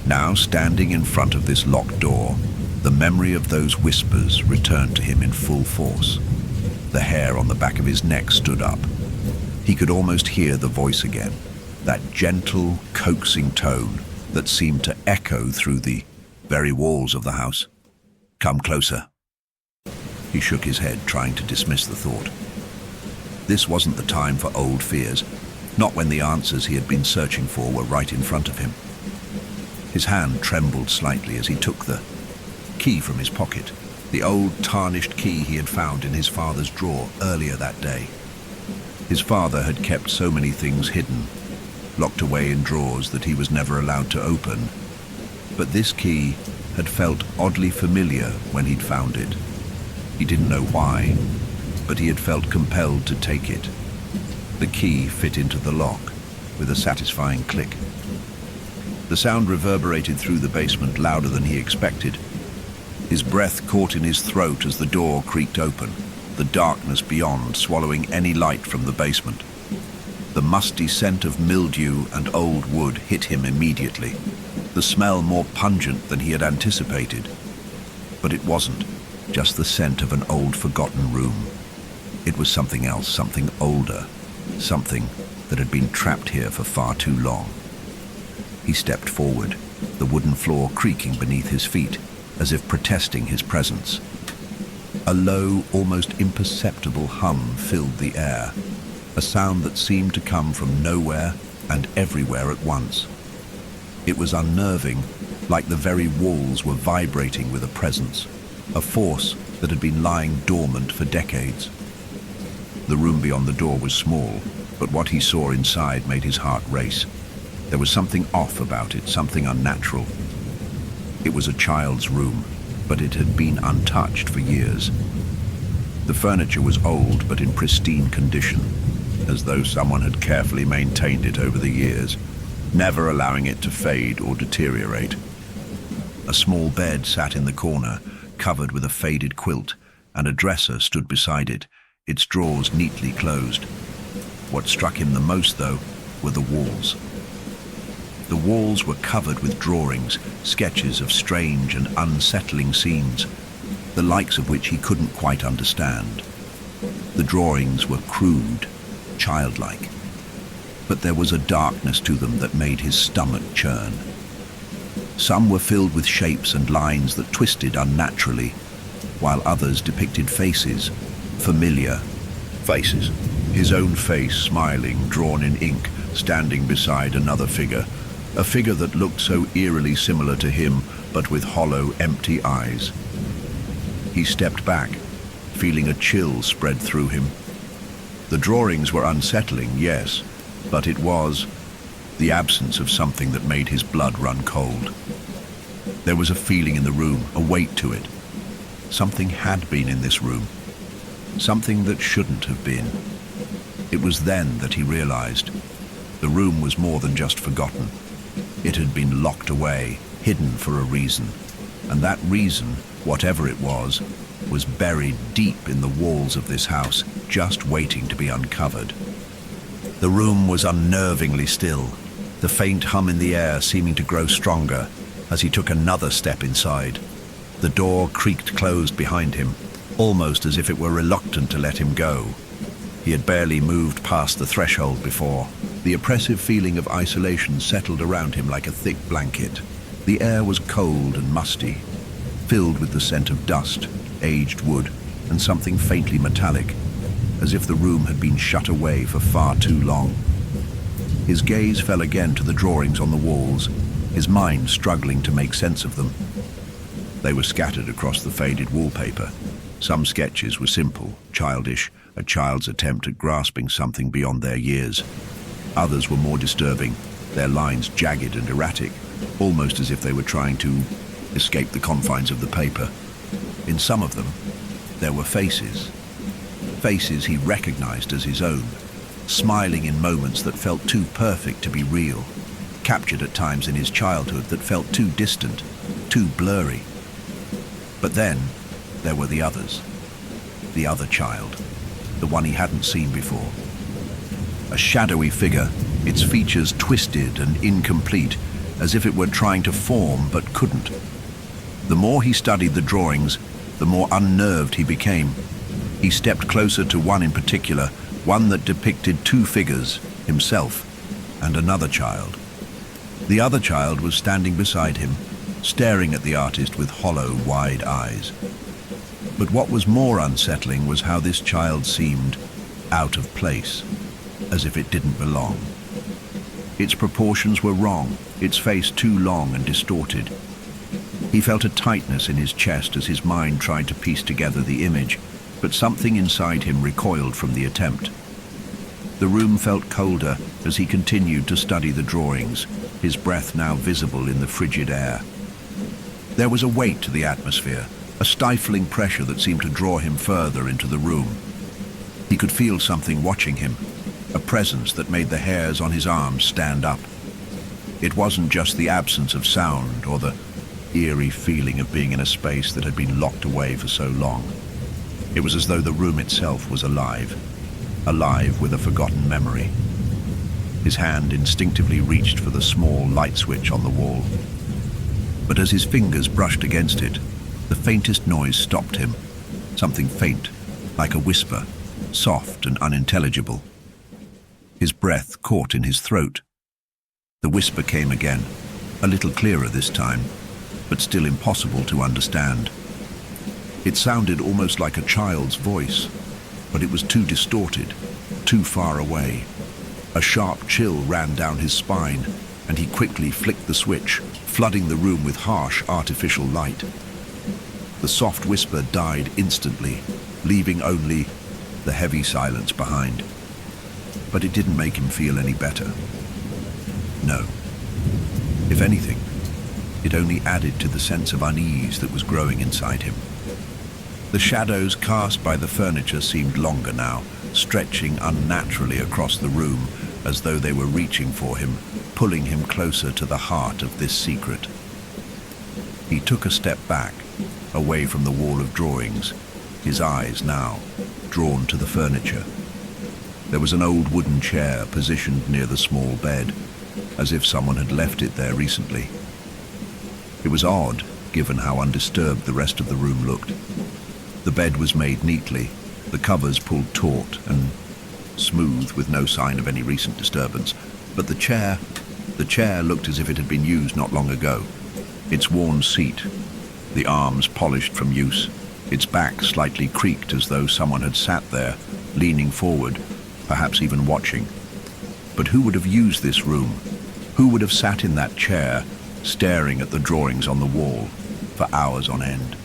Now, standing in front of this locked door, the memory of those whispers returned to him in full force. The hair on the back of his neck stood up. He could almost hear the voice again, that gentle, coaxing tone that seemed to echo through the very walls of the house. Come closer. He shook his head, trying to dismiss the thought. This wasn't the time for old fears, not when the answers he had been searching for were right in front of him. His hand trembled slightly as he took the key from his pocket, the old tarnished key he had found in his father's drawer earlier that day. His father had kept so many things hidden, locked away in drawers that he was never allowed to open. But this key had felt oddly familiar when he'd found it. He didn't know why, but he had felt compelled to take it. The key fit into the lock with a satisfying click. The sound reverberated through the basement louder than he expected. His breath caught in his throat as the door creaked open, the darkness beyond swallowing any light from the basement. The musty scent of mildew and old wood hit him immediately, the smell more pungent than he had anticipated. But it wasn't just the scent of an old forgotten room. It was something else, something older, something that had been trapped here for far too long. He stepped forward, the wooden floor creaking beneath his feet, as if protesting his presence. A low, almost imperceptible hum filled the air, a sound that seemed to come from nowhere and everywhere at once. It was unnerving, like the very walls were vibrating with a presence, a force that had been lying dormant for decades. The room beyond the door was small, but what he saw inside made his heart race. There was something off about it, something unnatural. It was a child's room, but it had been untouched for years. The furniture was old but in pristine condition, as though someone had carefully maintained it over the years, never allowing it to fade or deteriorate. A small bed sat in the corner, covered with a faded quilt, and a dresser stood beside it, its drawers neatly closed. What struck him the most, though, were the walls. The walls were covered with drawings, sketches of strange and unsettling scenes, the likes of which he couldn't quite understand. The drawings were crude, childlike, but there was a darkness to them that made his stomach churn. Some were filled with shapes and lines that twisted unnaturally, while others depicted faces, familiar faces. His own face smiling, drawn in ink, standing beside another figure, a figure that looked so eerily similar to him, but with hollow, empty eyes. He stepped back, feeling a chill spread through him. The drawings were unsettling, yes, but it was the absence of something that made his blood run cold. There was a feeling in the room, a weight to it. Something had been in this room, something that shouldn't have been. It was then that he realized the room was more than just forgotten. It had been locked away, hidden for a reason, and that reason, whatever it was buried deep in the walls of this house, just waiting to be uncovered. The room was unnervingly still, the faint hum in the air seeming to grow stronger as he took another step inside. The door creaked closed behind him, almost as if it were reluctant to let him go. He had barely moved past the threshold before. The oppressive feeling of isolation settled around him like a thick blanket. The air was cold and musty, filled with the scent of dust, aged wood, and something faintly metallic, as if the room had been shut away for far too long. His gaze fell again to the drawings on the walls, his mind struggling to make sense of them. They were scattered across the faded wallpaper. Some sketches were simple, childish, a child's attempt at grasping something beyond their years. Others were more disturbing, their lines jagged and erratic, almost as if they were trying to escape the confines of the paper. In some of them, there were faces. Faces he recognized as his own, smiling in moments that felt too perfect to be real, captured at times in his childhood that felt too distant, too blurry. But then, there were the others. The other child, the one he hadn't seen before. A shadowy figure, its features twisted and incomplete, as if it were trying to form but couldn't. The more he studied the drawings, the more unnerved he became. He stepped closer to one in particular, one that depicted two figures, himself and another child. The other child was standing beside him, staring at the artist with hollow, wide eyes. But what was more unsettling was how this child seemed out of place, as if it didn't belong. Its proportions were wrong, its face too long and distorted. He felt a tightness in his chest as his mind tried to piece together the image, but something inside him recoiled from the attempt. The room felt colder as he continued to study the drawings, his breath now visible in the frigid air. There was a weight to the atmosphere, a stifling pressure that seemed to draw him further into the room. He could feel something watching him, a presence that made the hairs on his arms stand up. It wasn't just the absence of sound or the eerie feeling of being in a space that had been locked away for so long. It was as though the room itself was alive with a forgotten memory. His hand instinctively reached for the small light switch on the wall. But as his fingers brushed against it, the faintest noise stopped him. Something faint, like a whisper, soft and unintelligible. His breath caught in his throat. The whisper came again, a little clearer this time, but still impossible to understand. It sounded almost like a child's voice, but it was too distorted, too far away. A sharp chill ran down his spine, and he quickly flicked the switch, flooding the room with harsh, artificial light. The soft whisper died instantly, leaving only the heavy silence behind. But it didn't make him feel any better. No. If anything, it only added to the sense of unease that was growing inside him. The shadows cast by the furniture seemed longer now, stretching unnaturally across the room, as though they were reaching for him, pulling him closer to the heart of this secret. He took a step back, away from the wall of drawings, his eyes now drawn to the furniture. There was an old wooden chair positioned near the small bed, as if someone had left it there recently. It was odd, given how undisturbed the rest of the room looked. The bed was made neatly, the covers pulled taut and smooth with no sign of any recent disturbance. But the chair looked as if it had been used not long ago. Its worn seat, the arms polished from use, its back slightly creaked as though someone had sat there, leaning forward, perhaps even watching. But who would have used this room? Who would have sat in that chair, staring at the drawings on the wall for hours on end?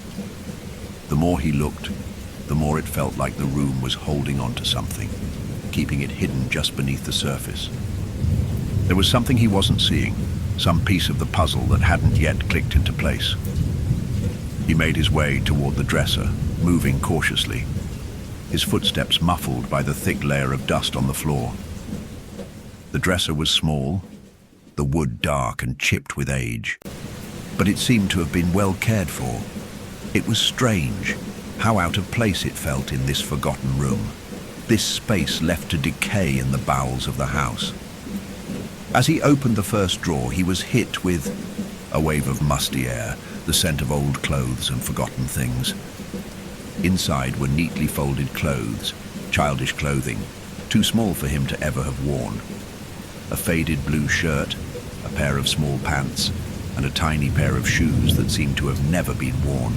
The more he looked, the more it felt like the room was holding on to something, keeping it hidden just beneath the surface. There was something he wasn't seeing, some piece of the puzzle that hadn't yet clicked into place. He made his way toward the dresser, moving cautiously, his footsteps muffled by the thick layer of dust on the floor. The dresser was small, the wood dark and chipped with age, but it seemed to have been well cared for. It was strange how out of place it felt in this forgotten room, this space left to decay in the bowels of the house. As he opened the first drawer, he was hit with a wave of musty air, the scent of old clothes and forgotten things. Inside were neatly folded clothes, childish clothing, too small for him to ever have worn. A faded blue shirt, a pair of small pants, and a tiny pair of shoes that seemed to have never been worn.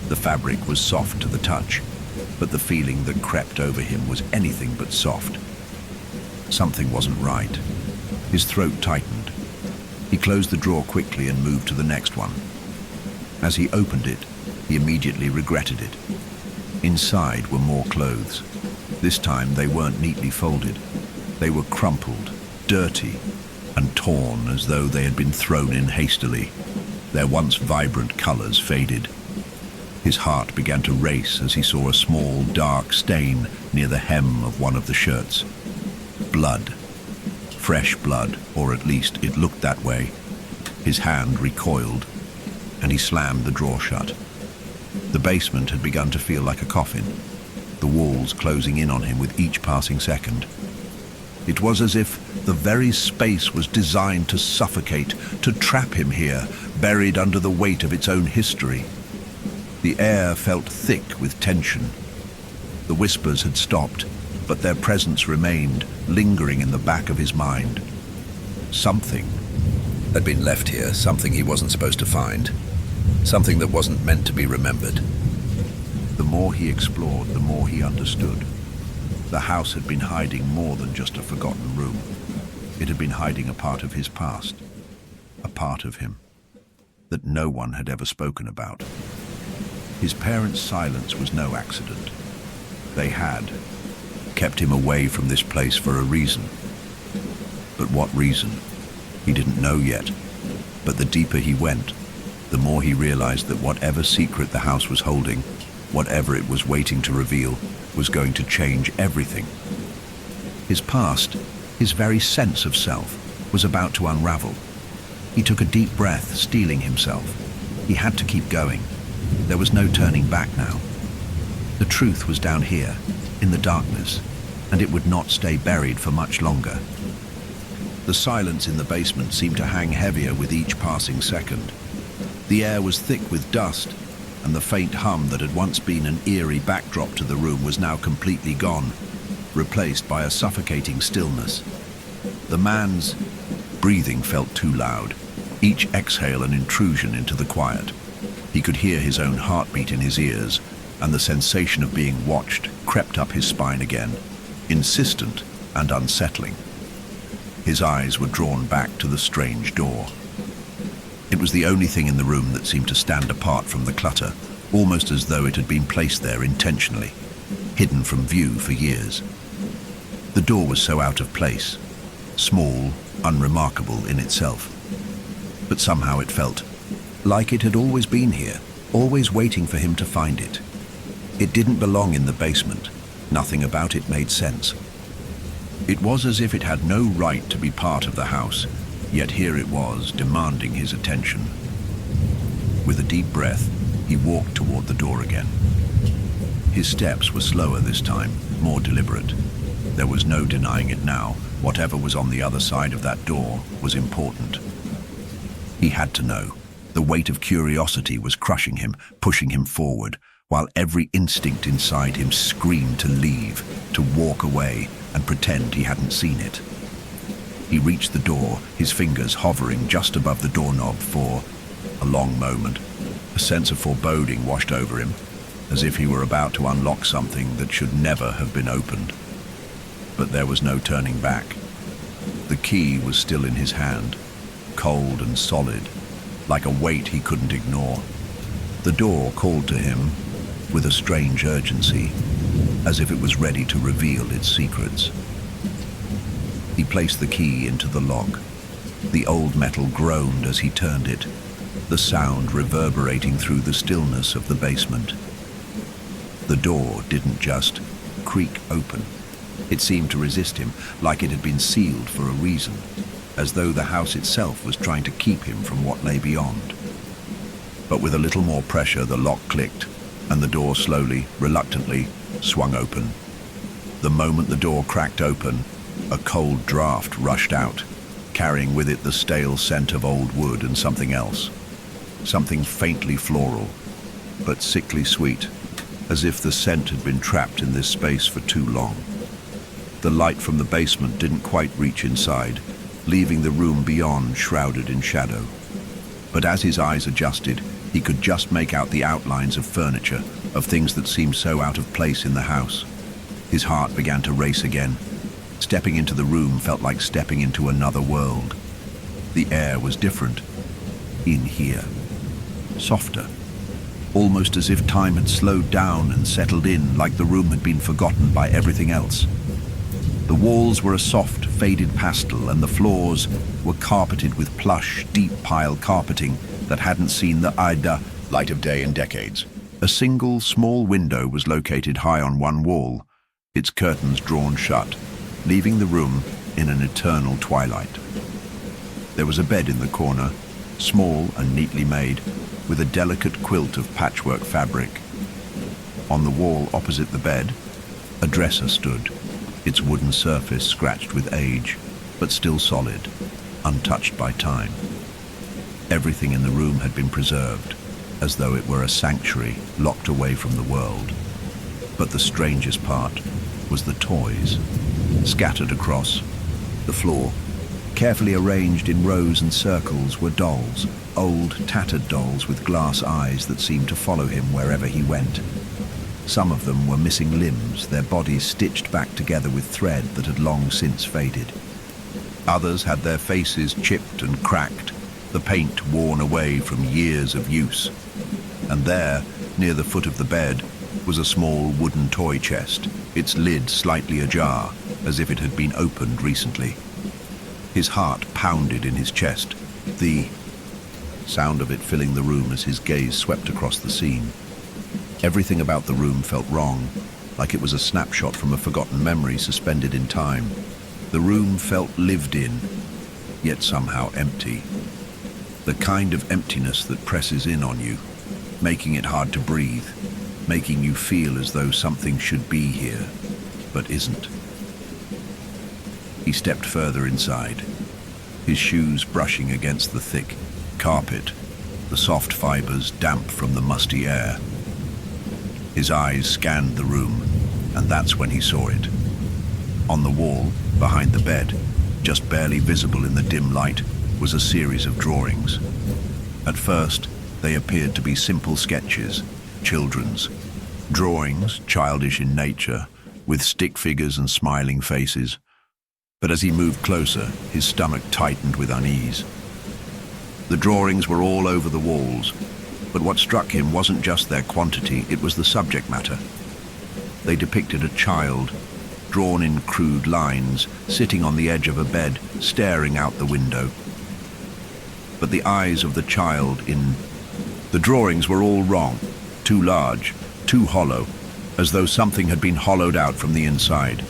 The fabric was soft to the touch, but the feeling that crept over him was anything but soft. Something wasn't right. His throat tightened. He closed the drawer quickly and moved to the next one. As he opened it, he immediately regretted it. Inside were more clothes. This time they weren't neatly folded. They were crumpled, dirty, and torn as though they had been thrown in hastily. Their once vibrant colors faded. His heart began to race as he saw a small, dark stain near the hem of one of the shirts. Blood. Fresh blood, or at least it looked that way. His hand recoiled, and he slammed the drawer shut. The basement had begun to feel like a coffin, the walls closing in on him with each passing second. It was as if the very space was designed to suffocate, to trap him here, buried under the weight of its own history. The air felt thick with tension. The whispers had stopped, but their presence remained, lingering in the back of his mind. Something had been left here, something he wasn't supposed to find, something that wasn't meant to be remembered. The more he explored, the more he understood. The house had been hiding more than just a forgotten room. It had been hiding a part of his past, a part of him that no one had ever spoken about. His parents' silence was no accident. They had kept him away from this place for a reason. But what reason? He didn't know yet. But the deeper he went, the more he realized that whatever secret the house was holding, whatever it was waiting to reveal, was going to change everything. His past, his very sense of self, was about to unravel. He took a deep breath, steeling himself. He had to keep going. There was no turning back now. The truth was down here, in the darkness, and it would not stay buried for much longer. The silence in the basement seemed to hang heavier with each passing second. The air was thick with dust, and the faint hum that had once been an eerie backdrop to the room was now completely gone, replaced by a suffocating stillness. The man's breathing felt too loud, each exhale an intrusion into the quiet. He could hear his own heartbeat in his ears, and the sensation of being watched crept up his spine again, insistent and unsettling. His eyes were drawn back to the strange door. It was the only thing in the room that seemed to stand apart from the clutter, almost as though it had been placed there intentionally, hidden from view for years. The door was so out of place, small, unremarkable in itself. But somehow it felt like it had always been here, always waiting for him to find it. It didn't belong in the basement. Nothing about it made sense. It was as if it had no right to be part of the house, yet here it was, demanding his attention. With a deep breath, he walked toward the door again. His steps were slower this time, more deliberate. There was no denying it now. Whatever was on the other side of that door was important. He had to know. The weight of curiosity was crushing him, pushing him forward, while every instinct inside him screamed to leave, to walk away, and pretend he hadn't seen it. He reached the door, his fingers hovering just above the doorknob for a long moment. A sense of foreboding washed over him, as if he were about to unlock something that should never have been opened. But there was no turning back. The key was still in his hand, cold and solid, like a weight he couldn't ignore. The door called to him with a strange urgency, as if it was ready to reveal its secrets. He placed the key into the lock. The old metal groaned as he turned it, the sound reverberating through the stillness of the basement. The door didn't just creak open. It seemed to resist him, like it had been sealed for a reason, as though the house itself was trying to keep him from what lay beyond. But with a little more pressure, the lock clicked, and the door slowly, reluctantly, swung open. The moment the door cracked open, a cold draft rushed out, carrying with it the stale scent of old wood and something else. Something faintly floral, but sickly sweet, as if the scent had been trapped in this space for too long. The light from the basement didn't quite reach inside, leaving the room beyond shrouded in shadow. But as his eyes adjusted, he could just make out the outlines of furniture, of things that seemed so out of place in the house. His heart began to race again. Stepping into the room felt like stepping into another world. The air was different. In here. Softer. Almost as if time had slowed down and settled in, like the room had been forgotten by everything else. The walls were a soft, faded pastel, and the floors were carpeted with plush, deep pile carpeting that hadn't seen the light of day in decades. A single, small window was located high on one wall, its curtains drawn shut, leaving the room in an eternal twilight. There was a bed in the corner, small and neatly made, with a delicate quilt of patchwork fabric. On the wall opposite the bed, a dresser stood, its wooden surface scratched with age, but still solid, untouched by time. Everything in the room had been preserved, as though it were a sanctuary locked away from the world. But the strangest part was the toys, scattered across the floor. Carefully arranged in rows and circles were dolls, old, tattered dolls with glass eyes that seemed to follow him wherever he went. Some of them were missing limbs, their bodies stitched back together with thread that had long since faded. Others had their faces chipped and cracked, the paint worn away from years of use. And there, near the foot of the bed, was a small wooden toy chest, its lid slightly ajar, as if it had been opened recently. His heart pounded in his chest, the sound of it filling the room as his gaze swept across the scene. Everything about the room felt wrong, like it was a snapshot from a forgotten memory suspended in time. The room felt lived in, yet somehow empty. The kind of emptiness that presses in on you, making it hard to breathe, making you feel as though something should be here, but isn't. He stepped further inside, his shoes brushing against the thick carpet, the soft fibers damp from the musty air. His eyes scanned the room, and that's when he saw it. On the wall, behind the bed, just barely visible in the dim light, was a series of drawings. At first, they appeared to be simple sketches, children's. Drawings, childish in nature, with stick figures and smiling faces. But as he moved closer, his stomach tightened with unease. The drawings were all over the walls, but what struck him wasn't just their quantity, it was the subject matter. They depicted a child, drawn in crude lines, sitting on the edge of a bed, staring out the window. But the eyes of the child in the drawings were all wrong, too large, too hollow, as though something had been hollowed out from the inside.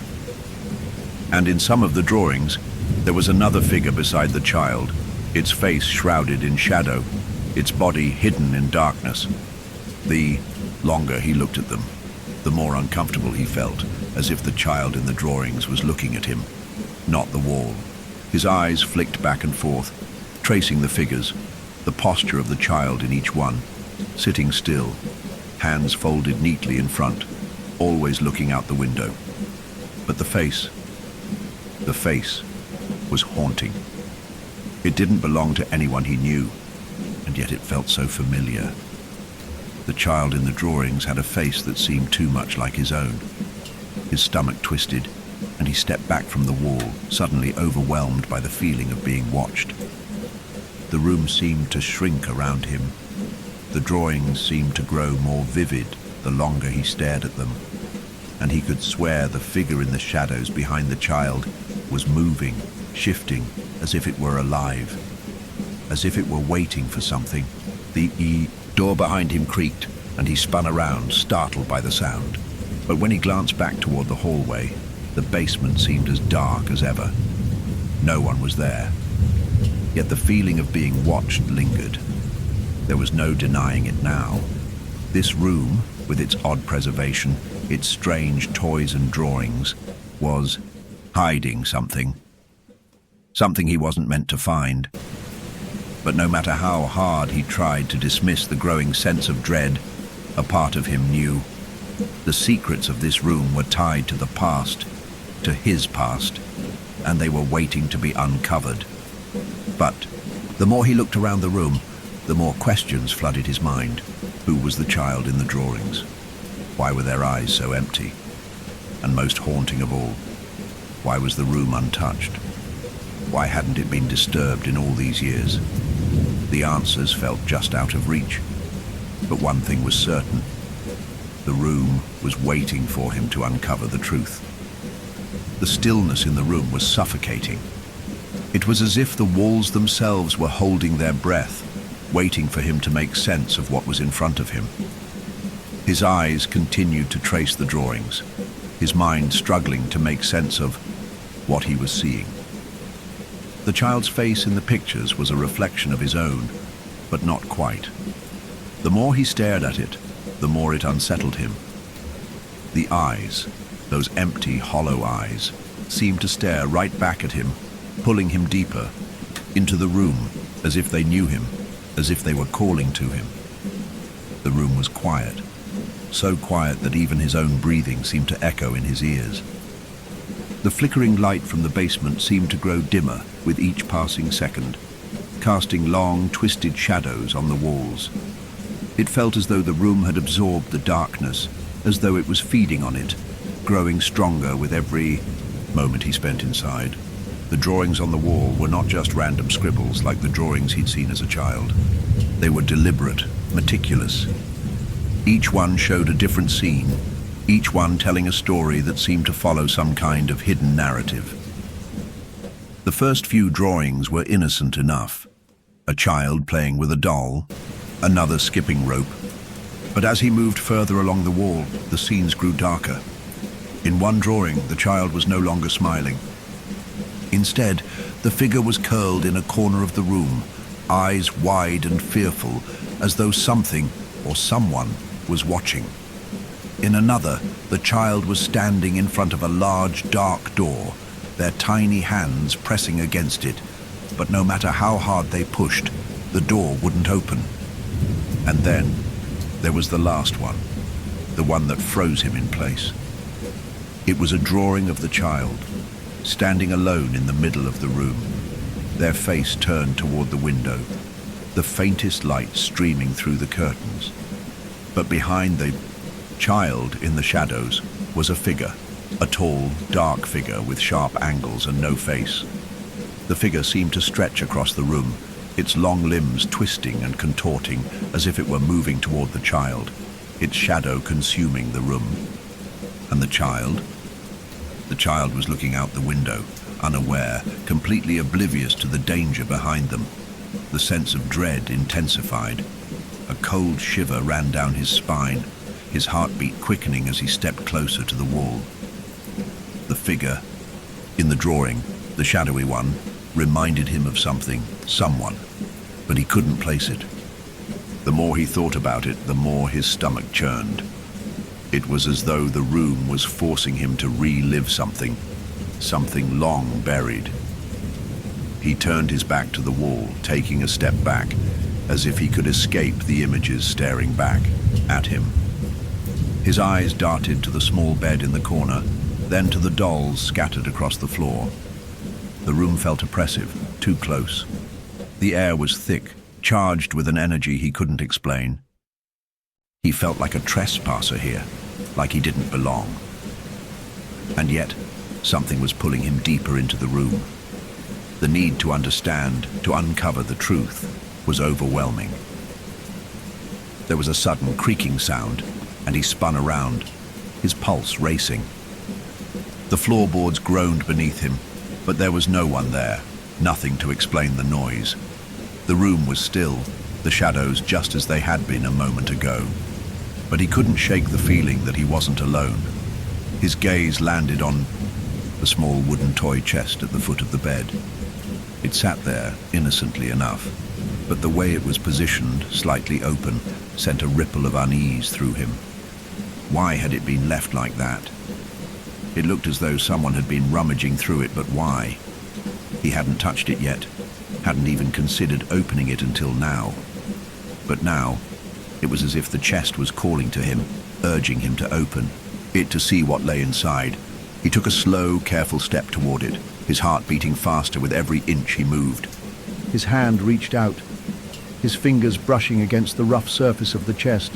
And in some of the drawings, there was another figure beside the child, its face shrouded in shadow, its body hidden in darkness. The longer he looked at them, the more uncomfortable he felt, as if the child in the drawings was looking at him, not the wall. His eyes flicked back and forth, tracing the figures, the posture of the child in each one, sitting still, hands folded neatly in front, always looking out the window. But the face was haunting. It didn't belong to anyone he knew, and yet it felt so familiar. The child in the drawings had a face that seemed too much like his own. His stomach twisted, and he stepped back from the wall, suddenly overwhelmed by the feeling of being watched. The room seemed to shrink around him. The drawings seemed to grow more vivid the longer he stared at them, and he could swear the figure in the shadows behind the child was moving, shifting, as if it were alive, as if it were waiting for something. The door behind him creaked, and he spun around, startled by the sound. But when he glanced back toward the hallway, the basement seemed as dark as ever. No one was there. Yet the feeling of being watched lingered. There was no denying it now. This room, with its odd preservation, its strange toys and drawings, was hiding something. Something he wasn't meant to find. But no matter how hard he tried to dismiss the growing sense of dread, a part of him knew. The secrets of this room were tied to the past, to his past, and they were waiting to be uncovered. But the more he looked around the room, the more questions flooded his mind. Who was the child in the drawings? Why were their eyes so empty? And most haunting of all, why was the room untouched? Why hadn't it been disturbed in all these years? The answers felt just out of reach. But one thing was certain. The room was waiting for him to uncover the truth. The stillness in the room was suffocating. It was as if the walls themselves were holding their breath, waiting for him to make sense of what was in front of him. His eyes continued to trace the drawings, his mind struggling to make sense of what he was seeing. The child's face in the pictures was a reflection of his own, but not quite. The more he stared at it, the more it unsettled him. The eyes, those empty, hollow eyes, seemed to stare right back at him, pulling him deeper, into the room, as if they knew him, as if they were calling to him. The room was quiet, so quiet that even his own breathing seemed to echo in his ears. The flickering light from the basement seemed to grow dimmer with each passing second, casting long, twisted shadows on the walls. It felt as though the room had absorbed the darkness, as though it was feeding on it, growing stronger with every moment he spent inside. The drawings on the wall were not just random scribbles like the drawings he'd seen as a child. They were deliberate, meticulous. Each one showed a different scene, each one telling a story that seemed to follow some kind of hidden narrative. The first few drawings were innocent enough. A child playing with a doll, another skipping rope. But as he moved further along the wall, the scenes grew darker. In one drawing, the child was no longer smiling. Instead, the figure was curled in a corner of the room, eyes wide and fearful, as though something or someone was watching. In another, the child was standing in front of a large, dark door, their tiny hands pressing against it, but no matter how hard they pushed, the door wouldn't open. And then, there was the last one, the one that froze him in place. It was a drawing of the child, standing alone in the middle of the room, their face turned toward the window, the faintest light streaming through the curtains. But behind the child in the shadows was a figure, a tall, dark figure with sharp angles and no face. The figure seemed to stretch across the room, its long limbs twisting and contorting as if it were moving toward the child, its shadow consuming the room. And the child? The child was looking out the window, unaware, completely oblivious to the danger behind them. The sense of dread intensified. A cold shiver ran down his spine, his heartbeat quickening as he stepped closer to the wall. The figure in the drawing, the shadowy one, reminded him of something, someone, but he couldn't place it. The more he thought about it, the more his stomach churned. It was as though the room was forcing him to relive something long buried. He turned his back to the wall, taking a step back, as if he could escape the images staring back at him. His eyes darted to the small bed in the corner, then to the dolls scattered across the floor. The room felt oppressive, too close. The air was thick, charged with an energy he couldn't explain. He felt like a trespasser here, like he didn't belong. And yet, something was pulling him deeper into the room. The need to understand, to uncover the truth, was overwhelming. There was a sudden creaking sound, and he spun around, his pulse racing. The floorboards groaned beneath him, but there was no one there, nothing to explain the noise. The room was still, the shadows just as they had been a moment ago. But he couldn't shake the feeling that he wasn't alone. His gaze landed on the small wooden toy chest at the foot of the bed. It sat there, innocently enough, but the way it was positioned, slightly open, sent a ripple of unease through him. Why had it been left like that? It looked as though someone had been rummaging through it, but why? He hadn't touched it yet, hadn't even considered opening it until now. But now, it was as if the chest was calling to him, urging him to open it to see what lay inside. He took a slow, careful step toward it, his heart beating faster with every inch he moved. His hand reached out, his fingers brushing against the rough surface of the chest.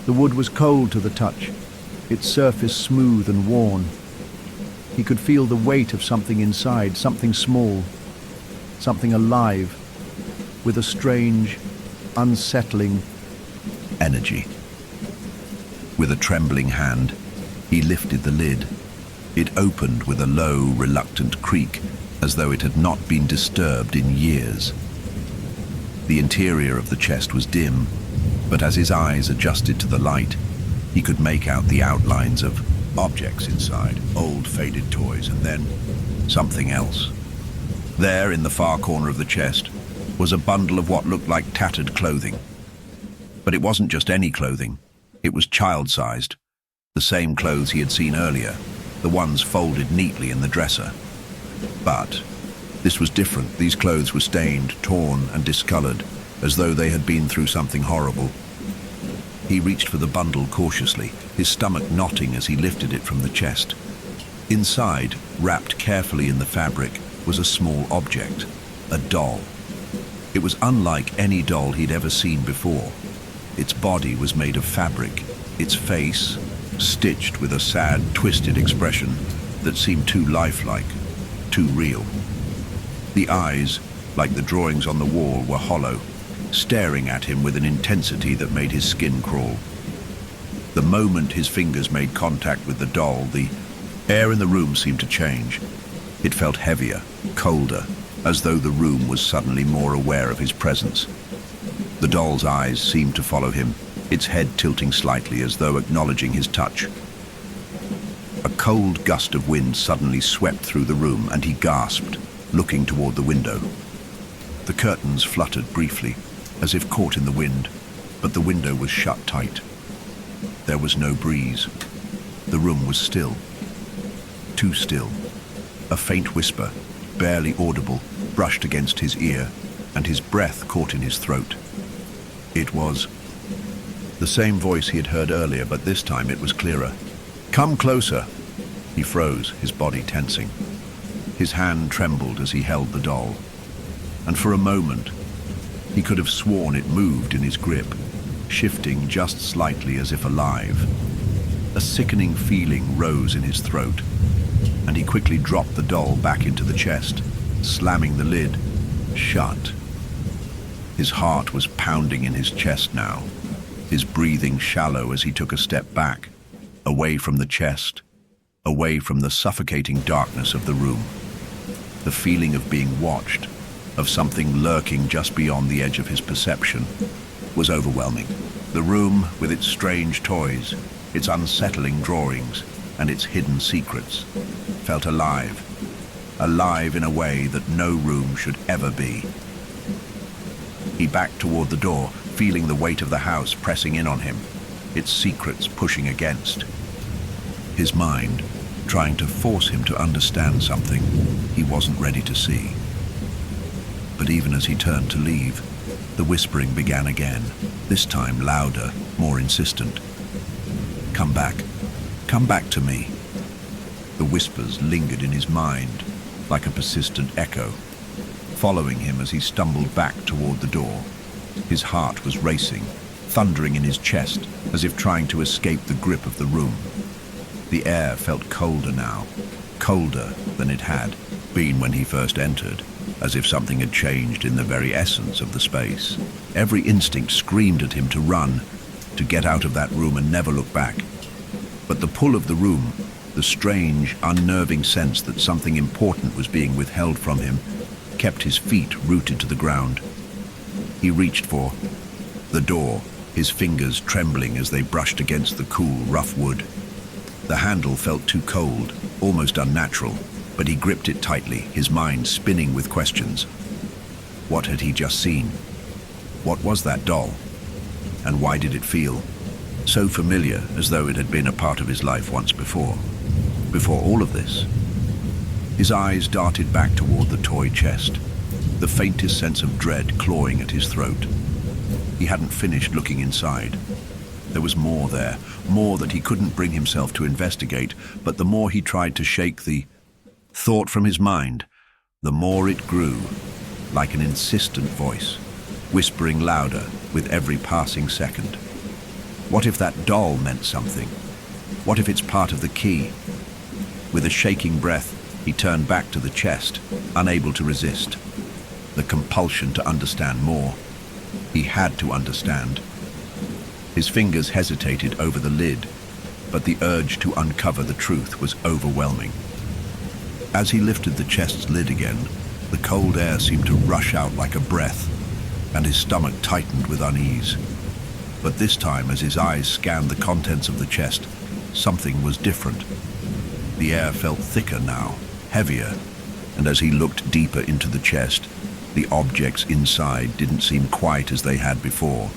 The wood was cold to the touch, its surface smooth and worn. He could feel the weight of something inside, something small, something alive, with a strange, unsettling energy. With a trembling hand, he lifted the lid. It opened with a low, reluctant creak, as though it had not been disturbed in years. The interior of the chest was dim, but as his eyes adjusted to the light, he could make out the outlines of objects inside, old faded toys, and then something else. There, in the far corner of the chest, was a bundle of what looked like tattered clothing. But it wasn't just any clothing. It was child-sized, the same clothes he had seen earlier, the ones folded neatly in the dresser. But this was different. These clothes were stained, torn, and discolored, as though they had been through something horrible. He reached for the bundle cautiously, his stomach knotting as he lifted it from the chest. Inside, wrapped carefully in the fabric, was a small object, a doll. It was unlike any doll he'd ever seen before. Its body was made of fabric, its face stitched with a sad, twisted expression that seemed too lifelike, too real. The eyes, like the drawings on the wall, were hollow, staring at him with an intensity that made his skin crawl. The moment his fingers made contact with the doll, the air in the room seemed to change. It felt heavier, colder, as though the room was suddenly more aware of his presence. The doll's eyes seemed to follow him, its head tilting slightly as though acknowledging his touch. A cold gust of wind suddenly swept through the room and he gasped, looking toward the window. The curtains fluttered briefly, as if caught in the wind, but the window was shut tight. There was no breeze. The room was still. Too still. A faint whisper, barely audible, brushed against his ear, and his breath caught in his throat. It was the same voice he had heard earlier, but this time it was clearer. "Come closer." He froze, his body tensing. His hand trembled as he held the doll, and for a moment, he could have sworn it moved in his grip, shifting just slightly as if alive. A sickening feeling rose in his throat, and he quickly dropped the doll back into the chest, slamming the lid shut. His heart was pounding in his chest now, his breathing shallow as he took a step back, away from the chest, away from the suffocating darkness of the room. The feeling of being watched, of something lurking just beyond the edge of his perception, was overwhelming. The room, with its strange toys, its unsettling drawings, and its hidden secrets, felt alive. Alive in a way that no room should ever be. He backed toward the door, feeling the weight of the house pressing in on him, its secrets pushing against. His mind trying to force him to understand something he wasn't ready to see. But even as he turned to leave, the whispering began again, this time louder, more insistent. Come back to me." The whispers lingered in his mind, like a persistent echo, following him as he stumbled back toward the door. His heart was racing, thundering in his chest, as if trying to escape the grip of the room. The air felt colder now, colder than it had been when he first entered, as if something had changed in the very essence of the space. Every instinct screamed at him to run, to get out of that room and never look back. But the pull of the room, the strange, unnerving sense that something important was being withheld from him, kept his feet rooted to the ground. He reached for the door, his fingers trembling as they brushed against the cool, rough wood. The handle felt too cold, almost unnatural, but he gripped it tightly, his mind spinning with questions. What had he just seen? What was that doll? And why did it feel so familiar, as though it had been a part of his life once before? Before all of this? His eyes darted back toward the toy chest, the faintest sense of dread clawing at his throat. He hadn't finished looking inside. There was more there, more that he couldn't bring himself to investigate, but the more he tried to shake the thought from his mind, the more it grew, like an insistent voice, whispering louder with every passing second. What if that doll meant something? What if it's part of the key? With a shaking breath, he turned back to the chest, unable to resist. The compulsion to understand more. He had to understand. His fingers hesitated over the lid, but the urge to uncover the truth was overwhelming. As he lifted the chest's lid again, the cold air seemed to rush out like a breath, and his stomach tightened with unease. But this time, as his eyes scanned the contents of the chest, something was different. The air felt thicker now, heavier, and as he looked deeper into the chest, the objects inside didn't seem quite as they had before.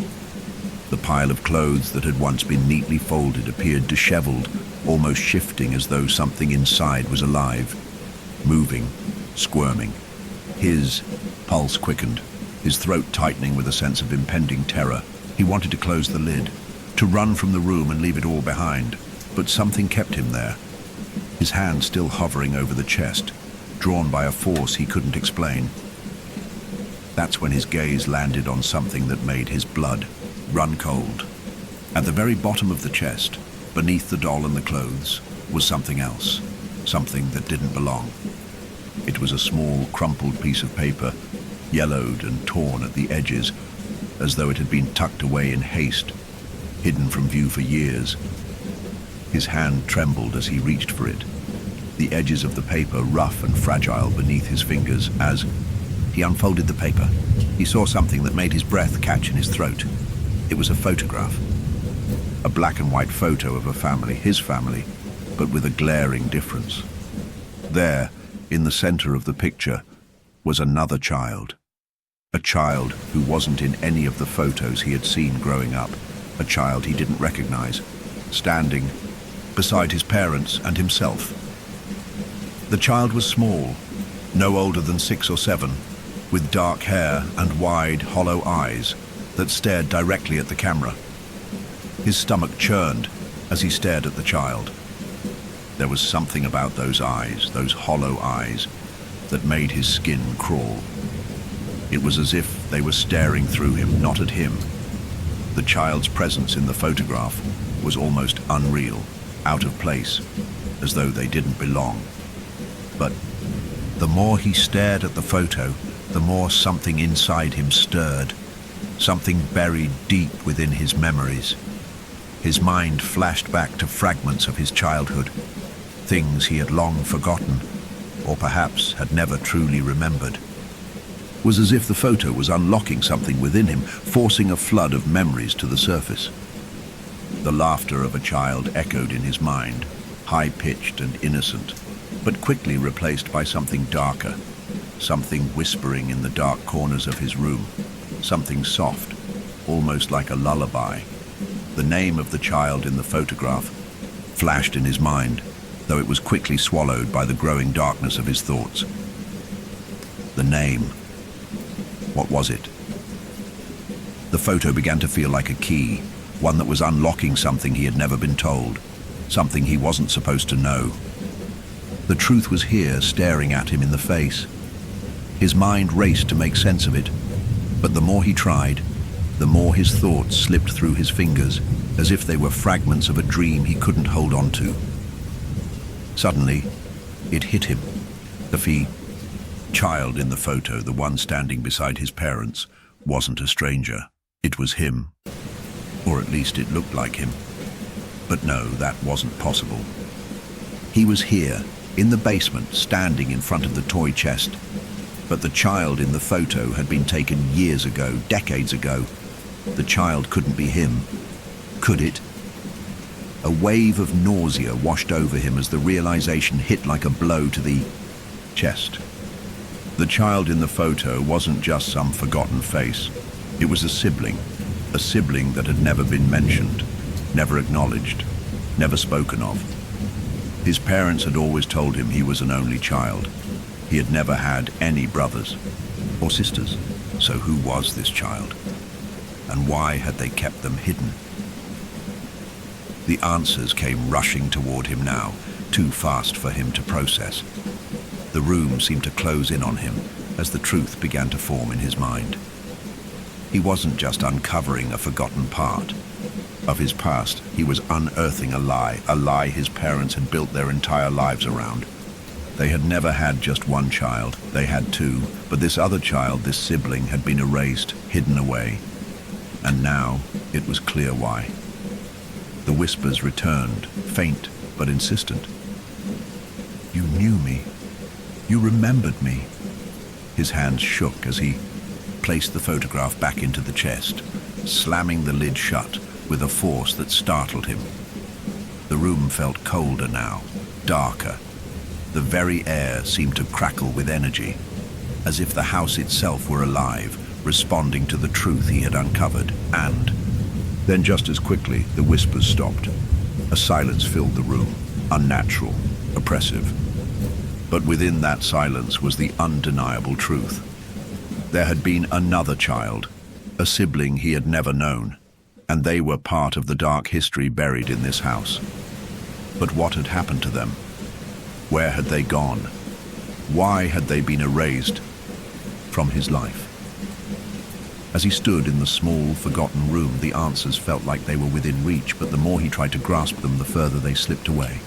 The pile of clothes that had once been neatly folded appeared disheveled, almost shifting as though something inside was alive, moving, squirming. His pulse quickened, his throat tightening with a sense of impending terror. He wanted to close the lid, to run from the room and leave it all behind, but something kept him there, his hand still hovering over the chest, drawn by a force he couldn't explain. That's when his gaze landed on something that made his blood run cold. At the very bottom of the chest, beneath the doll and the clothes, was something else, something that didn't belong. It was a small, crumpled piece of paper, yellowed and torn at the edges, as though it had been tucked away in haste. hidden from view for years. His hand trembled as he reached for it, the edges of the paper rough and fragile beneath his fingers. As he unfolded the paper, he saw something that made his breath catch in his throat. It was a photograph. A black and white photo of a family, his family, but with a glaring difference. There, in the center of the picture, was another child. A child who wasn't in any of the photos he had seen growing up. A child he didn't recognize, standing beside his parents and himself. The child was small, no older than 6 or 7, with dark hair and wide, hollow eyes that stared directly at the camera. His stomach churned as he stared at the child. There was something about those eyes, those hollow eyes, that made his skin crawl. It was as if they were staring through him, not at him. The child's presence in the photograph was almost unreal, out of place, as though they didn't belong. But the more he stared at the photo, the more something inside him stirred, something buried deep within his memories. His mind flashed back to fragments of his childhood, things he had long forgotten, or perhaps had never truly remembered. It was as if the photo was unlocking something within him, forcing a flood of memories to the surface. The laughter of a child echoed in his mind, high-pitched and innocent, but quickly replaced by something darker, something whispering in the dark corners of his room, something soft, almost like a lullaby. The name of the child in the photograph flashed in his mind, though it was quickly swallowed by the growing darkness of his thoughts. The name. What was it? The photo began to feel like a key, one that was unlocking something he had never been told, something he wasn't supposed to know. The truth was here, staring at him in the face. His mind raced to make sense of it, but the more he tried, the more his thoughts slipped through his fingers, as if they were fragments of a dream he couldn't hold on to. Suddenly, it hit him. The child in the photo, the one standing beside his parents, wasn't a stranger. It was him. Or at least it looked like him. But no, that wasn't possible. He was here, in the basement, standing in front of the toy chest. But the child in the photo had been taken years ago, decades ago. The child couldn't be him. Could it? A wave of nausea washed over him as the realization hit like a blow to the chest. The child in the photo wasn't just some forgotten face. It was a sibling that had never been mentioned, never acknowledged, never spoken of. His parents had always told him he was an only child. He had never had any brothers or sisters. So who was this child? And why had they kept them hidden? The answers came rushing toward him now, too fast for him to process. The room seemed to close in on him as the truth began to form in his mind. He wasn't just uncovering a forgotten part of his past, he was unearthing a lie his parents had built their entire lives around. They had never had just one child, they had 2, but this other child, this sibling, had been erased, hidden away. And now it was clear why. The whispers returned, faint but insistent. You knew me. You remembered me. His hands shook as he placed the photograph back into the chest, slamming the lid shut with a force that startled him. The room felt colder now, darker. The very air seemed to crackle with energy, as if the house itself were alive, responding to the truth he had uncovered. And then just as quickly, the whispers stopped. A silence filled the room, unnatural, oppressive. But within that silence was the undeniable truth. There had been another child, a sibling he had never known, and they were part of the dark history buried in this house. But what had happened to them? Where had they gone? Why had they been erased from his life? As he stood in the small, forgotten room, the answers felt like they were within reach, but the more he tried to grasp them, the further they slipped away.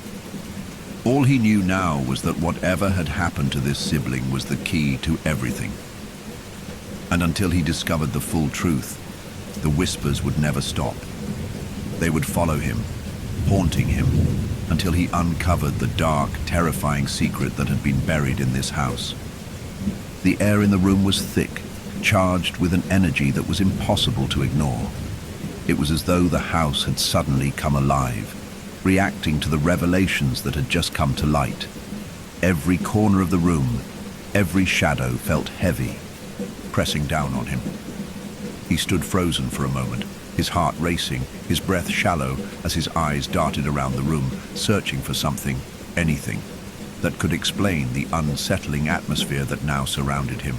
All he knew now was that whatever had happened to this sibling was the key to everything. And until he discovered the full truth, the whispers would never stop. They would follow him, haunting him, until he uncovered the dark, terrifying secret that had been buried in this house. The air in the room was thick, charged with an energy that was impossible to ignore. It was as though the house had suddenly come alive, reacting to the revelations that had just come to light. Every corner of the room, every shadow felt heavy, pressing down on him. He stood frozen for a moment, his heart racing, his breath shallow as his eyes darted around the room, searching for something, anything, that could explain the unsettling atmosphere that now surrounded him.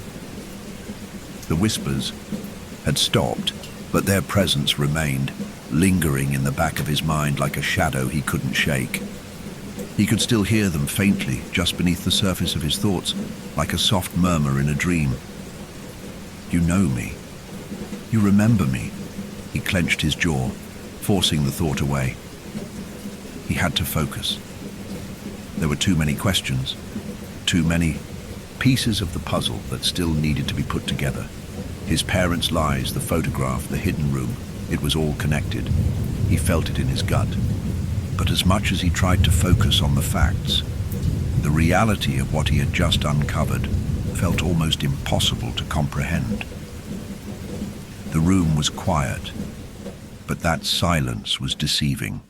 The whispers had stopped, but their presence remained, lingering in the back of his mind like a shadow he couldn't shake. He could still hear them faintly, just beneath the surface of his thoughts, like a soft murmur in a dream. "You know me. You remember me." He clenched his jaw, forcing the thought away. He had to focus. There were too many questions, too many pieces of the puzzle that still needed to be put together. His parents' lies, the photograph, the hidden room, it was all connected. He felt it in his gut. But as much as he tried to focus on the facts, the reality of what he had just uncovered felt almost impossible to comprehend. The room was quiet, but that silence was deceiving.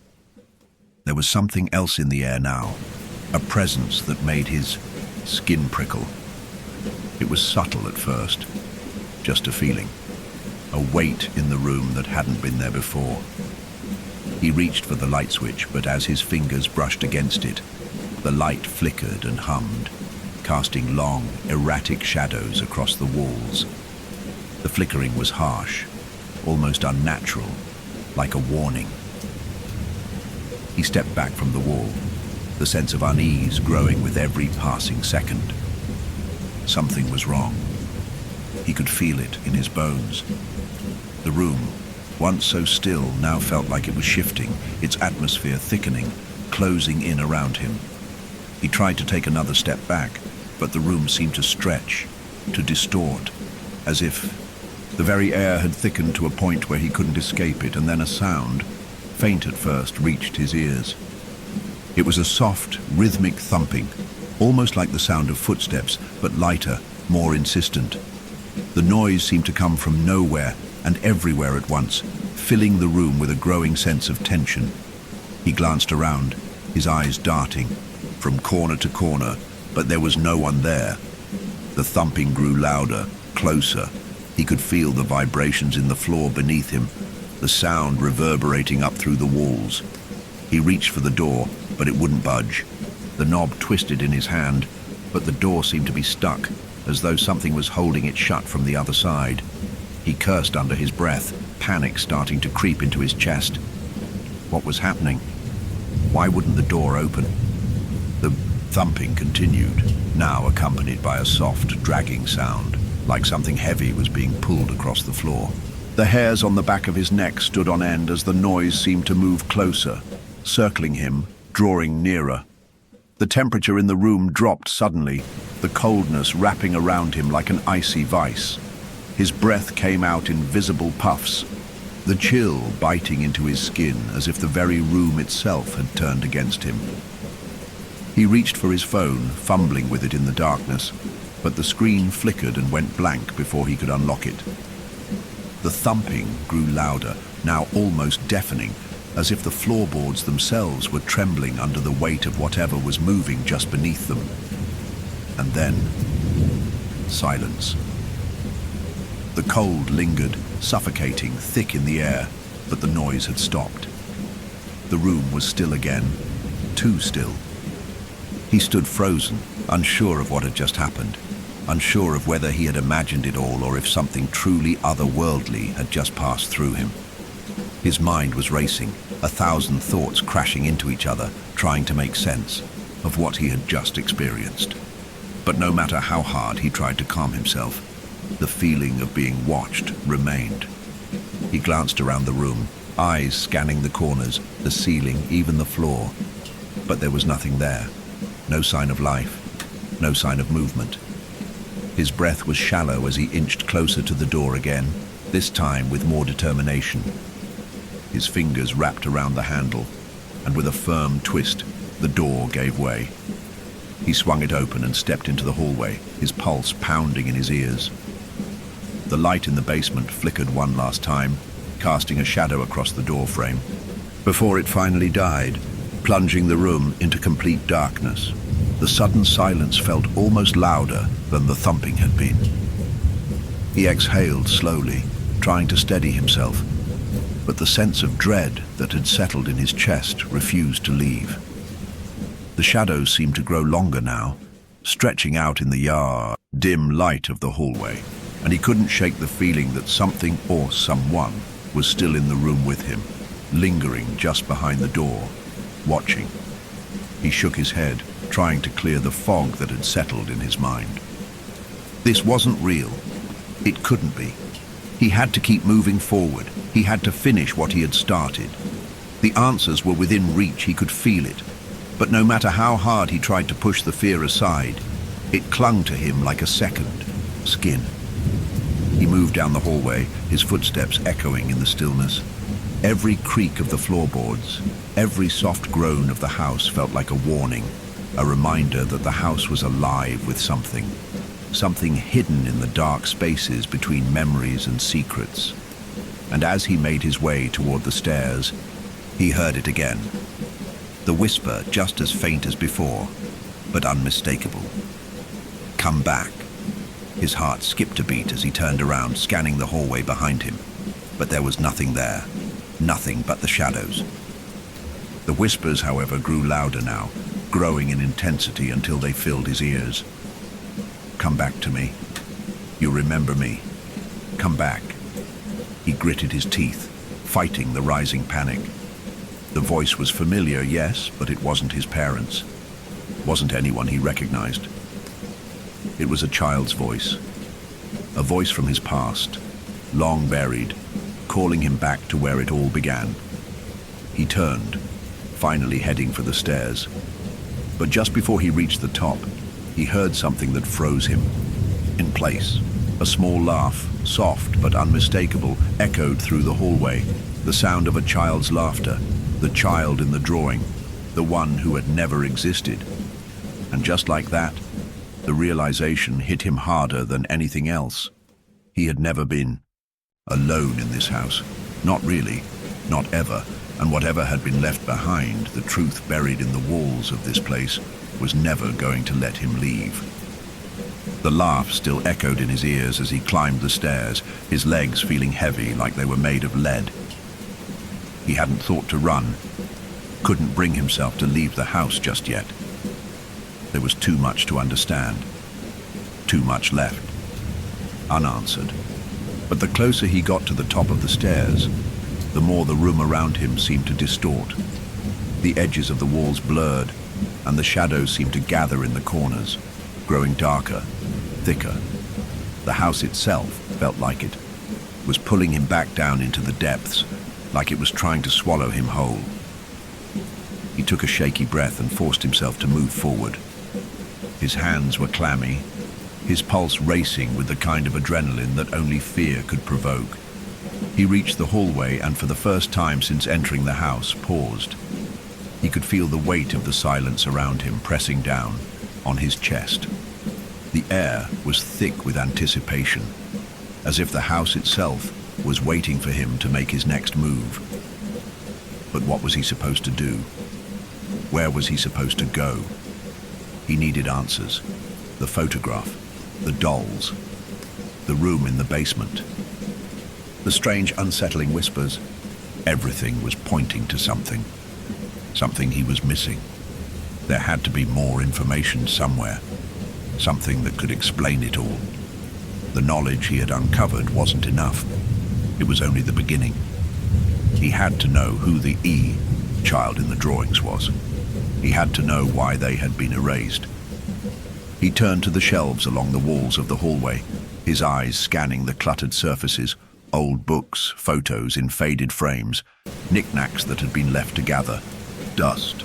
There was something else in the air now, a presence that made his skin prickle. It was subtle at first, just a feeling, a weight in the room that hadn't been there before. He reached for the light switch, but as his fingers brushed against it, the light flickered and hummed, casting long, erratic shadows across the walls. The flickering was harsh, almost unnatural, like a warning. He stepped back from the wall, the sense of unease growing with every passing second. Something was wrong. He could feel it in his bones. The room, once so still, now felt like it was shifting, its atmosphere thickening, closing in around him. He tried to take another step back, but the room seemed to stretch, to distort, as if the very air had thickened to a point where he couldn't escape it, and then a sound, faint at first, reached his ears. It was a soft, rhythmic thumping, almost like the sound of footsteps, but lighter, more insistent. The noise seemed to come from nowhere and everywhere at once, filling the room with a growing sense of tension. He glanced around, his eyes darting from corner to corner, but there was no one there. The thumping grew louder, closer. He could feel the vibrations in the floor beneath him, the sound reverberating up through the walls. He reached for the door, but it wouldn't budge. The knob twisted in his hand, but the door seemed to be stuck, as though something was holding it shut from the other side. He cursed under his breath, panic starting to creep into his chest. What was happening? Why wouldn't the door open? The thumping continued, now accompanied by a soft, dragging sound, like something heavy was being pulled across the floor. The hairs on the back of his neck stood on end as the noise seemed to move closer, circling him, drawing nearer. The temperature in the room dropped suddenly, the coldness wrapping around him like an icy vice. His breath came out in visible puffs, the chill biting into his skin as if the very room itself had turned against him. He reached for his phone, fumbling with it in the darkness, but the screen flickered and went blank before he could unlock it. The thumping grew louder, now almost deafening, as if the floorboards themselves were trembling under the weight of whatever was moving just beneath them. And then, silence. The cold lingered, suffocating, thick in the air, but the noise had stopped. The room was still again, too still. He stood frozen, unsure of what had just happened, unsure of whether he had imagined it all or if something truly otherworldly had just passed through him. His mind was racing, 1,000 thoughts crashing into each other, trying to make sense of what he had just experienced. But no matter how hard he tried to calm himself, the feeling of being watched remained. He glanced around the room, eyes scanning the corners, the ceiling, even the floor. But there was nothing there. No sign of life, no sign of movement. His breath was shallow as he inched closer to the door again, this time with more determination. His fingers wrapped around the handle, and with a firm twist, the door gave way. He swung it open and stepped into the hallway, his pulse pounding in his ears. The light in the basement flickered one last time, casting a shadow across the doorframe, before it finally died, plunging the room into complete darkness. The sudden silence felt almost louder than the thumping had been. He exhaled slowly, trying to steady himself, but the sense of dread that had settled in his chest refused to leave. The shadows seemed to grow longer now, stretching out in the dim light of the hallway, and he couldn't shake the feeling that something or someone was still in the room with him, lingering just behind the door, watching. He shook his head, trying to clear the fog that had settled in his mind. This wasn't real. It couldn't be. He had to keep moving forward. He had to finish what he had started. The answers were within reach. He could feel it. But no matter how hard he tried to push the fear aside, it clung to him like a second skin. He moved down the hallway, his footsteps echoing in the stillness. Every creak of the floorboards, every soft groan of the house felt like a warning, a reminder that the house was alive with something hidden in the dark spaces between memories and secrets. And as he made his way toward the stairs, he heard it again. The whisper, just as faint as before, but unmistakable. Come back. His heart skipped a beat as he turned around, scanning the hallway behind him. But there was nothing there. Nothing but the shadows. The whispers, however, grew louder now, growing in intensity until they filled his ears. Come back to me. You remember me. Come back. He gritted his teeth, fighting the rising panic. The voice was familiar, yes, but it wasn't his parents'. Wasn't anyone he recognized. It was a child's voice. A voice from his past, long buried, calling him back to where it all began. He turned, finally heading for the stairs. But just before he reached the top, he heard something that froze him in place. A small laugh, soft but unmistakable, echoed through the hallway. The sound of a child's laughter, the child in the drawing, the one who had never existed. And just like that, the realization hit him harder than anything else. He had never been alone in this house. Not really, not ever. And whatever had been left behind, the truth buried in the walls of this place, was never going to let him leave. The laugh still echoed in his ears as he climbed the stairs, his legs feeling heavy like they were made of lead. He hadn't thought to run, couldn't bring himself to leave the house just yet. There was too much to understand, too much left, unanswered. But the closer he got to the top of the stairs, the more the room around him seemed to distort. The edges of the walls blurred, and the shadows seemed to gather in the corners, growing darker, thicker. The house itself felt like it, was pulling him back down into the depths, like it was trying to swallow him whole. He took a shaky breath and forced himself to move forward. His hands were clammy, his pulse racing with the kind of adrenaline that only fear could provoke. He reached the hallway and for the first time since entering the house, paused. He could feel the weight of the silence around him pressing down on his chest. The air was thick with anticipation, as if the house itself was waiting for him to make his next move. But what was he supposed to do? Where was he supposed to go? He needed answers. The photograph, the dolls, the room in the basement, the strange, unsettling whispers. Everything was pointing to something he was missing. There had to be more information somewhere, something that could explain it all. The knowledge he had uncovered wasn't enough. It was only the beginning. He had to know who the child in the drawings was. He had to know why they had been erased. He turned to the shelves along the walls of the hallway, his eyes scanning the cluttered surfaces, old books, photos in faded frames, knickknacks that had been left to gather, dust.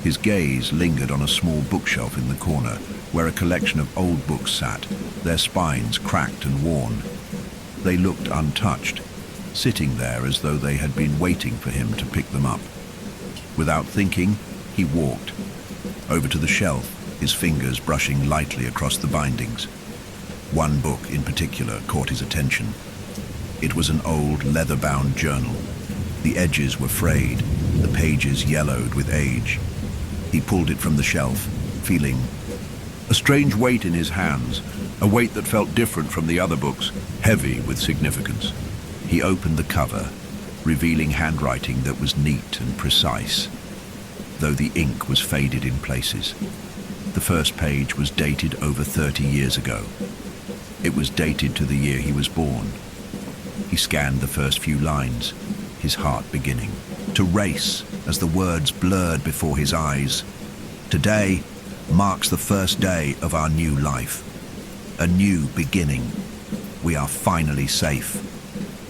His gaze lingered on a small bookshelf in the corner, where a collection of old books sat, their spines cracked and worn. They looked untouched, sitting there as though they had been waiting for him to pick them up. Without thinking, he walked over to the shelf, his fingers brushing lightly across the bindings. One book in particular caught his attention. It was an old leather-bound journal. The edges were frayed, the pages yellowed with age. He pulled it from the shelf, feeling a strange weight in his hands, a weight that felt different from the other books, heavy with significance. He opened the cover, revealing handwriting that was neat and precise, though the ink was faded in places. The first page was dated over 30 years ago. It was dated to the year he was born. He scanned the first few lines, his heart beginning to race as the words blurred before his eyes. Today marks the first day of our new life. A new beginning. We are finally safe.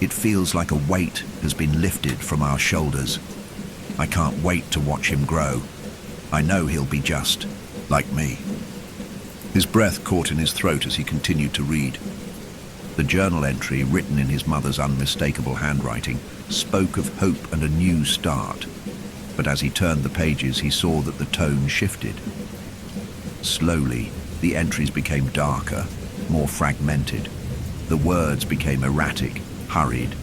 It feels like a weight has been lifted from our shoulders. I can't wait to watch him grow. I know he'll be just like me. His breath caught in his throat as he continued to read. The journal entry, written in his mother's unmistakable handwriting, spoke of hope and a new start. But as he turned the pages, he saw that the tone shifted. Slowly, the entries became darker, more fragmented. The words became erratic, hurried,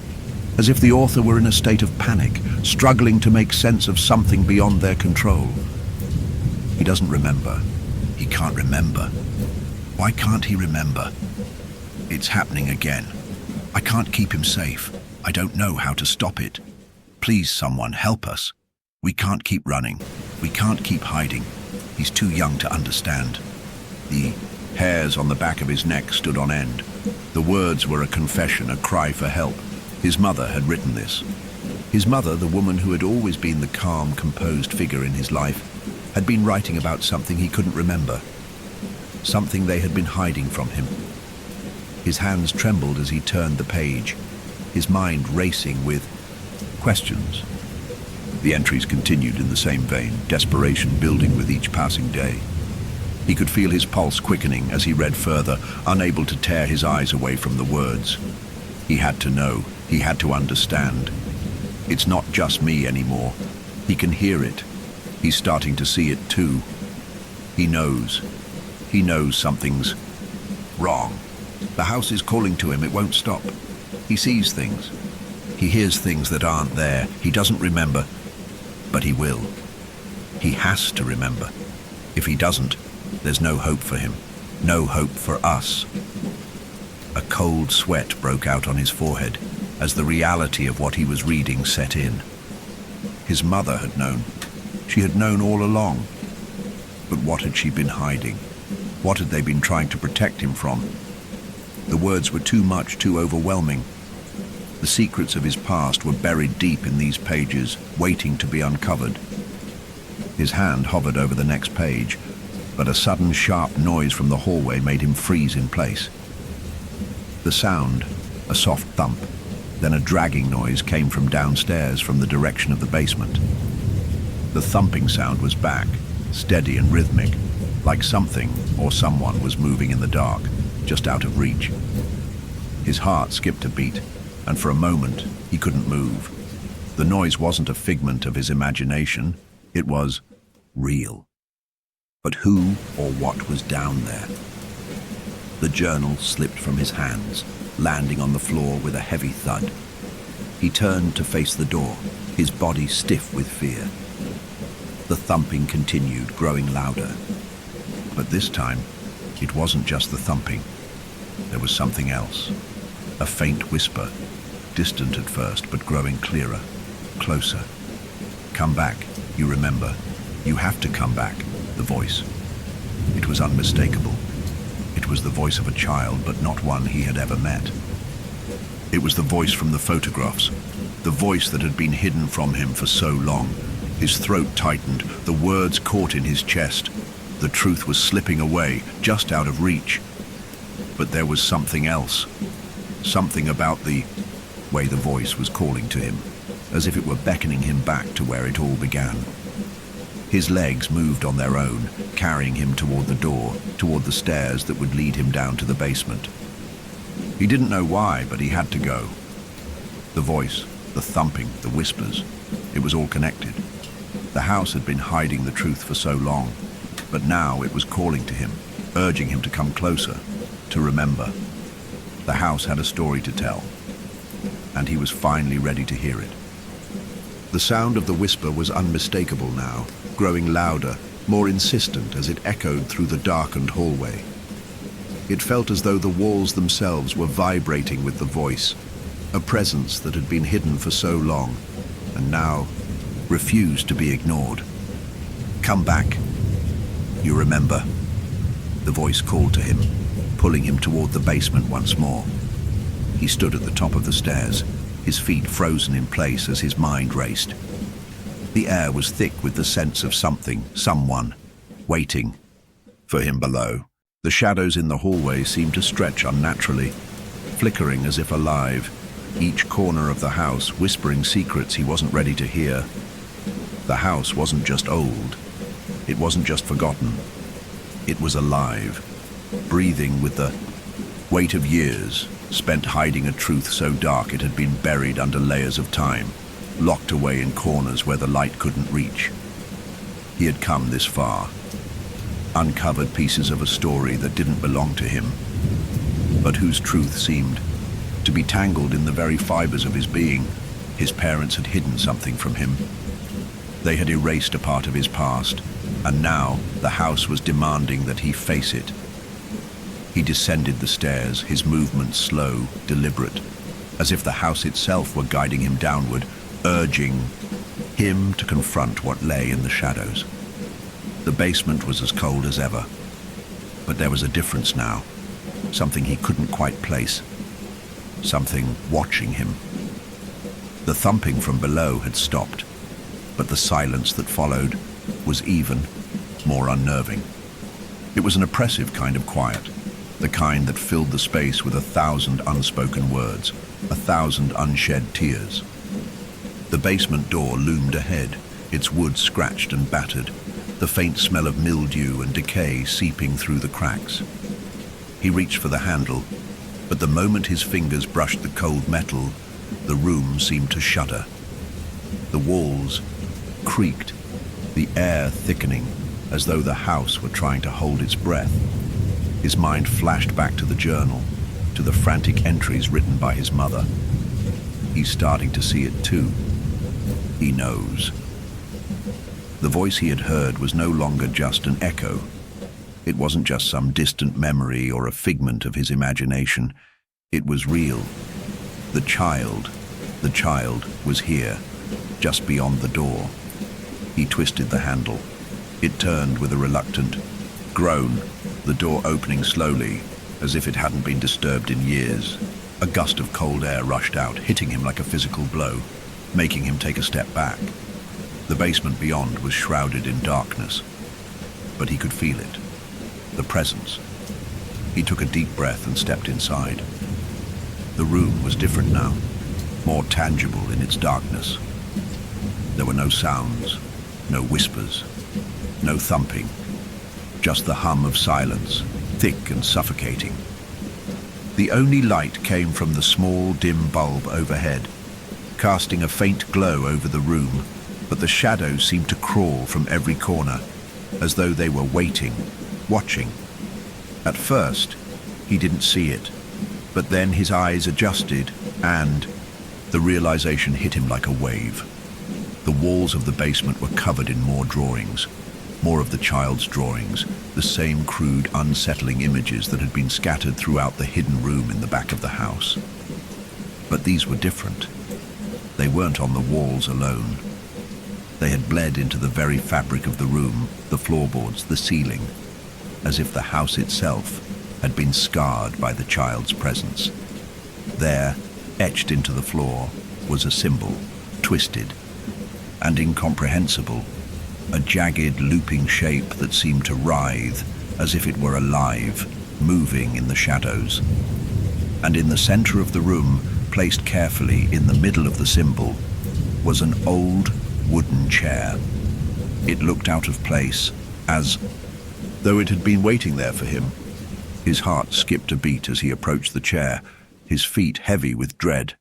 as if the author were in a state of panic, struggling to make sense of something beyond their control. He doesn't remember. He can't remember. Why can't he remember? It's happening again. I can't keep him safe. I don't know how to stop it. Please, someone, help us. We can't keep running. We can't keep hiding. He's too young to understand. The hairs on the back of his neck stood on end. The words were a confession, a cry for help. His mother had written this. His mother, the woman who had always been the calm, composed figure in his life, had been writing about something he couldn't remember. Something they had been hiding from him. His hands trembled as he turned the page, his mind racing with questions. The entries continued in the same vein, desperation building with each passing day. He could feel his pulse quickening as he read further, unable to tear his eyes away from the words. He had to know, he had to understand. It's not just me anymore. He can hear it. He's starting to see it too. He knows. He knows something's wrong. The house is calling to him, it won't stop. He sees things. He hears things that aren't there. He doesn't remember, but he will. He has to remember. If he doesn't, there's no hope for him. No hope for us. A cold sweat broke out on his forehead as the reality of what he was reading set in. His mother had known. She had known all along. But what had she been hiding? What had they been trying to protect him from? The words were too much, too overwhelming. The secrets of his past were buried deep in these pages, waiting to be uncovered. His hand hovered over the next page, but a sudden sharp noise from the hallway made him freeze in place. The sound, a soft thump, then a dragging noise came from downstairs from the direction of the basement. The thumping sound was back, steady and rhythmic, like something or someone was moving in the dark, just out of reach. His heart skipped a beat, and for a moment he couldn't move. The noise wasn't a figment of his imagination, it was real. But who or what was down there? The journal slipped from his hands, landing on the floor with a heavy thud. He turned to face the door, his body stiff with fear. The thumping continued, growing louder. But this time, it wasn't just the thumping. There was something else. A faint whisper, distant at first, but growing clearer, closer. Come back, you remember. You have to come back, the voice. It was unmistakable. It was the voice of a child, but not one he had ever met. It was the voice from the photographs, the voice that had been hidden from him for so long. His throat tightened, the words caught in his chest. The truth was slipping away, just out of reach. But there was something else. Something about the way the voice was calling to him, as if it were beckoning him back to where it all began. His legs moved on their own, carrying him toward the door, toward the stairs that would lead him down to the basement. He didn't know why, but he had to go. The voice, the thumping, the whispers, it was all connected. The house had been hiding the truth for so long, but now it was calling to him, urging him to come closer, to remember. The house had a story to tell, and he was finally ready to hear it. The sound of the whisper was unmistakable now, growing louder, more insistent as it echoed through the darkened hallway. It felt as though the walls themselves were vibrating with the voice, a presence that had been hidden for so long, and now refused to be ignored. "Come back. You remember." The voice called to him, pulling him toward the basement once more. He stood at the top of the stairs, his feet frozen in place as his mind raced. The air was thick with the sense of something, someone, waiting for him below. The shadows in the hallway seemed to stretch unnaturally, flickering as if alive, each corner of the house whispering secrets he wasn't ready to hear. The house wasn't just old. It wasn't just forgotten. It was alive, breathing with the weight of years spent hiding a truth so dark it had been buried under layers of time, locked away in corners where the light couldn't reach. He had come this far, uncovered pieces of a story that didn't belong to him, but whose truth seemed to be tangled in the very fibers of his being. His parents had hidden something from him. They had erased a part of his past, and now the house was demanding that he face it. He descended the stairs, his movements slow, deliberate, as if the house itself were guiding him downward, urging him to confront what lay in the shadows. The basement was as cold as ever, but there was a difference now, something he couldn't quite place, something watching him. The thumping from below had stopped, but the silence that followed was even more unnerving. It was an oppressive kind of quiet, the kind that filled the space with 1,000 unspoken words, 1,000 unshed tears. The basement door loomed ahead, its wood scratched and battered, the faint smell of mildew and decay seeping through the cracks. He reached for the handle, but the moment his fingers brushed the cold metal, the room seemed to shudder. The walls creaked, the air thickening, as though the house were trying to hold its breath. His mind flashed back to the journal, to the frantic entries written by his mother. He's starting to see it too. He knows. The voice he had heard was no longer just an echo. It wasn't just some distant memory or a figment of his imagination. It was real. The child was here, just beyond the door. He twisted the handle. It turned with a reluctant groan, the door opening slowly, as if it hadn't been disturbed in years. A gust of cold air rushed out, hitting him like a physical blow, making him take a step back. The basement beyond was shrouded in darkness, but he could feel it, the presence. He took a deep breath and stepped inside. The room was different now, more tangible in its darkness. There were no sounds, no whispers, no thumping, just the hum of silence, thick and suffocating. The only light came from the small, dim bulb overhead, casting a faint glow over the room, but the shadows seemed to crawl from every corner, as though they were waiting, watching. At first, he didn't see it, but then his eyes adjusted, and the realization hit him like a wave. The walls of the basement were covered in more drawings, more of the child's drawings, the same crude, unsettling images that had been scattered throughout the hidden room in the back of the house. But these were different. They weren't on the walls alone. They had bled into the very fabric of the room, the floorboards, the ceiling, as if the house itself had been scarred by the child's presence. There, etched into the floor, was a symbol, twisted and incomprehensible, a jagged, looping shape that seemed to writhe as if it were alive, moving in the shadows. And in the center of the room, placed carefully in the middle of the symbol, was an old wooden chair. It looked out of place, as though it had been waiting there for him. His heart skipped a beat as he approached the chair, his feet heavy with dread.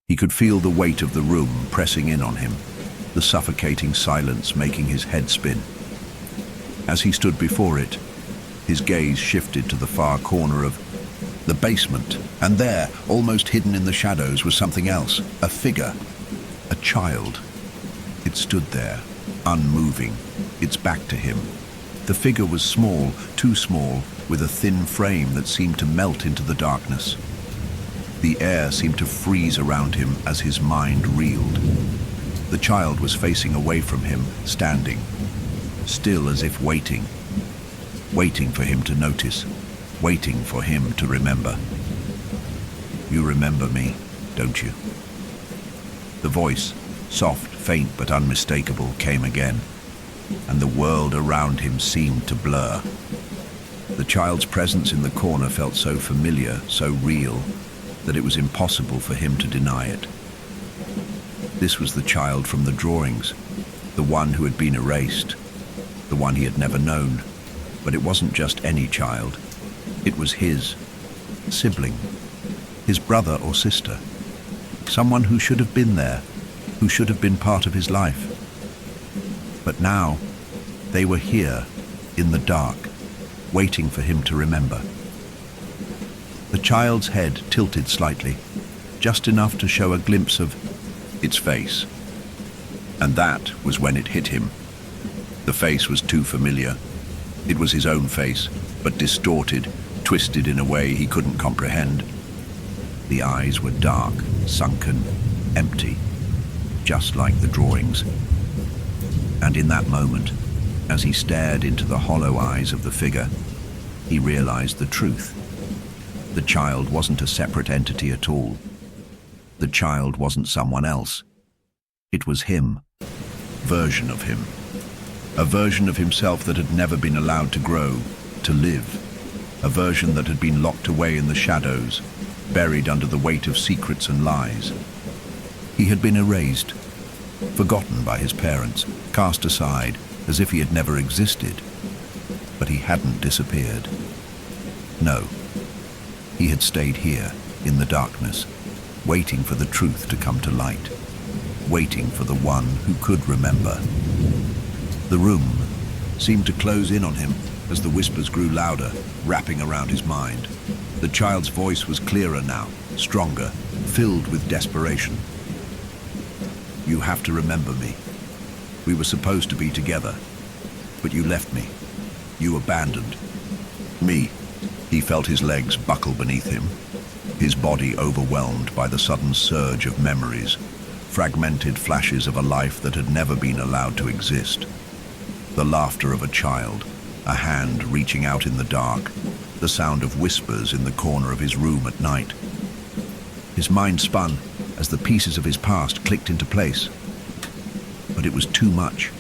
He could feel the weight of the room pressing in on him, the suffocating silence making his head spin. As he stood before it, his gaze shifted to the far corner of the basement, and there, almost hidden in the shadows, was something else, a figure, a child. It stood there, unmoving, its back to him. The figure was small, too small, with a thin frame that seemed to melt into the darkness. The air seemed to freeze around him as his mind reeled. The child was facing away from him, standing, still as if waiting for him to notice, waiting for him to remember. You remember me, don't you? The voice, soft, faint but unmistakable, came again, and the world around him seemed to blur. The child's presence in the corner felt so familiar, so real, that it was impossible for him to deny it. This was the child from the drawings, the one who had been erased, the one he had never known. But it wasn't just any child. It was his sibling, his brother or sister, someone who should have been there, who should have been part of his life. But now, they were here, in the dark, waiting for him to remember. The child's head tilted slightly, just enough to show a glimpse of its face. And that was when it hit him. The face was too familiar. It was his own face, but distorted, twisted in a way he couldn't comprehend. The eyes were dark, sunken, empty, just like the drawings. And in that moment, as he stared into the hollow eyes of the figure, he realized the truth. The child wasn't a separate entity at all. The child wasn't someone else. It was him, version of him. A version of himself that had never been allowed to grow, to live. A version that had been locked away in the shadows, buried under the weight of secrets and lies. He had been erased, forgotten by his parents, cast aside as if he had never existed. But he hadn't disappeared. No, he had stayed here, in the darkness, waiting for the truth to come to light, waiting for the one who could remember. The room seemed to close in on him as the whispers grew louder, wrapping around his mind. The child's voice was clearer now, stronger, filled with desperation. You have to remember me. We were supposed to be together, but you left me. You abandoned me. He felt his legs buckle beneath him, his body overwhelmed by the sudden surge of memories, fragmented flashes of a life that had never been allowed to exist. The laughter of a child, a hand reaching out in the dark, the sound of whispers in the corner of his room at night. His mind spun as the pieces of his past clicked into place. But it was too much.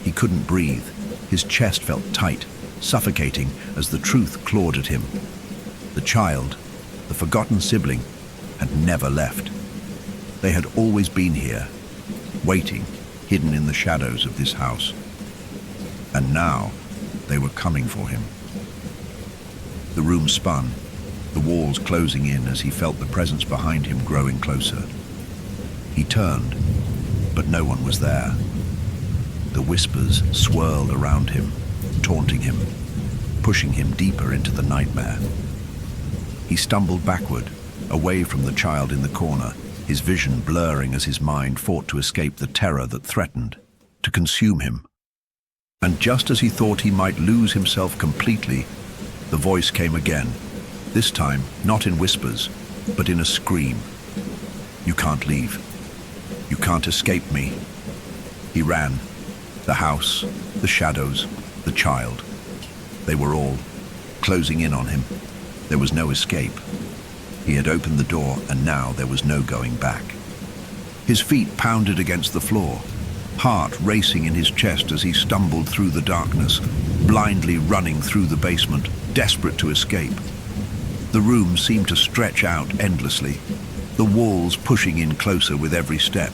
He couldn't breathe. His chest felt tight, suffocating as the truth clawed at him. The child, the forgotten sibling, had never left. They had always been here, waiting, hidden in the shadows of this house. And now, they were coming for him. The room spun, the walls closing in as he felt the presence behind him growing closer. He turned, but no one was there. The whispers swirled around him, taunting him, pushing him deeper into the nightmare. He stumbled backward, away from the child in the corner, his vision blurring as his mind fought to escape the terror that threatened to consume him. And just as he thought he might lose himself completely, the voice came again, this time not in whispers, but in a scream. You can't leave. You can't escape me. He ran. The house, the shadows, the child. They were all closing in on him. There was no escape. He had opened the door, and now there was no going back. His feet pounded against the floor, heart racing in his chest as he stumbled through the darkness, blindly running through the basement, desperate to escape. The room seemed to stretch out endlessly, the walls pushing in closer with every step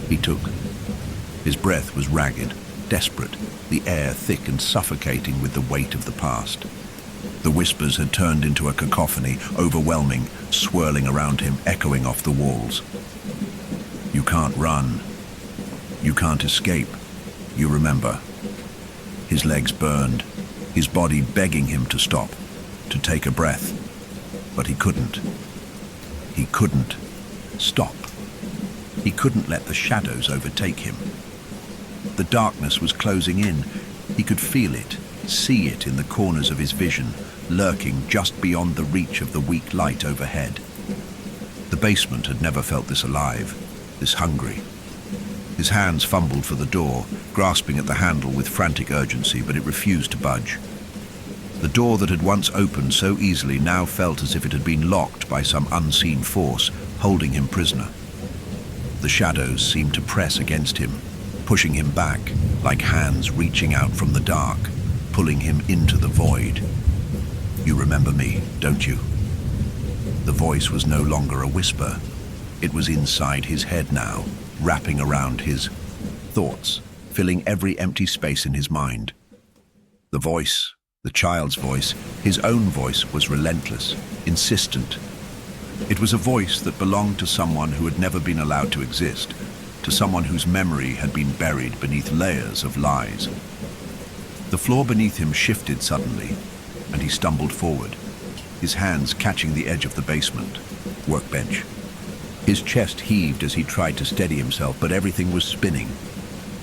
he took. His breath was ragged, desperate, the air thick and suffocating with the weight of the past. The whispers had turned into a cacophony, overwhelming, swirling around him, echoing off the walls. You can't run. You can't escape. You remember. His legs burned, his body begging him to stop, to take a breath. But he couldn't. He couldn't stop. He couldn't let the shadows overtake him. The darkness was closing in. He could feel it, see it in the corners of his vision, lurking just beyond the reach of the weak light overhead. The basement had never felt this alive, this hungry. His hands fumbled for the door, grasping at the handle with frantic urgency, but it refused to budge. The door that had once opened so easily now felt as if it had been locked by some unseen force, holding him prisoner. The shadows seemed to press against him, pushing him back, like hands reaching out from the dark, pulling him into the void. You remember me, don't you? The voice was no longer a whisper. It was inside his head now, wrapping around his thoughts, filling every empty space in his mind. The voice, the child's voice, his own voice, was relentless, insistent. It was a voice that belonged to someone who had never been allowed to exist, to someone whose memory had been buried beneath layers of lies. The floor beneath him shifted suddenly, and he stumbled forward, his hands catching the edge of the basement workbench. His chest heaved as he tried to steady himself, but everything was spinning.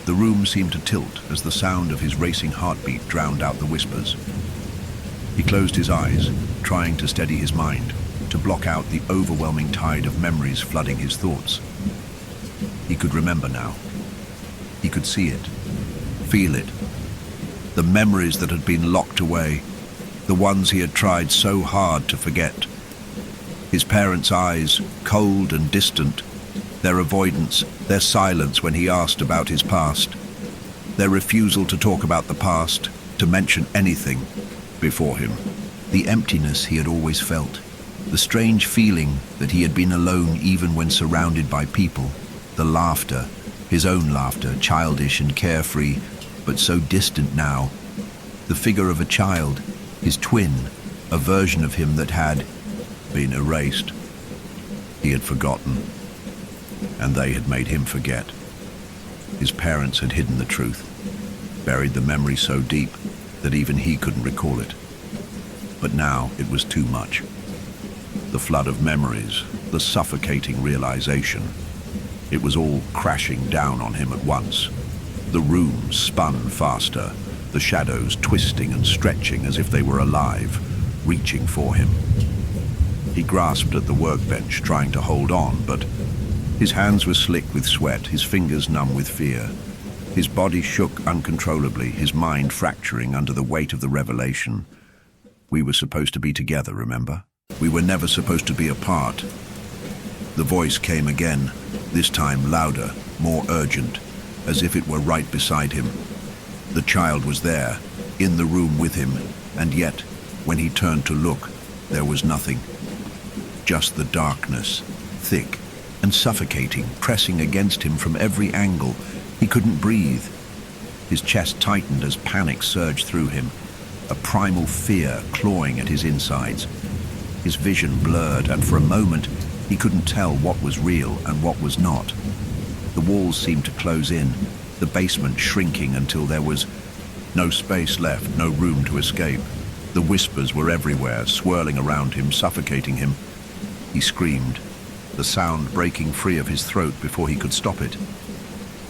The room seemed to tilt as the sound of his racing heartbeat drowned out the whispers. He closed his eyes, trying to steady his mind, to block out the overwhelming tide of memories flooding his thoughts. He could remember now. He could see it, feel it. The memories that had been locked away, the ones he had tried so hard to forget. His parents' eyes, cold and distant, their avoidance, their silence when he asked about his past, their refusal to talk about the past, to mention anything before him, the emptiness he had always felt, the strange feeling that he had been alone even when surrounded by people, the laughter, his own laughter, childish and carefree, but so distant now, the figure of a child, his twin, a version of him that had been erased. He had forgotten, and they had made him forget. His parents had hidden the truth, buried the memory so deep that even he couldn't recall it. But now it was too much. The flood of memories, the suffocating realization, it was all crashing down on him at once. The room spun faster, the shadows twisting and stretching as if they were alive, reaching for him. He grasped at the workbench, trying to hold on, but his hands were slick with sweat, his fingers numb with fear. His body shook uncontrollably, his mind fracturing under the weight of the revelation. We were supposed to be together, remember? We were never supposed to be apart. The voice came again, this time louder, more urgent, as if it were right beside him. The child was there, in the room with him, and yet, when he turned to look, there was nothing. Just the darkness, thick and suffocating, pressing against him from every angle. He couldn't breathe. His chest tightened as panic surged through him, a primal fear clawing at his insides. His vision blurred, and for a moment, he couldn't tell what was real and what was not. The walls seemed to close in, the basement shrinking until there was no space left, no room to escape. The whispers were everywhere, swirling around him, suffocating him. He screamed, the sound breaking free of his throat before he could stop it.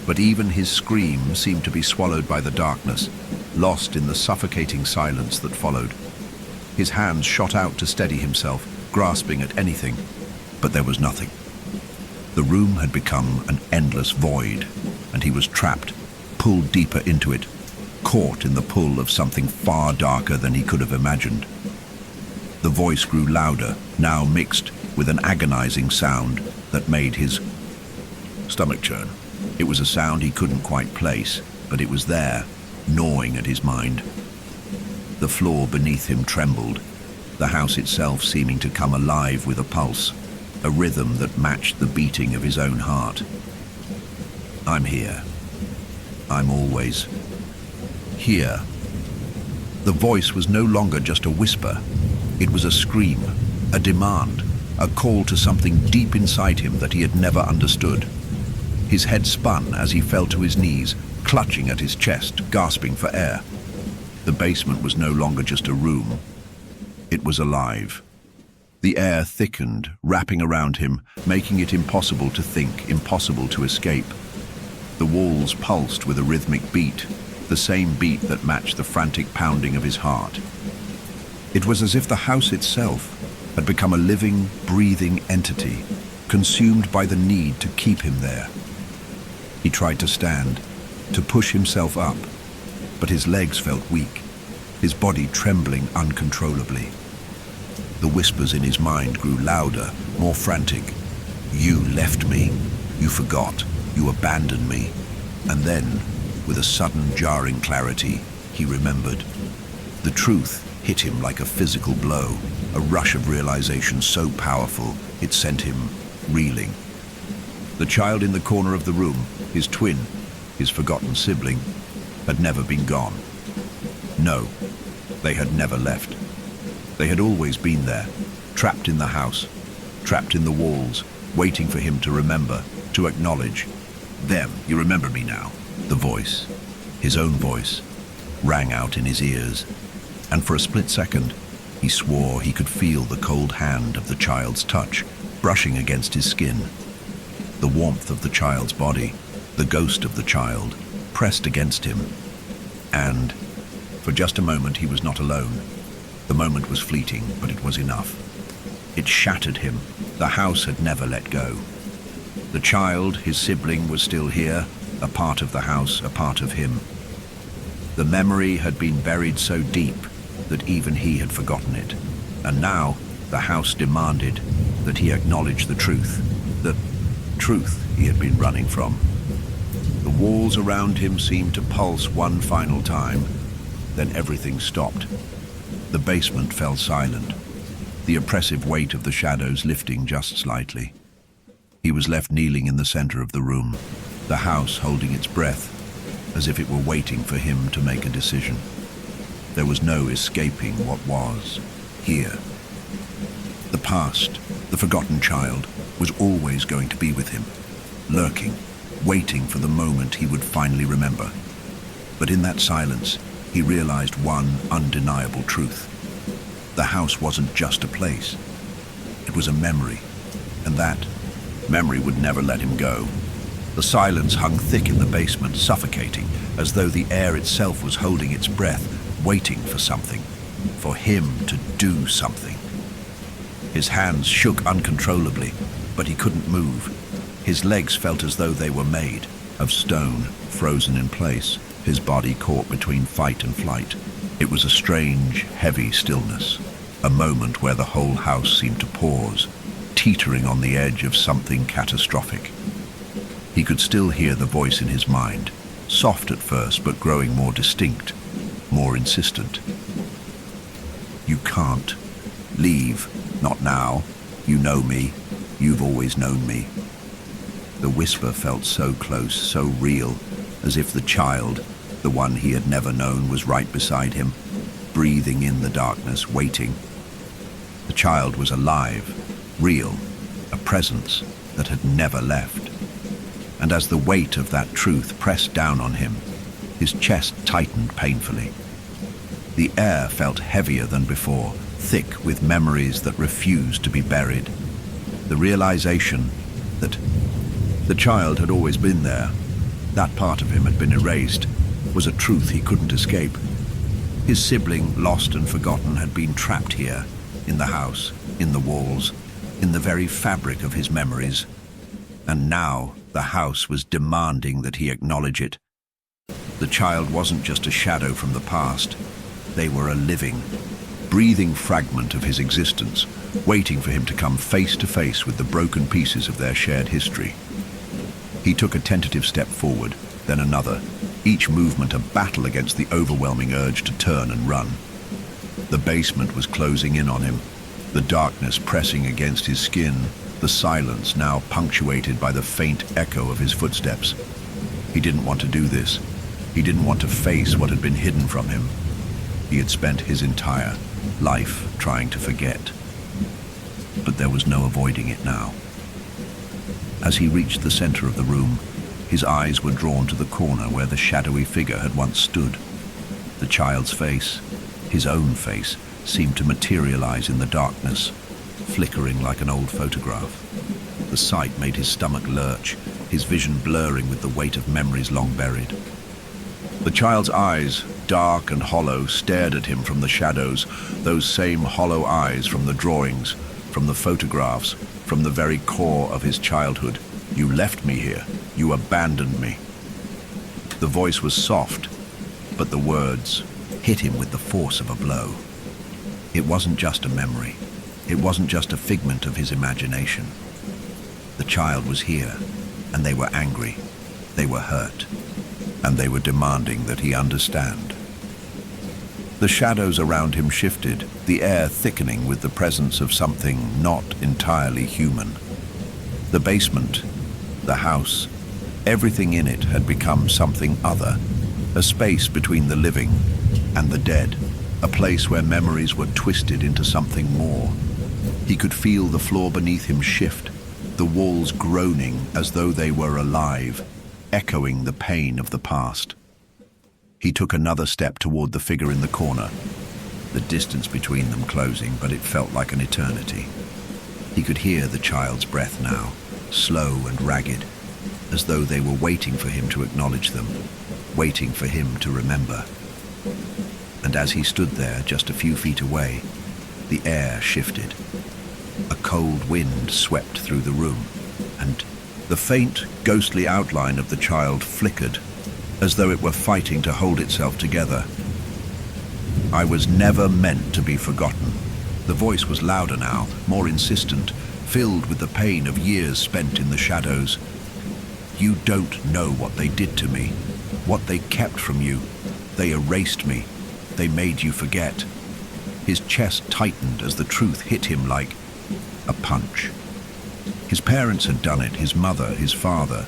But even his scream seemed to be swallowed by the darkness, lost in the suffocating silence that followed. His hands shot out to steady himself, grasping at anything, but there was nothing. The room had become an endless void, and he was trapped, pulled deeper into it, caught in the pull of something far darker than he could have imagined. The voice grew louder, now mixed with an agonizing sound that made his stomach churn. It was a sound he couldn't quite place, but it was there, gnawing at his mind. The floor beneath him trembled, the house itself seeming to come alive with a pulse, a rhythm that matched the beating of his own heart. I'm here. I'm always here. The voice was no longer just a whisper. It was a scream, a demand, a call to something deep inside him that he had never understood. His head spun as he fell to his knees, clutching at his chest, gasping for air. The basement was no longer just a room. It was alive. The air thickened, wrapping around him, making it impossible to think, impossible to escape. The walls pulsed with a rhythmic beat, the same beat that matched the frantic pounding of his heart. It was as if the house itself had become a living, breathing entity, consumed by the need to keep him there. He tried to stand, to push himself up, but his legs felt weak, his body trembling uncontrollably. The whispers in his mind grew louder, more frantic. You left me, you forgot, you abandoned me. And then, with a sudden jarring clarity, he remembered. The truth hit him like a physical blow, a rush of realization so powerful it sent him reeling. The child in the corner of the room, his twin, his forgotten sibling, had never been gone. No, they had never left. They had always been there, trapped in the house, trapped in the walls, waiting for him to remember, to acknowledge. Them, you remember me now. The voice, his own voice, rang out in his ears, and for a split second, he swore he could feel the cold hand of the child's touch brushing against his skin. The warmth of the child's body, the ghost of the child, pressed against him. And, for just a moment, he was not alone. The moment was fleeting, but it was enough. It shattered him. The house had never let go. The child, his sibling, was still here, a part of the house, a part of him. The memory had been buried so deep that even he had forgotten it. And now, the house demanded that he acknowledge the truth he had been running from. The walls around him seemed to pulse one final time, then everything stopped. The basement fell silent, the oppressive weight of the shadows lifting just slightly. He was left kneeling in the center of the room, the house holding its breath, as if it were waiting for him to make a decision. There was no escaping what was here. The past, the forgotten child, was always going to be with him, lurking, waiting for the moment he would finally remember. But in that silence, he realized one undeniable truth. The house wasn't just a place. It was a memory, and that memory would never let him go. The silence hung thick in the basement, suffocating, as though the air itself was holding its breath, waiting for something, for him to do something. His hands shook uncontrollably, but he couldn't move. His legs felt as though they were made of stone, frozen in place, his body caught between fight and flight. It was a strange, heavy stillness, a moment where the whole house seemed to pause, teetering on the edge of something catastrophic. He could still hear the voice in his mind, soft at first but growing more distinct, more insistent. You can't leave, not now. You know me. You've always known me. The whisper felt so close, so real, as if the child, the one he had never known, was right beside him, breathing in the darkness, waiting. The child was alive, real, a presence that had never left. And as the weight of that truth pressed down on him, his chest tightened painfully. The air felt heavier than before, thick with memories that refused to be buried. The realization that the child had always been there, that part of him had been erased, was a truth he couldn't escape. His sibling, lost and forgotten, had been trapped here, in the house, in the walls, in the very fabric of his memories. And now the house was demanding that he acknowledge it. The child wasn't just a shadow from the past. They were a living, breathing fragment of his existence, waiting for him to come face to face with the broken pieces of their shared history. He took a tentative step forward, then another, each movement a battle against the overwhelming urge to turn and run. The basement was closing in on him, the darkness pressing against his skin, the silence now punctuated by the faint echo of his footsteps. He didn't want to do this. He didn't want to face what had been hidden from him. He had spent his entire life trying to forget, but there was no avoiding it now. As he reached the center of the room, his eyes were drawn to the corner where the shadowy figure had once stood. The child's face, his own face, seemed to materialize in the darkness, flickering like an old photograph. The sight made his stomach lurch, his vision blurring with the weight of memories long buried. The child's eyes, dark and hollow, stared at him from the shadows, those same hollow eyes from the drawings, from the photographs, from the very core of his childhood. "You left me here. You abandoned me." The voice was soft, but the words hit him with the force of a blow. It wasn't just a memory. It wasn't just a figment of his imagination. The child was here, and they were angry. They were hurt, and they were demanding that he understand. The shadows around him shifted, the air thickening with the presence of something not entirely human. The basement, the house, everything in it had become something other, a space between the living and the dead, a place where memories were twisted into something more. He could feel the floor beneath him shift, the walls groaning as though they were alive, echoing the pain of the past. He took another step toward the figure in the corner, the distance between them closing, but it felt like an eternity. He could hear the child's breath now, slow and ragged, as though they were waiting for him to acknowledge them, waiting for him to remember. And as he stood there just a few feet away, the air shifted. A cold wind swept through the room, and the faint, ghostly outline of the child flickered, as though it were fighting to hold itself together. "I was never meant to be forgotten." The voice was louder now, more insistent, filled with the pain of years spent in the shadows. "You don't know what they did to me, what they kept from you. They erased me. They made you forget." His chest tightened as the truth hit him like a punch. His parents had done it, his mother, his father.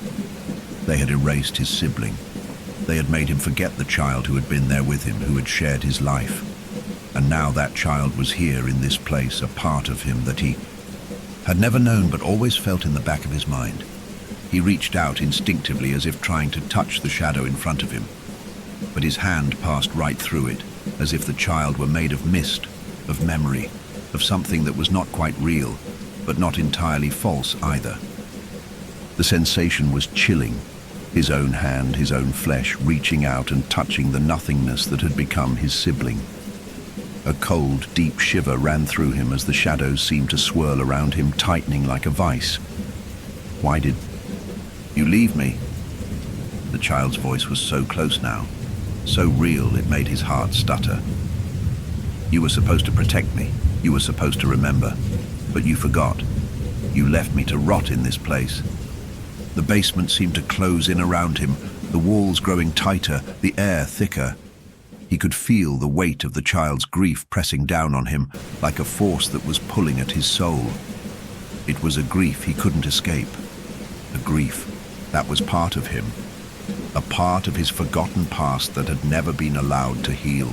They had erased his sibling. They had made him forget the child who had been there with him, who had shared his life. And now that child was here in this place, a part of him that he had never known but always felt in the back of his mind. He reached out instinctively as if trying to touch the shadow in front of him, but his hand passed right through it, as if the child were made of mist, of memory, of something that was not quite real, but not entirely false either. The sensation was chilling, his own hand, his own flesh, reaching out and touching the nothingness that had become his sibling. A cold, deep shiver ran through him as the shadows seemed to swirl around him, tightening like a vice. "Why did you leave me?" The child's voice was so close now, so real it made his heart stutter. "You were supposed to protect me. You were supposed to remember. But you forgot. You left me to rot in this place." The basement seemed to close in around him, the walls growing tighter, the air thicker. He could feel the weight of the child's grief pressing down on him, like a force that was pulling at his soul. It was a grief he couldn't escape, a grief that was part of him, a part of his forgotten past that had never been allowed to heal.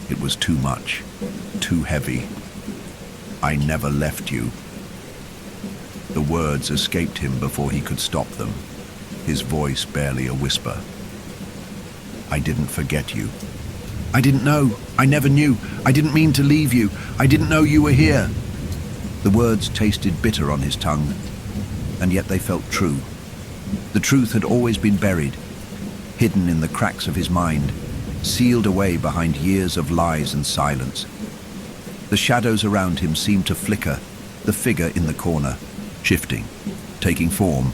It was too much, too heavy. "I never left you." The words escaped him before he could stop them, his voice barely a whisper. "I didn't forget you. I didn't know. I never knew. I didn't mean to leave you. I didn't know you were here." The words tasted bitter on his tongue, and yet they felt true. The truth had always been buried, hidden in the cracks of his mind, sealed away behind years of lies and silence. The shadows around him seemed to flicker, the figure in the corner, shifting, taking form,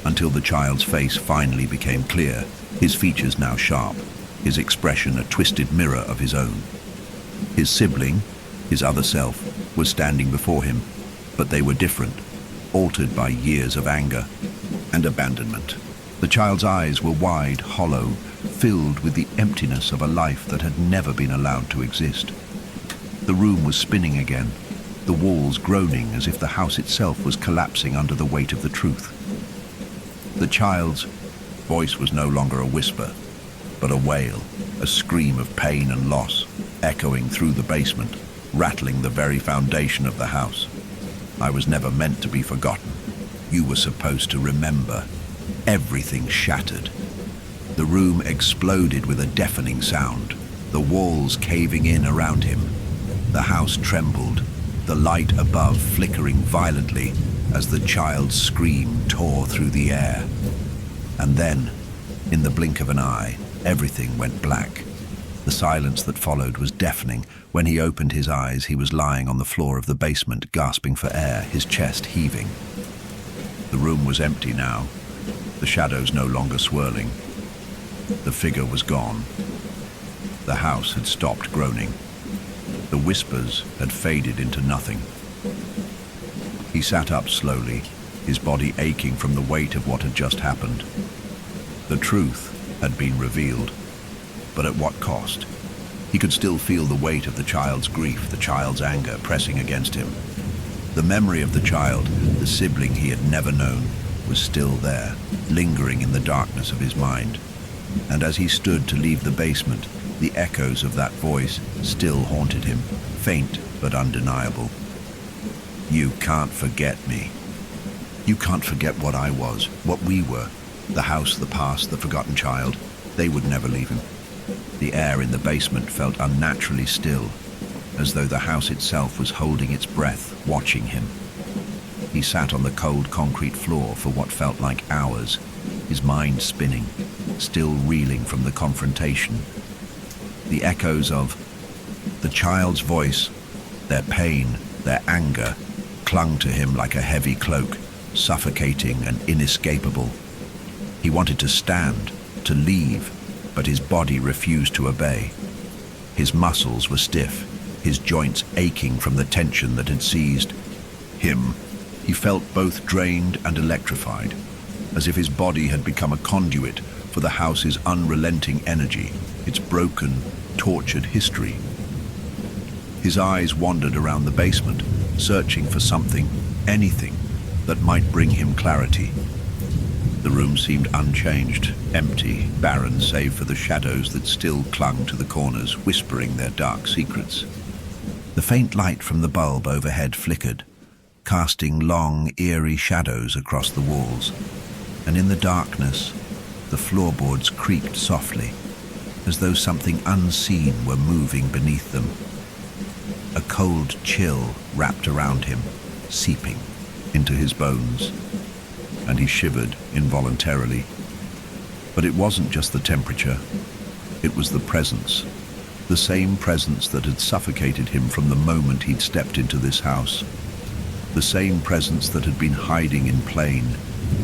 until the child's face finally became clear, his features now sharp, his expression a twisted mirror of his own. His sibling, his other self, was standing before him, but they were different, altered by years of anger and abandonment. The child's eyes were wide, hollow, filled with the emptiness of a life that had never been allowed to exist. The room was spinning again, the walls groaning as if the house itself was collapsing under the weight of the truth. The child's voice was no longer a whisper, but a wail, a scream of pain and loss, echoing through the basement, rattling the very foundation of the house. I was never meant to be forgotten. You were supposed to remember. Everything shattered. The room exploded with a deafening sound, the walls caving in around him. The house trembled, the light above flickering violently as the child's scream tore through the air. And then, in the blink of an eye, everything went black. The silence that followed was deafening. When he opened his eyes, he was lying on the floor of the basement, gasping for air, his chest heaving. The room was empty now, the shadows no longer swirling. The figure was gone. The house had stopped groaning. The whispers had faded into nothing. He sat up slowly, his body aching from the weight of what had just happened. The truth had been revealed, but at what cost? He could still feel the weight of the child's grief, the child's anger pressing against him. The memory of the child, the sibling he had never known, was still there, lingering in the darkness of his mind. And as he stood to leave the basement, the echoes of that voice still haunted him, faint but undeniable. You can't forget me. You can't forget what I was, what we were. The house, the past, the forgotten child. They would never leave him. The air in the basement felt unnaturally still, as though the house itself was holding its breath, watching him. He sat on the cold concrete floor for what felt like hours, his mind spinning, still reeling from the confrontation. The echoes of the child's voice, their pain, their anger, clung to him like a heavy cloak, suffocating and inescapable. He wanted to stand, to leave, but his body refused to obey. His muscles were stiff, his joints aching from the tension that had seized him. He felt both drained and electrified, as if his body had become a conduit for the house's unrelenting energy, its broken, tortured history. His eyes wandered around the basement, searching for something, anything, that might bring him clarity. The room seemed unchanged, empty, barren save for the shadows that still clung to the corners, whispering their dark secrets. The faint light from the bulb overhead flickered, casting long, eerie shadows across the walls, and in the darkness, the floorboards creaked softly, as though something unseen were moving beneath them. A cold chill wrapped around him, seeping into his bones, and he shivered involuntarily. But it wasn't just the temperature, it was the presence, the same presence that had suffocated him from the moment he'd stepped into this house, the same presence that had been hiding in plain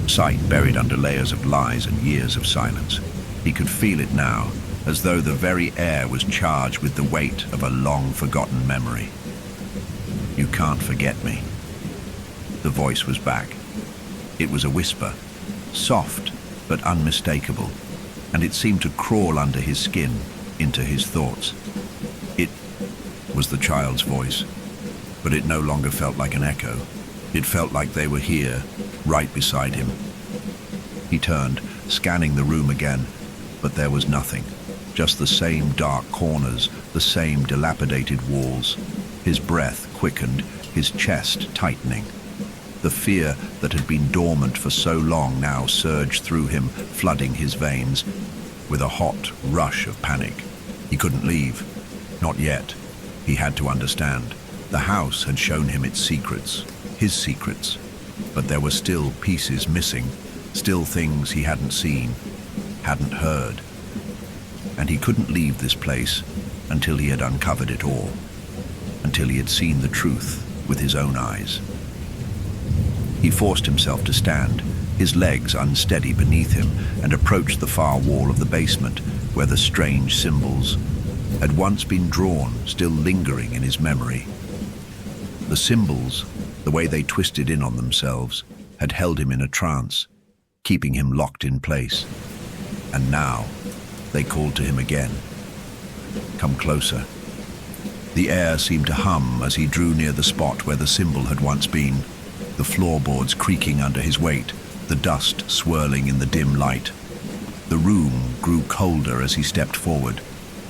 sight, buried under layers of lies and years of silence. He could feel it now, as though the very air was charged with the weight of a long-forgotten memory. You can't forget me. The voice was back. It was a whisper, soft but unmistakable, and it seemed to crawl under his skin, into his thoughts. It was the child's voice, but it no longer felt like an echo. It felt like they were here, right beside him. He turned, scanning the room again, but there was nothing. Just the same dark corners, the same dilapidated walls. His breath quickened, his chest tightening. The fear that had been dormant for so long now surged through him, flooding his veins with a hot rush of panic. He couldn't leave. Not yet. He had to understand. The house had shown him its secrets, his secrets, but there were still pieces missing, still things he hadn't seen, hadn't heard. And he couldn't leave this place until he had uncovered it all, until he had seen the truth with his own eyes. He forced himself to stand, his legs unsteady beneath him, and approached the far wall of the basement where the strange symbols had once been drawn, still lingering in his memory. The symbols, the way they twisted in on themselves, had held him in a trance, keeping him locked in place. And now, they called to him again. Come closer. The air seemed to hum as he drew near the spot where the symbol had once been, the floorboards creaking under his weight, the dust swirling in the dim light. The room grew colder as he stepped forward,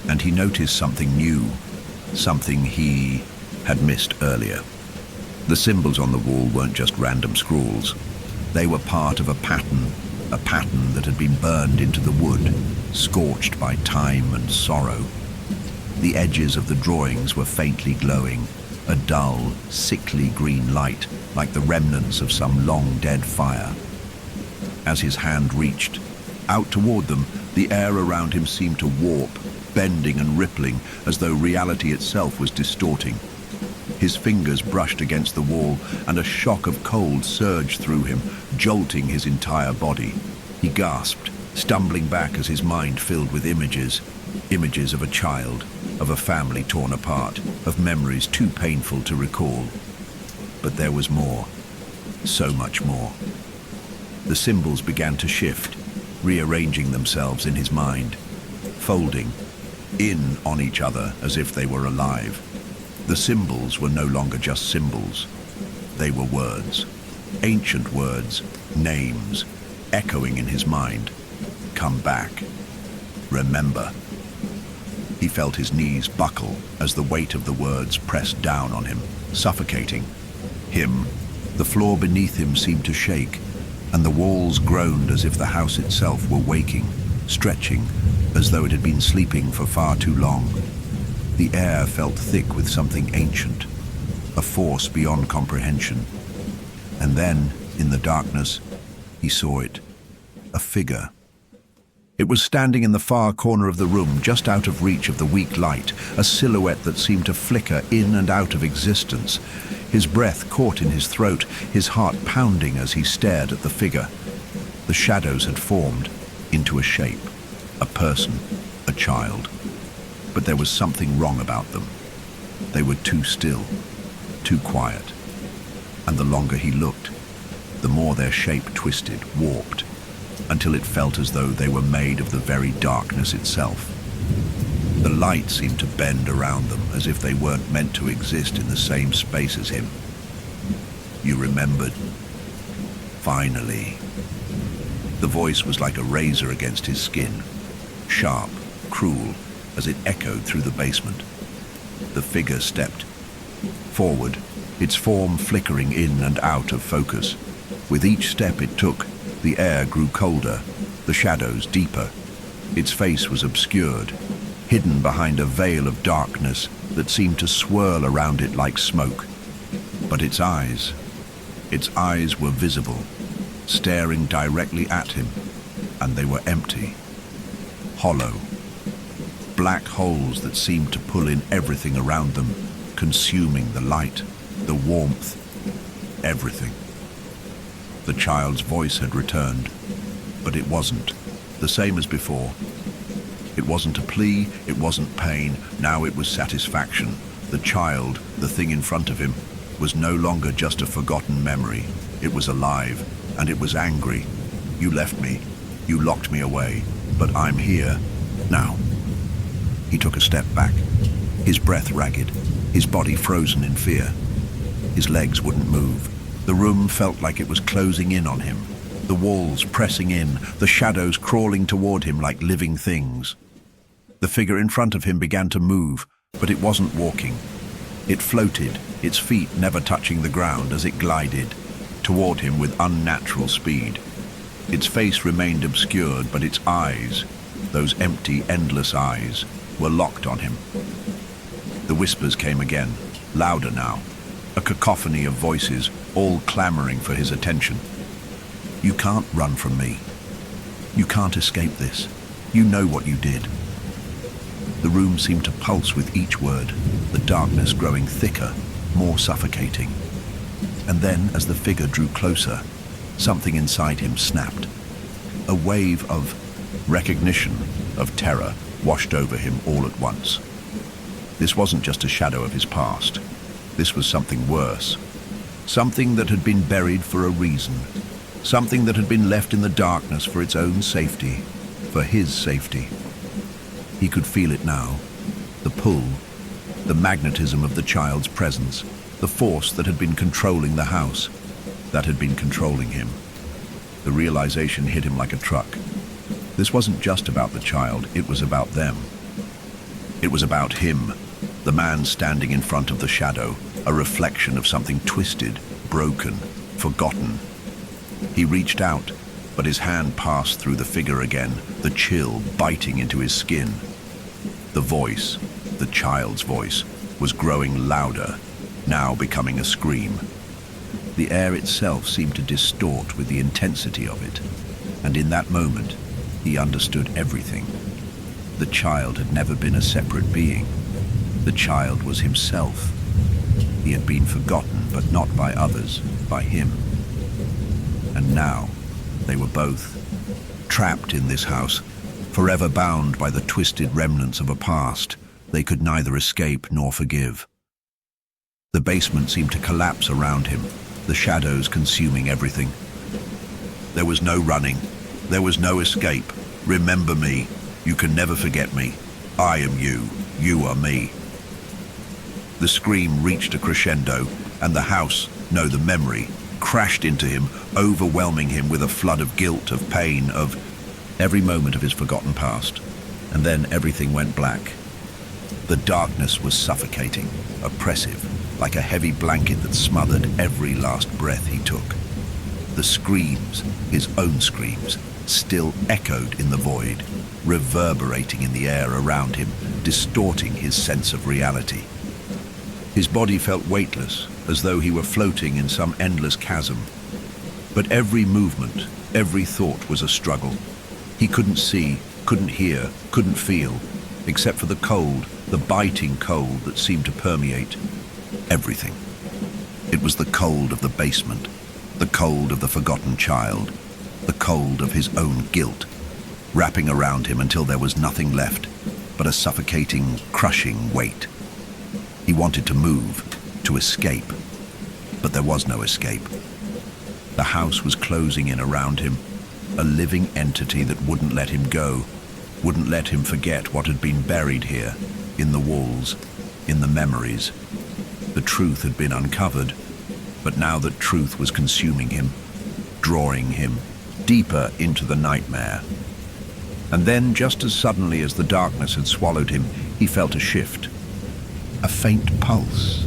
and he noticed something new, something he had missed earlier. The symbols on the wall weren't just random scrawls. They were part of a pattern that had been burned into the wood, scorched by time and sorrow. The edges of the drawings were faintly glowing, a dull, sickly green light, like the remnants of some long-dead fire. As his hand reached out toward them, the air around him seemed to warp, bending and rippling, as though reality itself was distorting. His fingers brushed against the wall, and a shock of cold surged through him, jolting his entire body. He gasped, stumbling back as his mind filled with images of a child, of a family torn apart, of memories too painful to recall. But there was more, so much more. The symbols began to shift, rearranging themselves in his mind, folding in on each other as if they were alive. The symbols were no longer just symbols. They were words, ancient words, names, echoing in his mind. Come back. Remember. He felt his knees buckle as the weight of the words pressed down on him, suffocating him. The floor beneath him seemed to shake, and the walls groaned as if the house itself were waking, stretching, as though it had been sleeping for far too long. The air felt thick with something ancient, a force beyond comprehension. And then, in the darkness, he saw it, a figure. It was standing in the far corner of the room, just out of reach of the weak light, a silhouette that seemed to flicker in and out of existence. His breath caught in his throat, his heart pounding as he stared at the figure. The shadows had formed into a shape, a person, a child. But there was something wrong about them. They were too still, too quiet. And the longer he looked, the more their shape twisted, warped, until it felt as though they were made of the very darkness itself. The light seemed to bend around them, as if they weren't meant to exist in the same space as him. You remembered? Finally. The voice was like a razor against his skin, sharp, cruel, as it echoed through the basement. The figure stepped forward, its form flickering in and out of focus. With each step it took, the air grew colder, the shadows deeper. Its face was obscured, hidden behind a veil of darkness that seemed to swirl around it like smoke. But its eyes were visible, staring directly at him, and they were empty, hollow. Black holes that seemed to pull in everything around them, consuming the light, the warmth, everything. The child's voice had returned, but it wasn't the same as before. It wasn't a plea, it wasn't pain, now it was satisfaction. The child, the thing in front of him, was no longer just a forgotten memory. It was alive, and it was angry. You left me, you locked me away, but I'm here, now. He took a step back, his breath ragged, his body frozen in fear. His legs wouldn't move. The room felt like it was closing in on him, the walls pressing in, the shadows crawling toward him like living things. The figure in front of him began to move, but it wasn't walking. It floated, its feet never touching the ground as it glided toward him with unnatural speed. Its face remained obscured, but its eyes, those empty, endless eyes, were locked on him. The whispers came again, louder now, a cacophony of voices, all clamoring for his attention. You can't run from me. You can't escape this. You know what you did. The room seemed to pulse with each word, the darkness growing thicker, more suffocating. And then, as the figure drew closer, something inside him snapped. A wave of recognition, of terror, washed over him all at once. This wasn't just a shadow of his past. This was something worse. Something that had been buried for a reason. Something that had been left in the darkness for its own safety, for his safety. He could feel it now. The pull, the magnetism of the child's presence, the force that had been controlling the house, that had been controlling him. The realization hit him like a truck. This wasn't just about the child, it was about them. It was about him, the man standing in front of the shadow, a reflection of something twisted, broken, forgotten. He reached out, but his hand passed through the figure again, the chill biting into his skin. The voice, the child's voice, was growing louder, now becoming a scream. The air itself seemed to distort with the intensity of it, and in that moment, he understood everything. The child had never been a separate being. The child was himself. He had been forgotten, but not by others, by him. And now, they were both trapped in this house, forever bound by the twisted remnants of a past they could neither escape nor forgive. The basement seemed to collapse around him, the shadows consuming everything. There was no running. There was no escape. Remember me. You can never forget me. I am you. You are me. The scream reached a crescendo, and the house, no, the memory, crashed into him, overwhelming him with a flood of guilt, of pain, of every moment of his forgotten past. And then everything went black. The darkness was suffocating, oppressive, like a heavy blanket that smothered every last breath he took. The screams, his own screams, still echoed in the void, reverberating in the air around him, distorting his sense of reality. His body felt weightless, as though he were floating in some endless chasm. But every movement, every thought was a struggle. He couldn't see, couldn't hear, couldn't feel, except for the cold, the biting cold that seemed to permeate everything. It was the cold of the basement, the cold of the forgotten child, the cold of his own guilt, wrapping around him until there was nothing left but a suffocating, crushing weight. He wanted to move, to escape, but there was no escape. The house was closing in around him, a living entity that wouldn't let him go, wouldn't let him forget what had been buried here, in the walls, in the memories. The truth had been uncovered, but now that truth was consuming him, drawing him deeper into the nightmare. And then, just as suddenly as the darkness had swallowed him, he felt a shift. A faint pulse,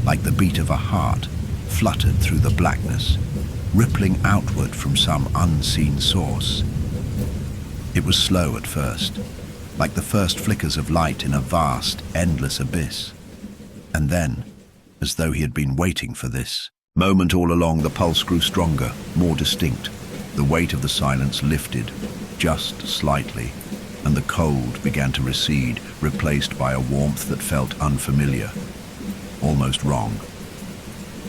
like the beat of a heart, fluttered through the blackness, rippling outward from some unseen source. It was slow at first, like the first flickers of light in a vast, endless abyss. And then, as though he had been waiting for this moment all along, the pulse grew stronger, more distinct. The weight of the silence lifted, just slightly, and the cold began to recede, replaced by a warmth that felt unfamiliar, almost wrong.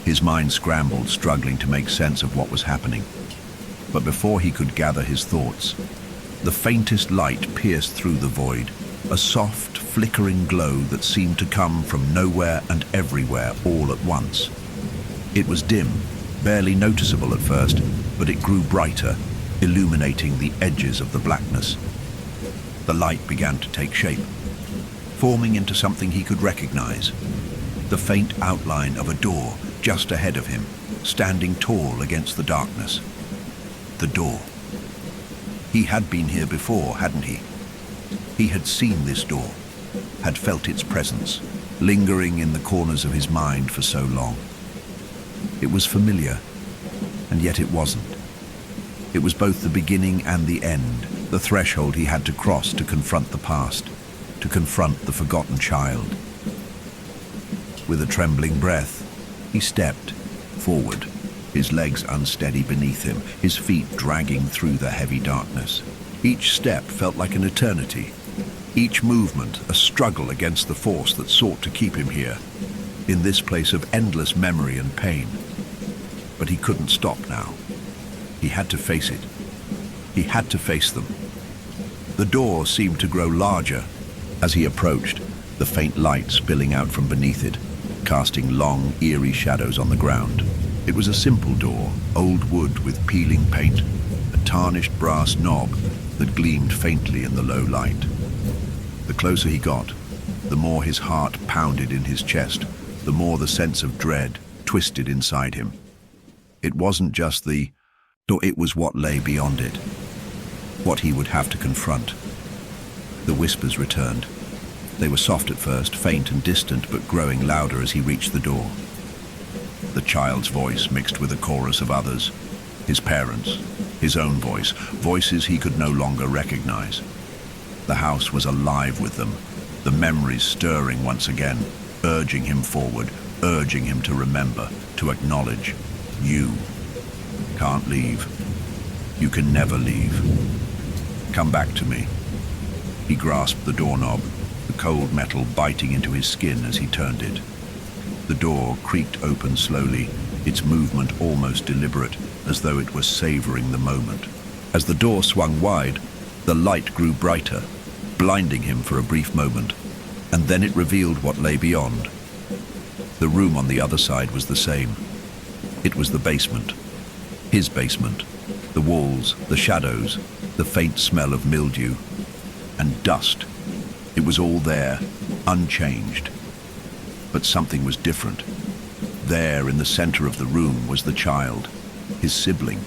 His mind scrambled, struggling to make sense of what was happening. But before he could gather his thoughts, the faintest light pierced through the void, a soft, flickering glow that seemed to come from nowhere and everywhere all at once. It was dim, barely noticeable at first, but it grew brighter, illuminating the edges of the blackness. The light began to take shape, forming into something he could recognize. The faint outline of a door just ahead of him, standing tall against the darkness. The door. He had been here before, hadn't he? He had seen this door, had felt its presence, lingering in the corners of his mind for so long. It was familiar, and yet it wasn't. It was both the beginning and the end, the threshold he had to cross to confront the past, to confront the forgotten child. With a trembling breath, he stepped forward, his legs unsteady beneath him, his feet dragging through the heavy darkness. Each step felt like an eternity, each movement a struggle against the force that sought to keep him here, in this place of endless memory and pain. But he couldn't stop now. He had to face it. He had to face them. The door seemed to grow larger as he approached, the faint light spilling out from beneath it, casting long, eerie shadows on the ground. It was a simple door, old wood with peeling paint, a tarnished brass knob that gleamed faintly in the low light. The closer he got, the more his heart pounded in his chest, the more the sense of dread twisted inside him. It wasn't just the door, it was what lay beyond it. what he would have to confront. The whispers returned. They were soft at first, faint and distant, but growing louder as he reached the door. The child's voice mixed with a chorus of others, his parents, his own voice, voices he could no longer recognize. The house was alive with them, the memories stirring once again, urging him forward, urging him to remember, to acknowledge. You can't leave. You can never leave. Come back to me. He grasped the doorknob, the cold metal biting into his skin as he turned it. The door creaked open slowly, its movement almost deliberate, as though it were savoring the moment. As the door swung wide, the light grew brighter, blinding him for a brief moment, and then it revealed what lay beyond. The room on the other side was the same. It was the basement. His basement. The walls, the shadows, the faint smell of mildew, and dust. It was all there, unchanged. But something was different. There, in the center of the room, was the child, his sibling.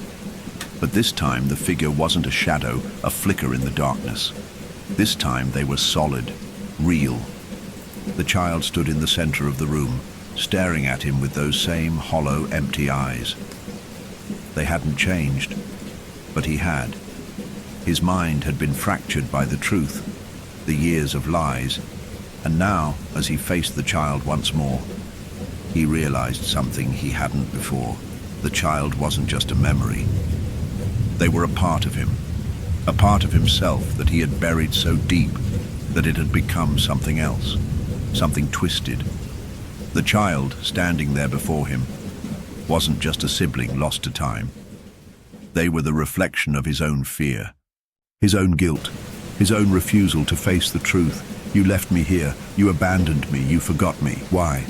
But this time, the figure wasn't a shadow, a flicker in the darkness. This time, they were solid, real. The child stood in the center of the room, staring at him with those same hollow, empty eyes. They hadn't changed, but he had. His mind had been fractured by the truth, the years of lies, and now, as he faced the child once more, he realized something he hadn't before. The child wasn't just a memory. They were a part of him, a part of himself that he had buried so deep that it had become something else, something twisted. The child, standing there before him, wasn't just a sibling lost to time. They were the reflection of his own fear, his own guilt, his own refusal to face the truth. You left me here, you abandoned me, you forgot me. Why?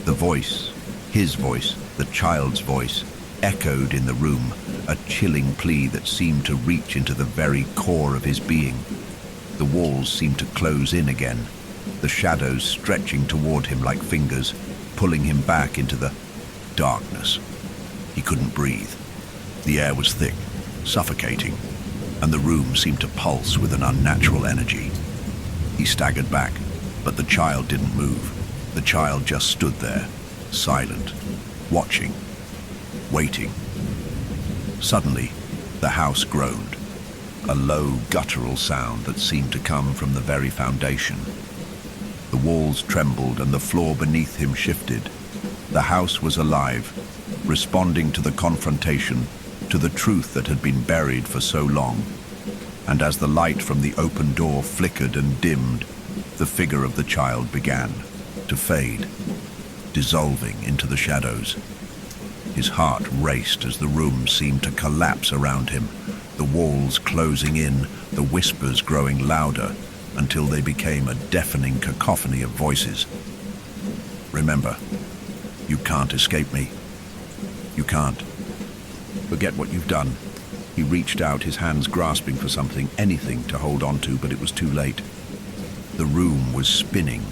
The voice, his voice, the child's voice, echoed in the room, a chilling plea that seemed to reach into the very core of his being. The walls seemed to close in again, the shadows stretching toward him like fingers, pulling him back into the darkness. He couldn't breathe. The air was thick, suffocating, and the room seemed to pulse with an unnatural energy. He staggered back, but the child didn't move. The child just stood there, silent, watching, waiting. Suddenly, the house groaned, a low, guttural sound that seemed to come from the very foundation. The walls trembled and the floor beneath him shifted. The house was alive, responding to the confrontation, to the truth that had been buried for so long. And as the light from the open door flickered and dimmed, the figure of the child began to fade, dissolving into the shadows. His heart raced as the room seemed to collapse around him, the walls closing in, the whispers growing louder, until they became a deafening cacophony of voices. Remember, you can't escape me. You can't. Forget what you've done. He reached out, his hands grasping for something, anything to hold on to, but it was too late. The room was spinning,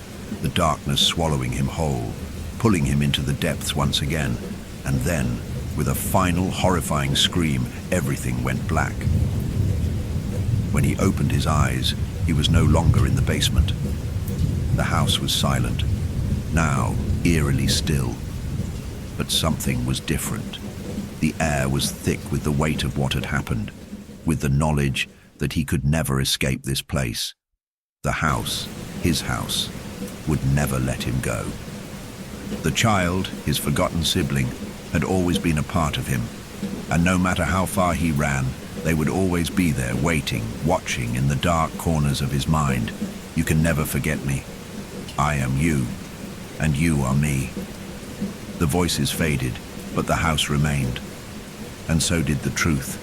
the darkness swallowing him whole, pulling him into the depths once again. And then, with a final horrifying scream, everything went black. When he opened his eyes, he was no longer in the basement. The house was silent, now eerily still. But something was different. The air was thick with the weight of what had happened, with the knowledge that he could never escape this place. The house, his house, would never let him go. The child, his forgotten sibling, had always been a part of him, and no matter how far he ran, they would always be there waiting, watching in the dark corners of his mind. You can never forget me. I am you, and you are me. The voices faded, but the house remained, and so did the truth.